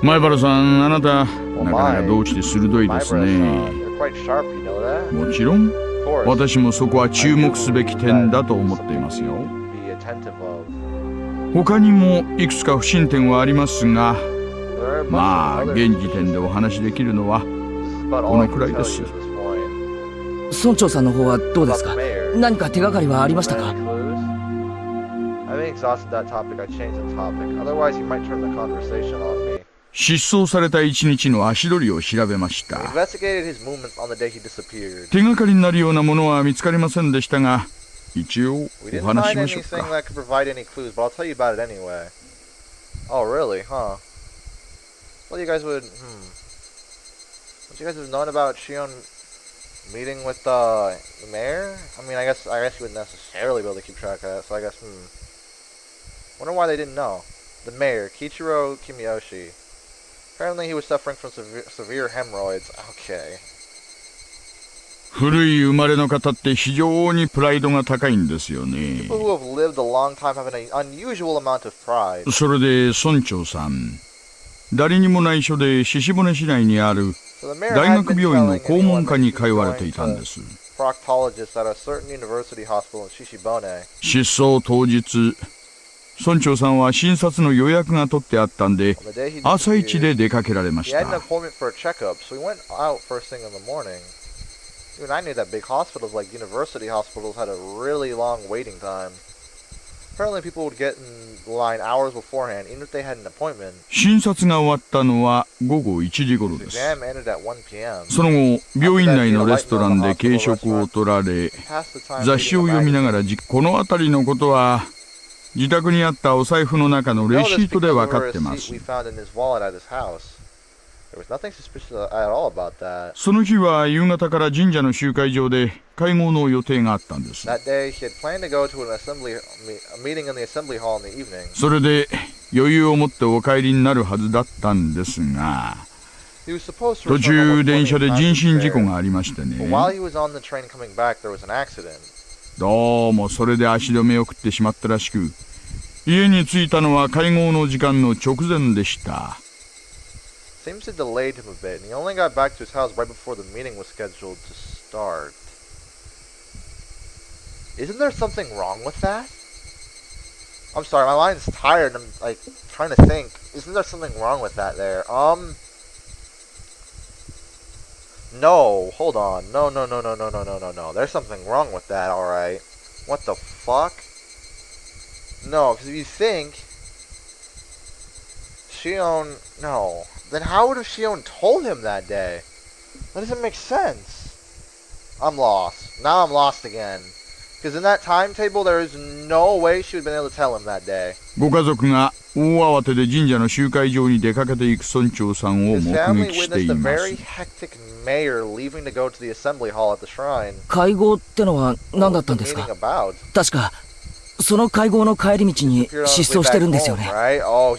前原さん、あなたなかなかどうして鋭いですね。もちろん私もそこは注目すべき点だと思っていますよ。他にもいくつか不審点はありますが、まあ現時点でお話しできるのはこのくらいです。村長さんの方はどうですか？何か手がかりはありましたか？失踪された一日の足取りを調べました。手がかりになるようなものは見つかりませんでしたが、一応お話しましょうか。Oh, really? Huh. Well, you guys would, What you guys have known about Shion Meeting with the mayor? I mean, I guess you wouldn't necessarily be able to keep track of that, so I guess, Wonder why they didn't know. The mayor, Kichiro Kimiyoshi. Apparently he was suffering from severe hemorrhoids. Okay. 古い生まれの方って非常にプライドが高いんですよね。 People who have lived a long time have an unusual amount of pride. それで村長さん、誰にも内緒で獅子骨市内にある 大学病院の肛門科に通われていたんです。失踪当日、村長さんは診察の予約が取ってあったんで、朝一で出かけられました。Even I knew that big hospitals like university hospitals had a really long waiting time. Apparently people would get in line hours beforehand, even if they had an appointment. 診察が終わったのは午後1時頃です。 Exam ended at 1 p.m. その後、病院内のレストランで軽食を取られ、雑誌を読みながらこの辺りのことは自宅にあったお財布の中のレシートで分かってます。その日は夕方から神社の集会場で会合の予定があったんです。それで余裕を持ってお帰りになるはずだったんですが、途中電車で人身事故がありましてね。どうもそれで足止めを食ってしまったらしく、家に着いたのは会合の時間の直前でした。Seems to delayed him a bit, and he only got back to his house right before the meeting was scheduled to start. Isn't there something wrong with that? I'm sorry, my mind's tired and I'm like trying to think. Isn't there something wrong with that there? No, hold on. No. There's something wrong with that, alright. What the fuck? No, because if you think Shion, no. Then how would have Shion told him that day? That doesn't make sense. I'm lost. Now I'm lost again. Because in that timetable, there is no way she would have been able to tell him that day. ご家族が大慌てで神社の集会場に出かけていく村長さんを目撃しています。会合ってのは何だったんですか？確かその会合の帰り道に失踪してるんですよね。会合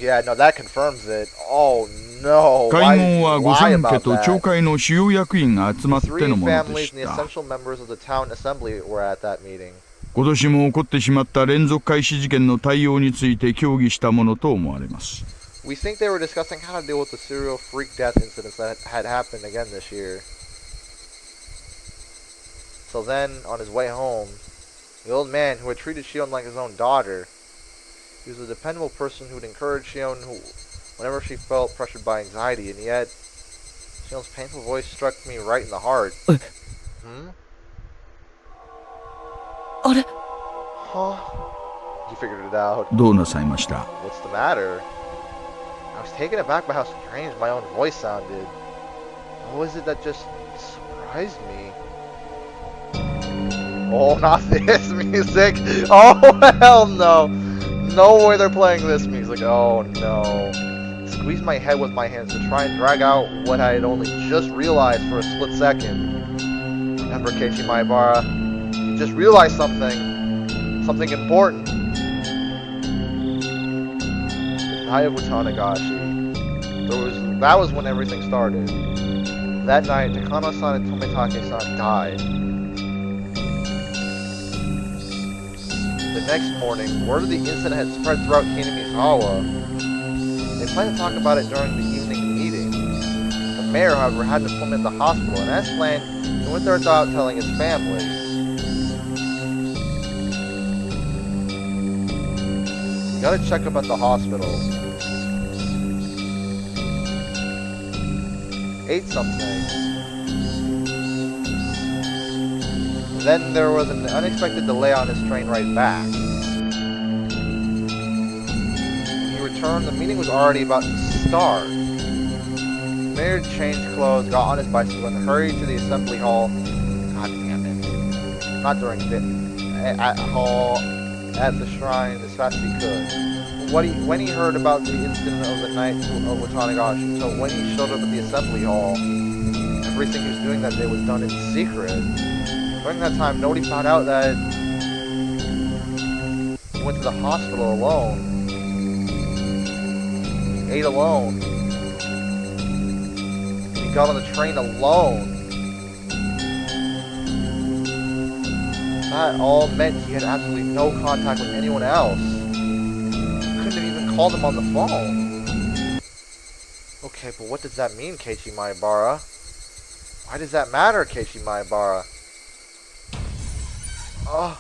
は御三家と町会の主要役員が集まってのものでした。今年も起こってしまった連続開始事件の対応について協議したものと思われます。We think they were discussing how to deal with the serial freak death incidents that had happened again this year. So then, on his way home, the old man who had treated Shion like his own daughter, he was a dependable person who would encourage Shion whenever she felt pressured by anxiety, and yet Shion's painful voice struck me right in the heart. Huh? You figured it out. どうなさいました？ What's the matter? I was taken aback by how strange my own voice sounded. What was it that just surprised me? Oh, not this music! Oh, hell no! No way they're playing this music. Oh, no. Squeeze my head with my hands to try and drag out what I had only just realized for a split second. Remember, Keiichi Maebara, you just realized something. Something important. The night of Watanagashi. That was when everything started. That night, Takano-san and Tomitake-san died. The next morning, word of the incident had spread throughout Kinamizawa. They planned to talk about it during the evening meeting. The mayor, however, had an appointment at the hospital, and as planned, he went there without telling his family. You gotta check up at the hospital. Ate something. Then there was an unexpected delay on his train ride back. When he returned, the meeting was already about to start. The mayor changed clothes, got on his bicycle, and hurried to the assembly hall. God damn it. Not during the at the shrine as fast as he could. When he heard about the incident of the night of Watanagashi, so when he showed up at the assembly hall, everything he was doing that day was done in secret. During that time, nobody found out that he went to the hospital alone. He ate alone. He got on the train alone. That all meant he had absolutely no contact with anyone else. Couldn't have even called him on the phone. Okay, but what does that mean, Keiichi Maebara? Why does that matter, Keiichi Maebara? Oh.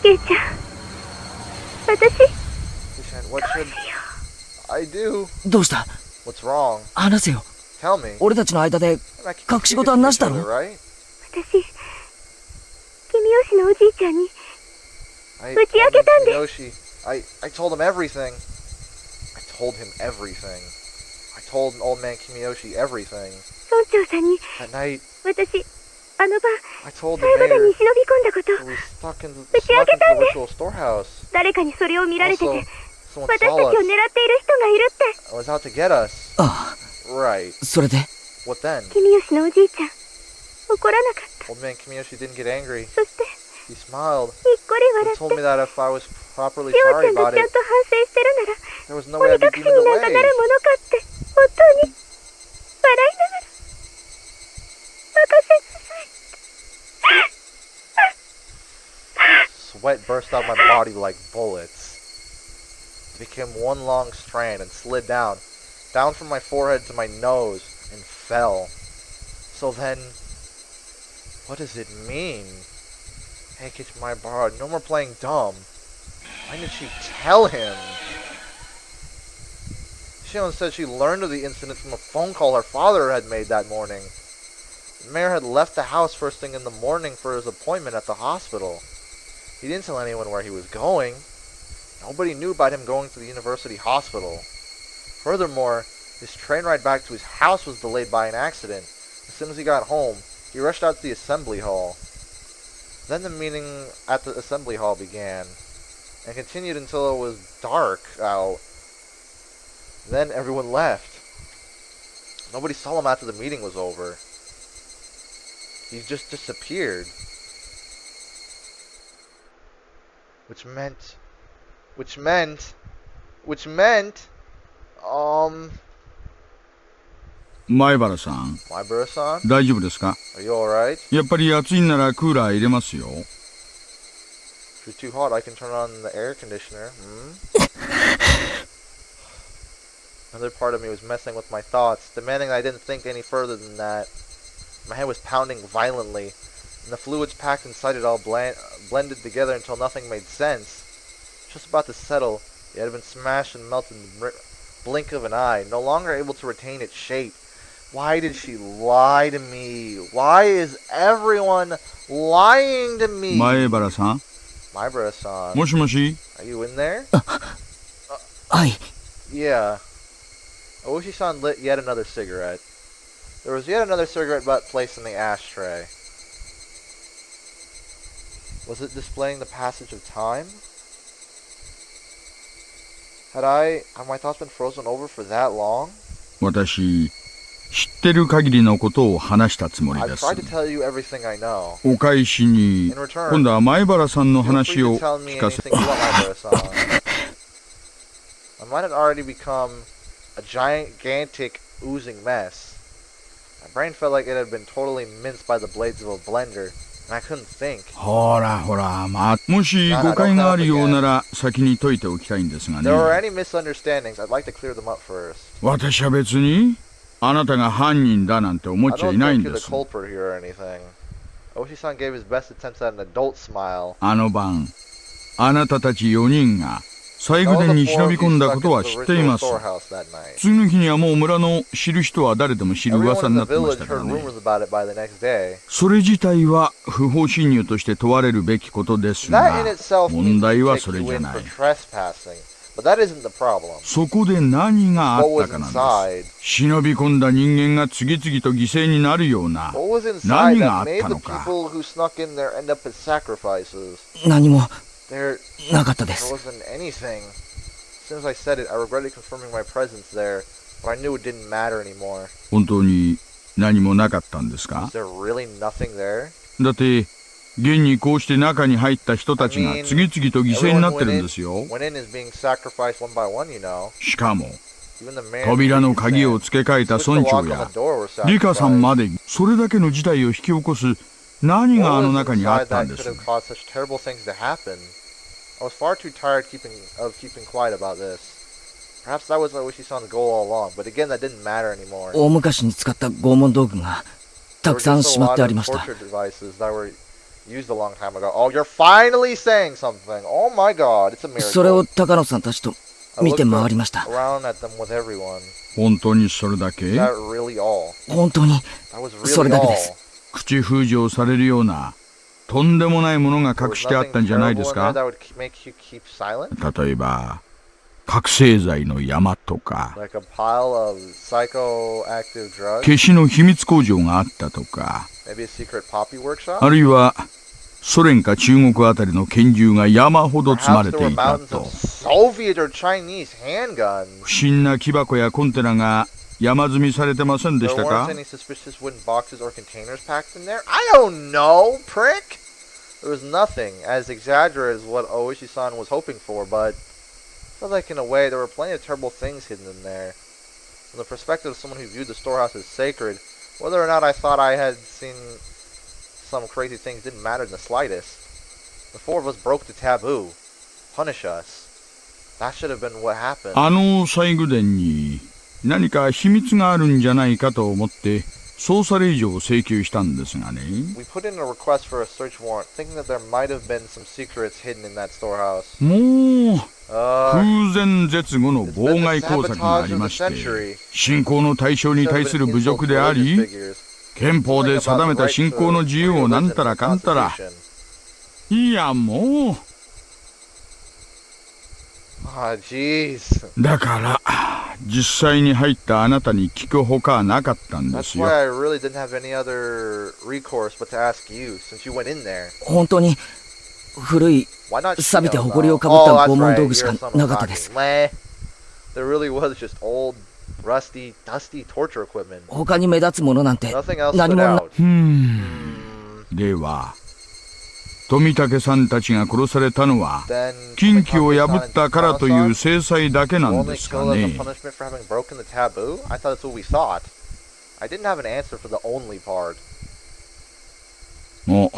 ケイちゃん、私、 Keishan, what should I do? どうした？ What's wrong? 話せよ。 Tell me. 俺たちの間で I keep 隠し事はなしだろ？ right? 私、君吉のおじいちゃんに I 打ち明けたんで Yoshi, I told him everything. I told him everything. I told old man Kimiyoshi everything. 村長さんに That night, 私、あの晩、 I told the 最後に mayor 忍び込んだこと who was snuck into 打ち明けたん the で ritual storehouse. 誰かにそれを見られて Also, て、 someone 私たち saw を狙 us っている人がいるって。 and was out to get us. ああ、 Right. それで What then? 君吉のおじいちゃん、怒らなかった。 Old man Kimiyoshi didn't get angry. そして、 He smiled. にっこり He 笑って、 told me that if I was properly しおち sorry ゃんが about ちゃん it, と反省してるなら、 there was no way 鬼 I'd be 隠し deemed になんか away. なるものかって、本当に、笑いながら、任せなさい。 Sweat burst out my body like bullets. It became one long strand and slid down from my forehead to my nose, and fell. So then, what does it mean? Hey, Keiichi Maebara, no more playing dumb. Why did she tell him? Shion said she learned of the incident from a phone call her father had made that morning. The mayor had left the house first thing in the morning for his appointment at the hospital. He didn't tell anyone where he was going. Nobody knew about him going to the university hospital. Furthermore, his train ride back to his house was delayed by an accident. As soon as he got home, he rushed out to the assembly hall. Then the meeting at the assembly hall began, and continued until it was dark out. Then everyone left. Nobody saw him after the meeting was over. He just disappeared. Which meant,前原さん、 Maebara-san, 大丈夫ですか？ are you alright? やっぱり暑いんならクーラー入れますよ。 If you're too hot, I can turn on the air conditioner. Another part of me was messing with my thoughts, demanding that I didn't think any further than that. My head was pounding violently, and the fluids packed inside it all blended together until nothing made sense. Just about to settle, it had been smashed and melted in the blink of an eye, no longer able to retain its shape. Why did she lie to me? Why is everyone lying to me? 前原さん、 Maebara-san, もしもし。 are you in there? はい。 Yeah. Oshi-san lit yet another cigarette. There was yet another cigarette butt placed in the ashtray. Was it displaying the passage of time? Had my thoughts been frozen over for that long? 私、知ってる限りのことを話したつもり I've です。 tried to tell you everything I know. お返しに、 In return, 今度は前原さんの feel free 話 to を tell me 聞かせ anything you want, Maebara-san. My mind had already become a gigantic, oozing mess. My brain felt like it had been totally minced by the blades of a blender, and I couldn't think. ほらほら、もし誤解があるようなら先に解いておきたいんですが If there were ね。 any misunderstandings, I'd like to clear them up first. 私は別にあなたが犯人だなんて思っ I ちゃい don't ないん think you're で the す。 culprit here or anything. Oshi-san gave his best attempts at an adult smile. あの晩、あなたたち4人が西宮殿に忍び込んだことは知っています。次の日にはもう村の知る人は誰でも知る噂になってましたからね。それ自体は不法侵入として問われるべきことですが、問題はそれじゃない。そこで何があったかなんです。忍び込んだ人間が次々と犠牲になるような何があったのか。何もなかったです。 There wasn't anything. As soon as I said it, I regretted confirming my presence there. But I knew it didn't matter anymore. 本当に何もなかったんですか？ Is there really nothing there? だって現にこうして中に入った人たちが次々と犠牲になってるんですよ。 Went in is being sacrificed one by one, you know. しかも Even the man 扉の鍵を付け替えた村長やリカさんまでそれだけの事態を引き起こす何があの中にあったんです？ I was far too tired of keeping quiet about this. Perhaps that was Oishi-san's goal all along, but again, that didn't matter anymore. 大昔に使った拷問道具がたくさんしまってありました。 Used a long time ago. Oh, you're finally saying something. Oh my god, it's a miracle. それを高野さんたちと見て回りました。Around at them with everyone. 本当にそれだけ？ Is that really all? 本当にそれだけです。口封じをされるようなとんでもないものが隠してあったんじゃないですか？例えば覚醒剤の山とか、消しの秘密工場があったとか、あるいはソ連か中国あたりの拳銃が山ほど積まれていたと。不審な木箱やコンテナが山積みされてませんでしたか？ I don't know, prick! There was nothing as exaggerated as what Oishi-san was hoping for, but I feel like in a way there were plenty of terrible things hidden in there. From the perspective of someone who viewed the storehouse as sacred, whether or not I thought I had seen some crazy things didn't matter in the slightest. The four of us broke the taboo. Punish us. That should have been what happened. あの西宮殿に何か秘密があるんじゃないかと思って捜査令状を請求したんですがね。We put in a request for a search warrant, thinking that there might have been some secrets hidden in that storehouse. もう空前絶後の妨害工作がありまして、信仰の対象に対する侮辱であり、憲法で定めた信仰の自由をなんたらかんたら。いやもう。だから実際に入ったあなたに聞くほかはなかったんですよ。本当に古い錆びて埃をかぶった拷問道具しかなかったです。他に目立つものなんて何もな。では富武さんたちが殺されたのは禁忌を破ったからという制裁だけなんですかね。も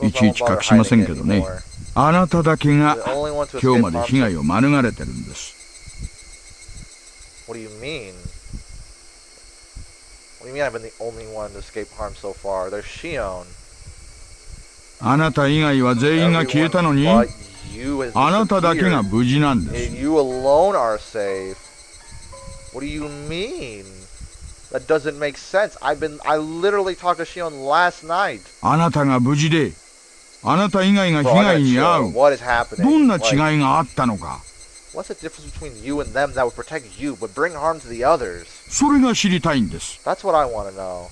ういちいち隠しませんけどね。あなただけが今日まで被害を免れてるんです。What do you mean? What do you mean I've been the only one to escape harm so far? There's Shion. あなた以外は全員が消えたのに、あなただけが無事なんです。You alone are safe. What do you mean? That doesn't make sense. I literally talked to Shion last night. あなたが無事で、あなた以外が被害に遭う。どんな違いがあったのか。What's the difference between you and them that would protect you but bring harm to the others? それが知りたいんです。That's what I want to know.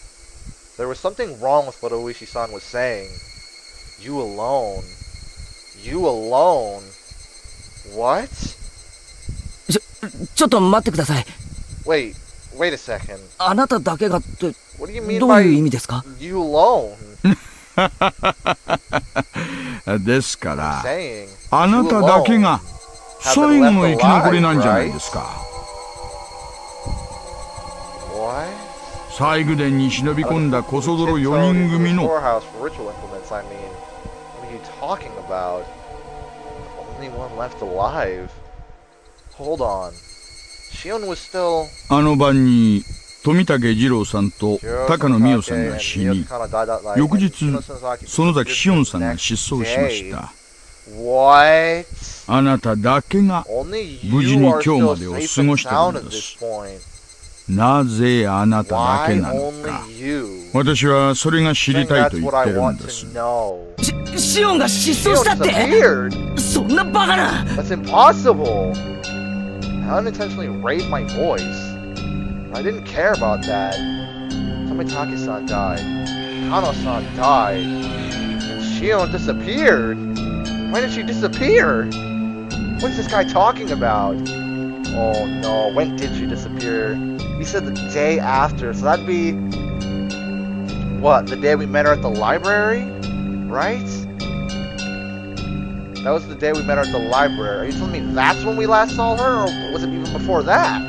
There was something wrong with what Oishi-san was saying. You alone. You alone. What? ちょっと待ってください。Wait a second. あなただけがってどう What do you mean by いう意味ですか？ You alone? ですから、あなただけが最後の生き残りなんじゃないですか。西宮殿に忍び込んだコソ泥4人組のあの晩に富武二郎さんと高野美代さんが死に、翌日園崎紫音さんが失踪しました。あなただけが無事に今日までを過ごしてるんです。なぜあなただけなのか。私はそれが知りたいと言ってるんです。シオンが失踪したって？そんなバカな。That's impossible. I unintentionally raised my voice. I didn't care about that. Tomitake-san died. Kano-san died. And Shion disappeared. When did she disappear? What is this guy talking about? Oh no, when did she disappear? You said the day after, so that'd be... What, the day we met her at the library? Right? That was the day we met her at the library. Are you telling me that's when we last saw her, or was it even before that?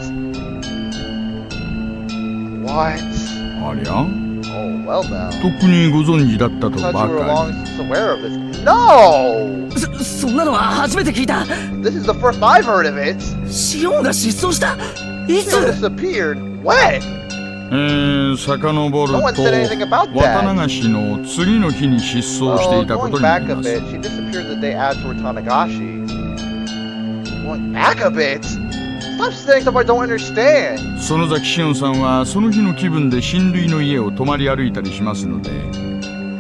What? ありゃ Oh, well now. 特にご存知だったと I ば thought you were か long since aware of this. No! そんなのは初めて聞いた。 This is the first I've heard of it. シオンが失踪した。い She つ？ disappeared. When? 遡る No one と said anything about that. 綿流しの次の日に失踪していたこ Going とにな back り a ます bit, she disappeared the day after Watanagashi. Going back a bit? Stop saying stuff I don't understand. 園崎しおんさんはその日の気分で親類の家を泊まり歩いたりしますので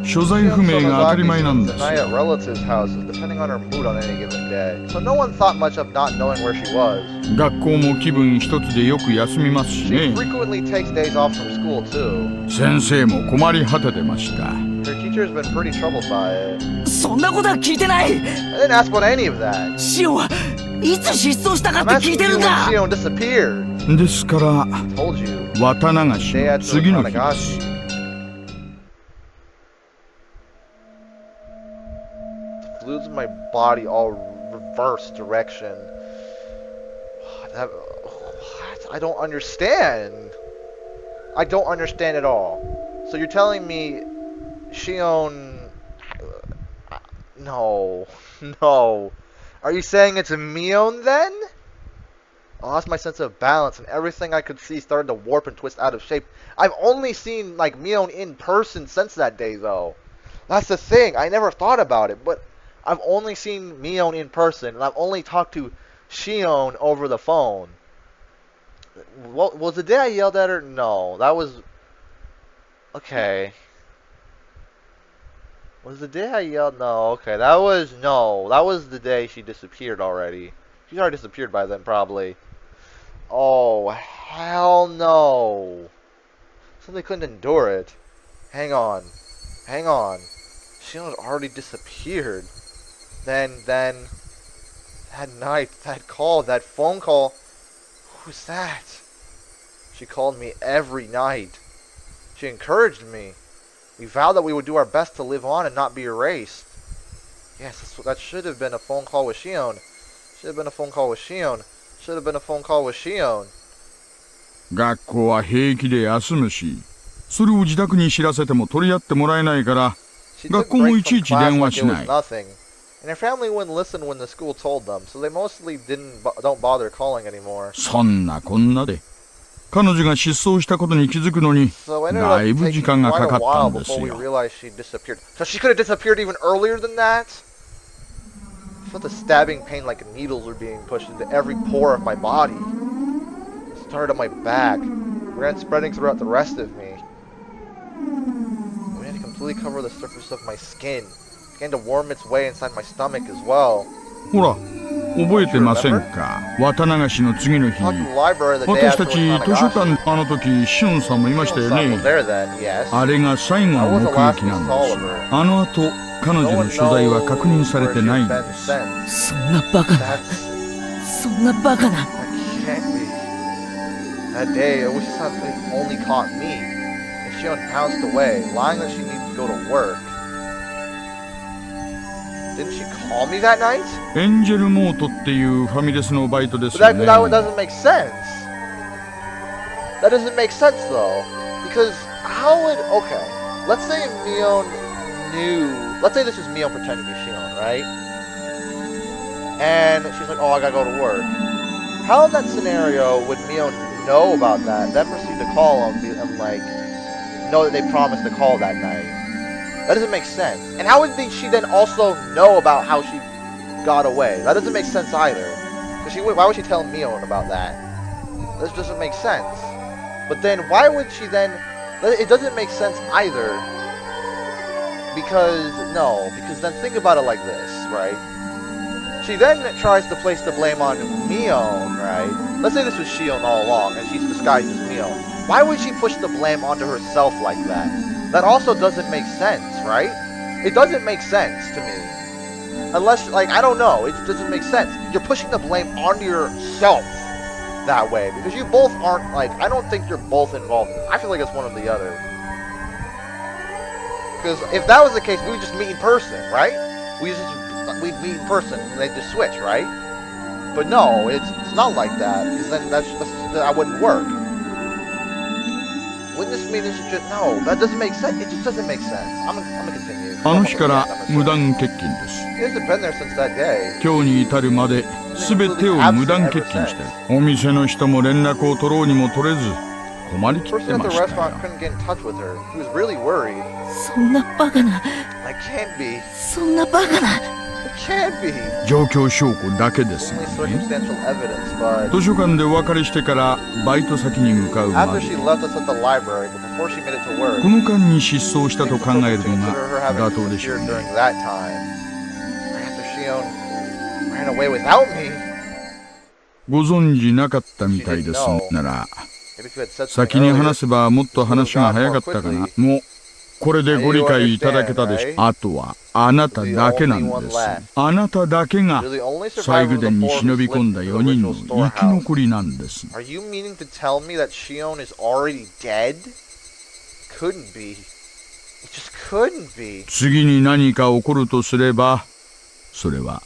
所在不明が当たり前なんですよ。 Night at relatives' houses, depending on her mood on any given day. So no one thought much of not knowing where she was. 学校も気分一つでよく休みますし She ね。 frequently takes days off from school too. 先生も困り果ててました。 Her teacher's been pretty troubled by it. そんなことは聞いてない。 I didn't ask about any of that. シオンはいつ失踪したか I'm って聞い asking て you るん when だ。 Shion disappeared. ですから Told you. 綿流し Day の after 次の日です。 Watanagashi. The fluids in my body all reverse direction. What? I don't understand. I don't understand at all. So you're telling me Shion... No. No. Are you saying it's a Mion then? I lost my sense of balance and everything I could see started to warp and twist out of shape. I've only seen like Mion in person since that day though. That's the thing. I never thought about it, but I've only seen Mion in person and I've only talked to Shion over the phone. What was the day I yelled at her? No, that was okay. Was the day I yelled? No, okay. That was the day she disappeared already. She's already disappeared by then, probably. Oh, hell no. Simply couldn't endure it. Hang on. Hang on. She had already disappeared. Then, that night, that call, that phone call. Who's that? She called me every night. She encouraged me. We vowed that we would do our best to live on and not be erased. Yes, that should have been a phone call with Shion. Should have been a phone call with Shion. Should have been a phone call with Shion. 学校は平気で休むし、それを自宅に知らせても取り合ってもらえないから、学校もいちいち電話しない。 And her family wouldn't listen when the school told them, so they mostly don't bother calling anymore. そんなこんなで、彼女が失踪したことに気づくのに、だいぶ時間がかかったんですよ。 So she could have disappeared even earlier than that? I felt the stabbing pain like needles were being pushed into every pore of my body. It started on my back, ran spreading throughout the rest of me. It had to completely cover the surface of my skin. It began to worm its way inside my stomach as well. ほら、覚えてませんか？綿流しの次の日、私たち図書館あの時シオンさんもいましたよね。あれが最後の目撃なんです。あの後、彼女の所在は確認されてないんです。そんなバカな。そんなバカな。That day, I wish something only caught me. And Shion pounced away, lying that she needed to go to work. Didn't she call me that night? エンジェルモートっていうファミレスのバイトですよ That ね。 doesn't make sense. That doesn't make sense though. Because how would... Okay, let's say Mion knew... Let's say this was Mion pretending to be Shion, right? And she's like, oh, I gotta go to work. How in that scenario would Mion know about that, then proceed to call him and like know that they promised to call that night? That doesn't make sense. And how would she then also know about how she got away? That doesn't make sense either. Why would she tell Mion about that? This doesn't make sense. But then why would she then... It doesn't make sense either. Because then think about it like this, right? She then tries to place the blame on Mion, right? Let's say this was Shion all along, and she's disguised as Mion. Why would she push the blame onto herself like that? That also doesn't make sense, right? It doesn't make sense to me. Unless, like, I don't know, it doesn't make sense. You're pushing the blame onto yourself. that way, because you both aren't, like, I don't think you're both involved. I feel like it's one or the other. Because if that was the case, we would just meet in person, right? We'd meet in person and they just switch, right? But no, it's not like that, because then that wouldn't work. Wouldn't this mean this is just, no, that doesn't make sense. It just doesn't make sense. I'm gonna continue. あの日から無断欠勤です。 He hasn't been there since that day. 今日に至るまで全てを無断欠勤して、お店の人も連絡を取ろうにも取れず困りきって Person at ま the したよ。 restaurant couldn't get in touch with her. He was really worried. そんなバカな、 I can't be. そんなバカな。 It can't be. 状況証拠だけですが Only ね。 circumstantial evidence, but 図書館でお別れしてからバイト先に向かうま after で she left us at the library, but before she made it to work, この間に失踪したと考えるの consider が her having 妥当でしょう disappeared ね。 during that time. After Shion ran away without me. ご存知なかったみたいですなら Maybe if you had said something 先に earlier, 話せばもっと話が早かったかな。もうこれでご理解いただけたでしょう。あとはあなただけなんです。あなただけが you're the only 西 survivor 宮 of the 殿に four 忍び who 込ん slipped だ into 4 the 人の original 生き storehouse. 残りなんです。 Are you meaning to tell me that Shion is already dead? Couldn't be. It just couldn't be. 次に何か起こるとすればそれは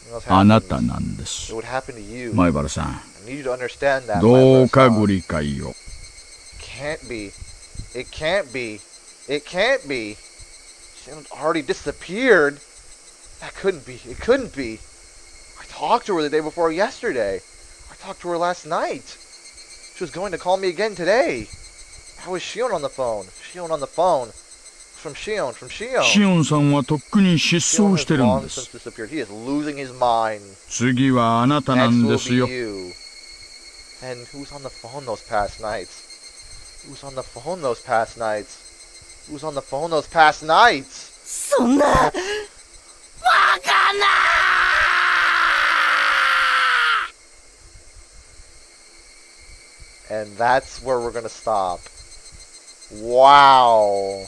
You know what's あな happened? たなんです。 It would happen to you. 前原さん、 I need you to understand that. どうか Maibara-san. ご理解を。 Can't be. It can't be. It can't be. Shion's already disappeared. That couldn't be. It couldn't be. I talked to her the day before yesterday. I talked to her last night. She was going to call me again today. How was Shion on the phone? Shion on the phone. From Shion. From Shion. シオンさんはとっくに失 Shion 踪 has してるん long です。 since disappeared. He is losing his mind. 次はあなたな Next んで will す be よ。 you. And who's on the phone those past nights? Who's on the phone those past nights? Who's on the phone those past nights? そんな、バカな。 And that's where we're gonna stop. Wow.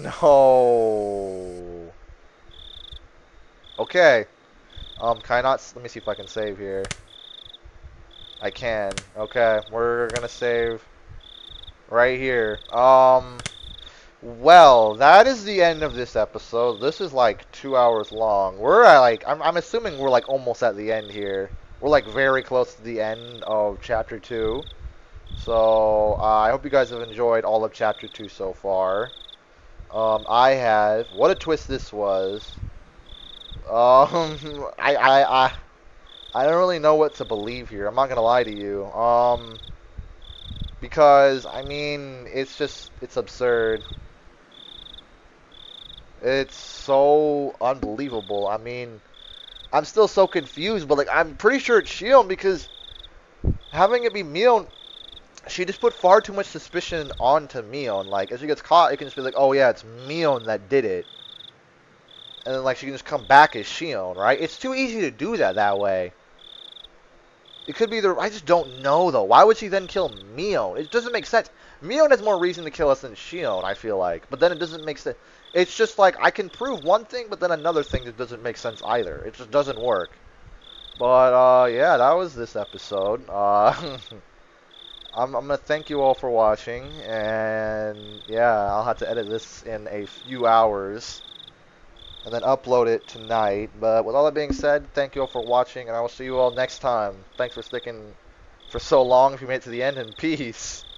No. Okay. Can I not? Let me see if I can save here. I can. Okay, we're gonna save right here. Well, that is the end of this episode. This is like 2 hours long. We're at like, I'm assuming we're like almost at the end here. We're like very close to the end of chapter 2. So, I hope you guys have enjoyed all of chapter 2 so far. I have. What a twist this was. I don't really know what to believe here. I'm not gonna lie to you. Because, I mean, it's absurd. It's so unbelievable. I mean, I'm still so confused, but like, I'm pretty sure it's Shion because having it be Mion, she just put far too much suspicion onto Mion. Like, if she gets caught, it can just be like, oh yeah, it's Mion that did it. And then, like, she can just come back as Shion, right? It's too easy to do that way. It could be I just don't know, though. Why would she then kill Mion? It doesn't make sense. Mion has more reason to kill us than Shion, I feel like. But then it doesn't make sense. It's just like, I can prove one thing, but then another thing that doesn't make sense either. It just doesn't work. But, yeah, that was this episode. I'm gonna thank you all for watching. And, yeah, I'll have to edit this in a few hours. And then upload it tonight. But with all that being said, thank you all for watching, and I will see you all next time. Thanks for sticking for so long if you made it to the end, and peace.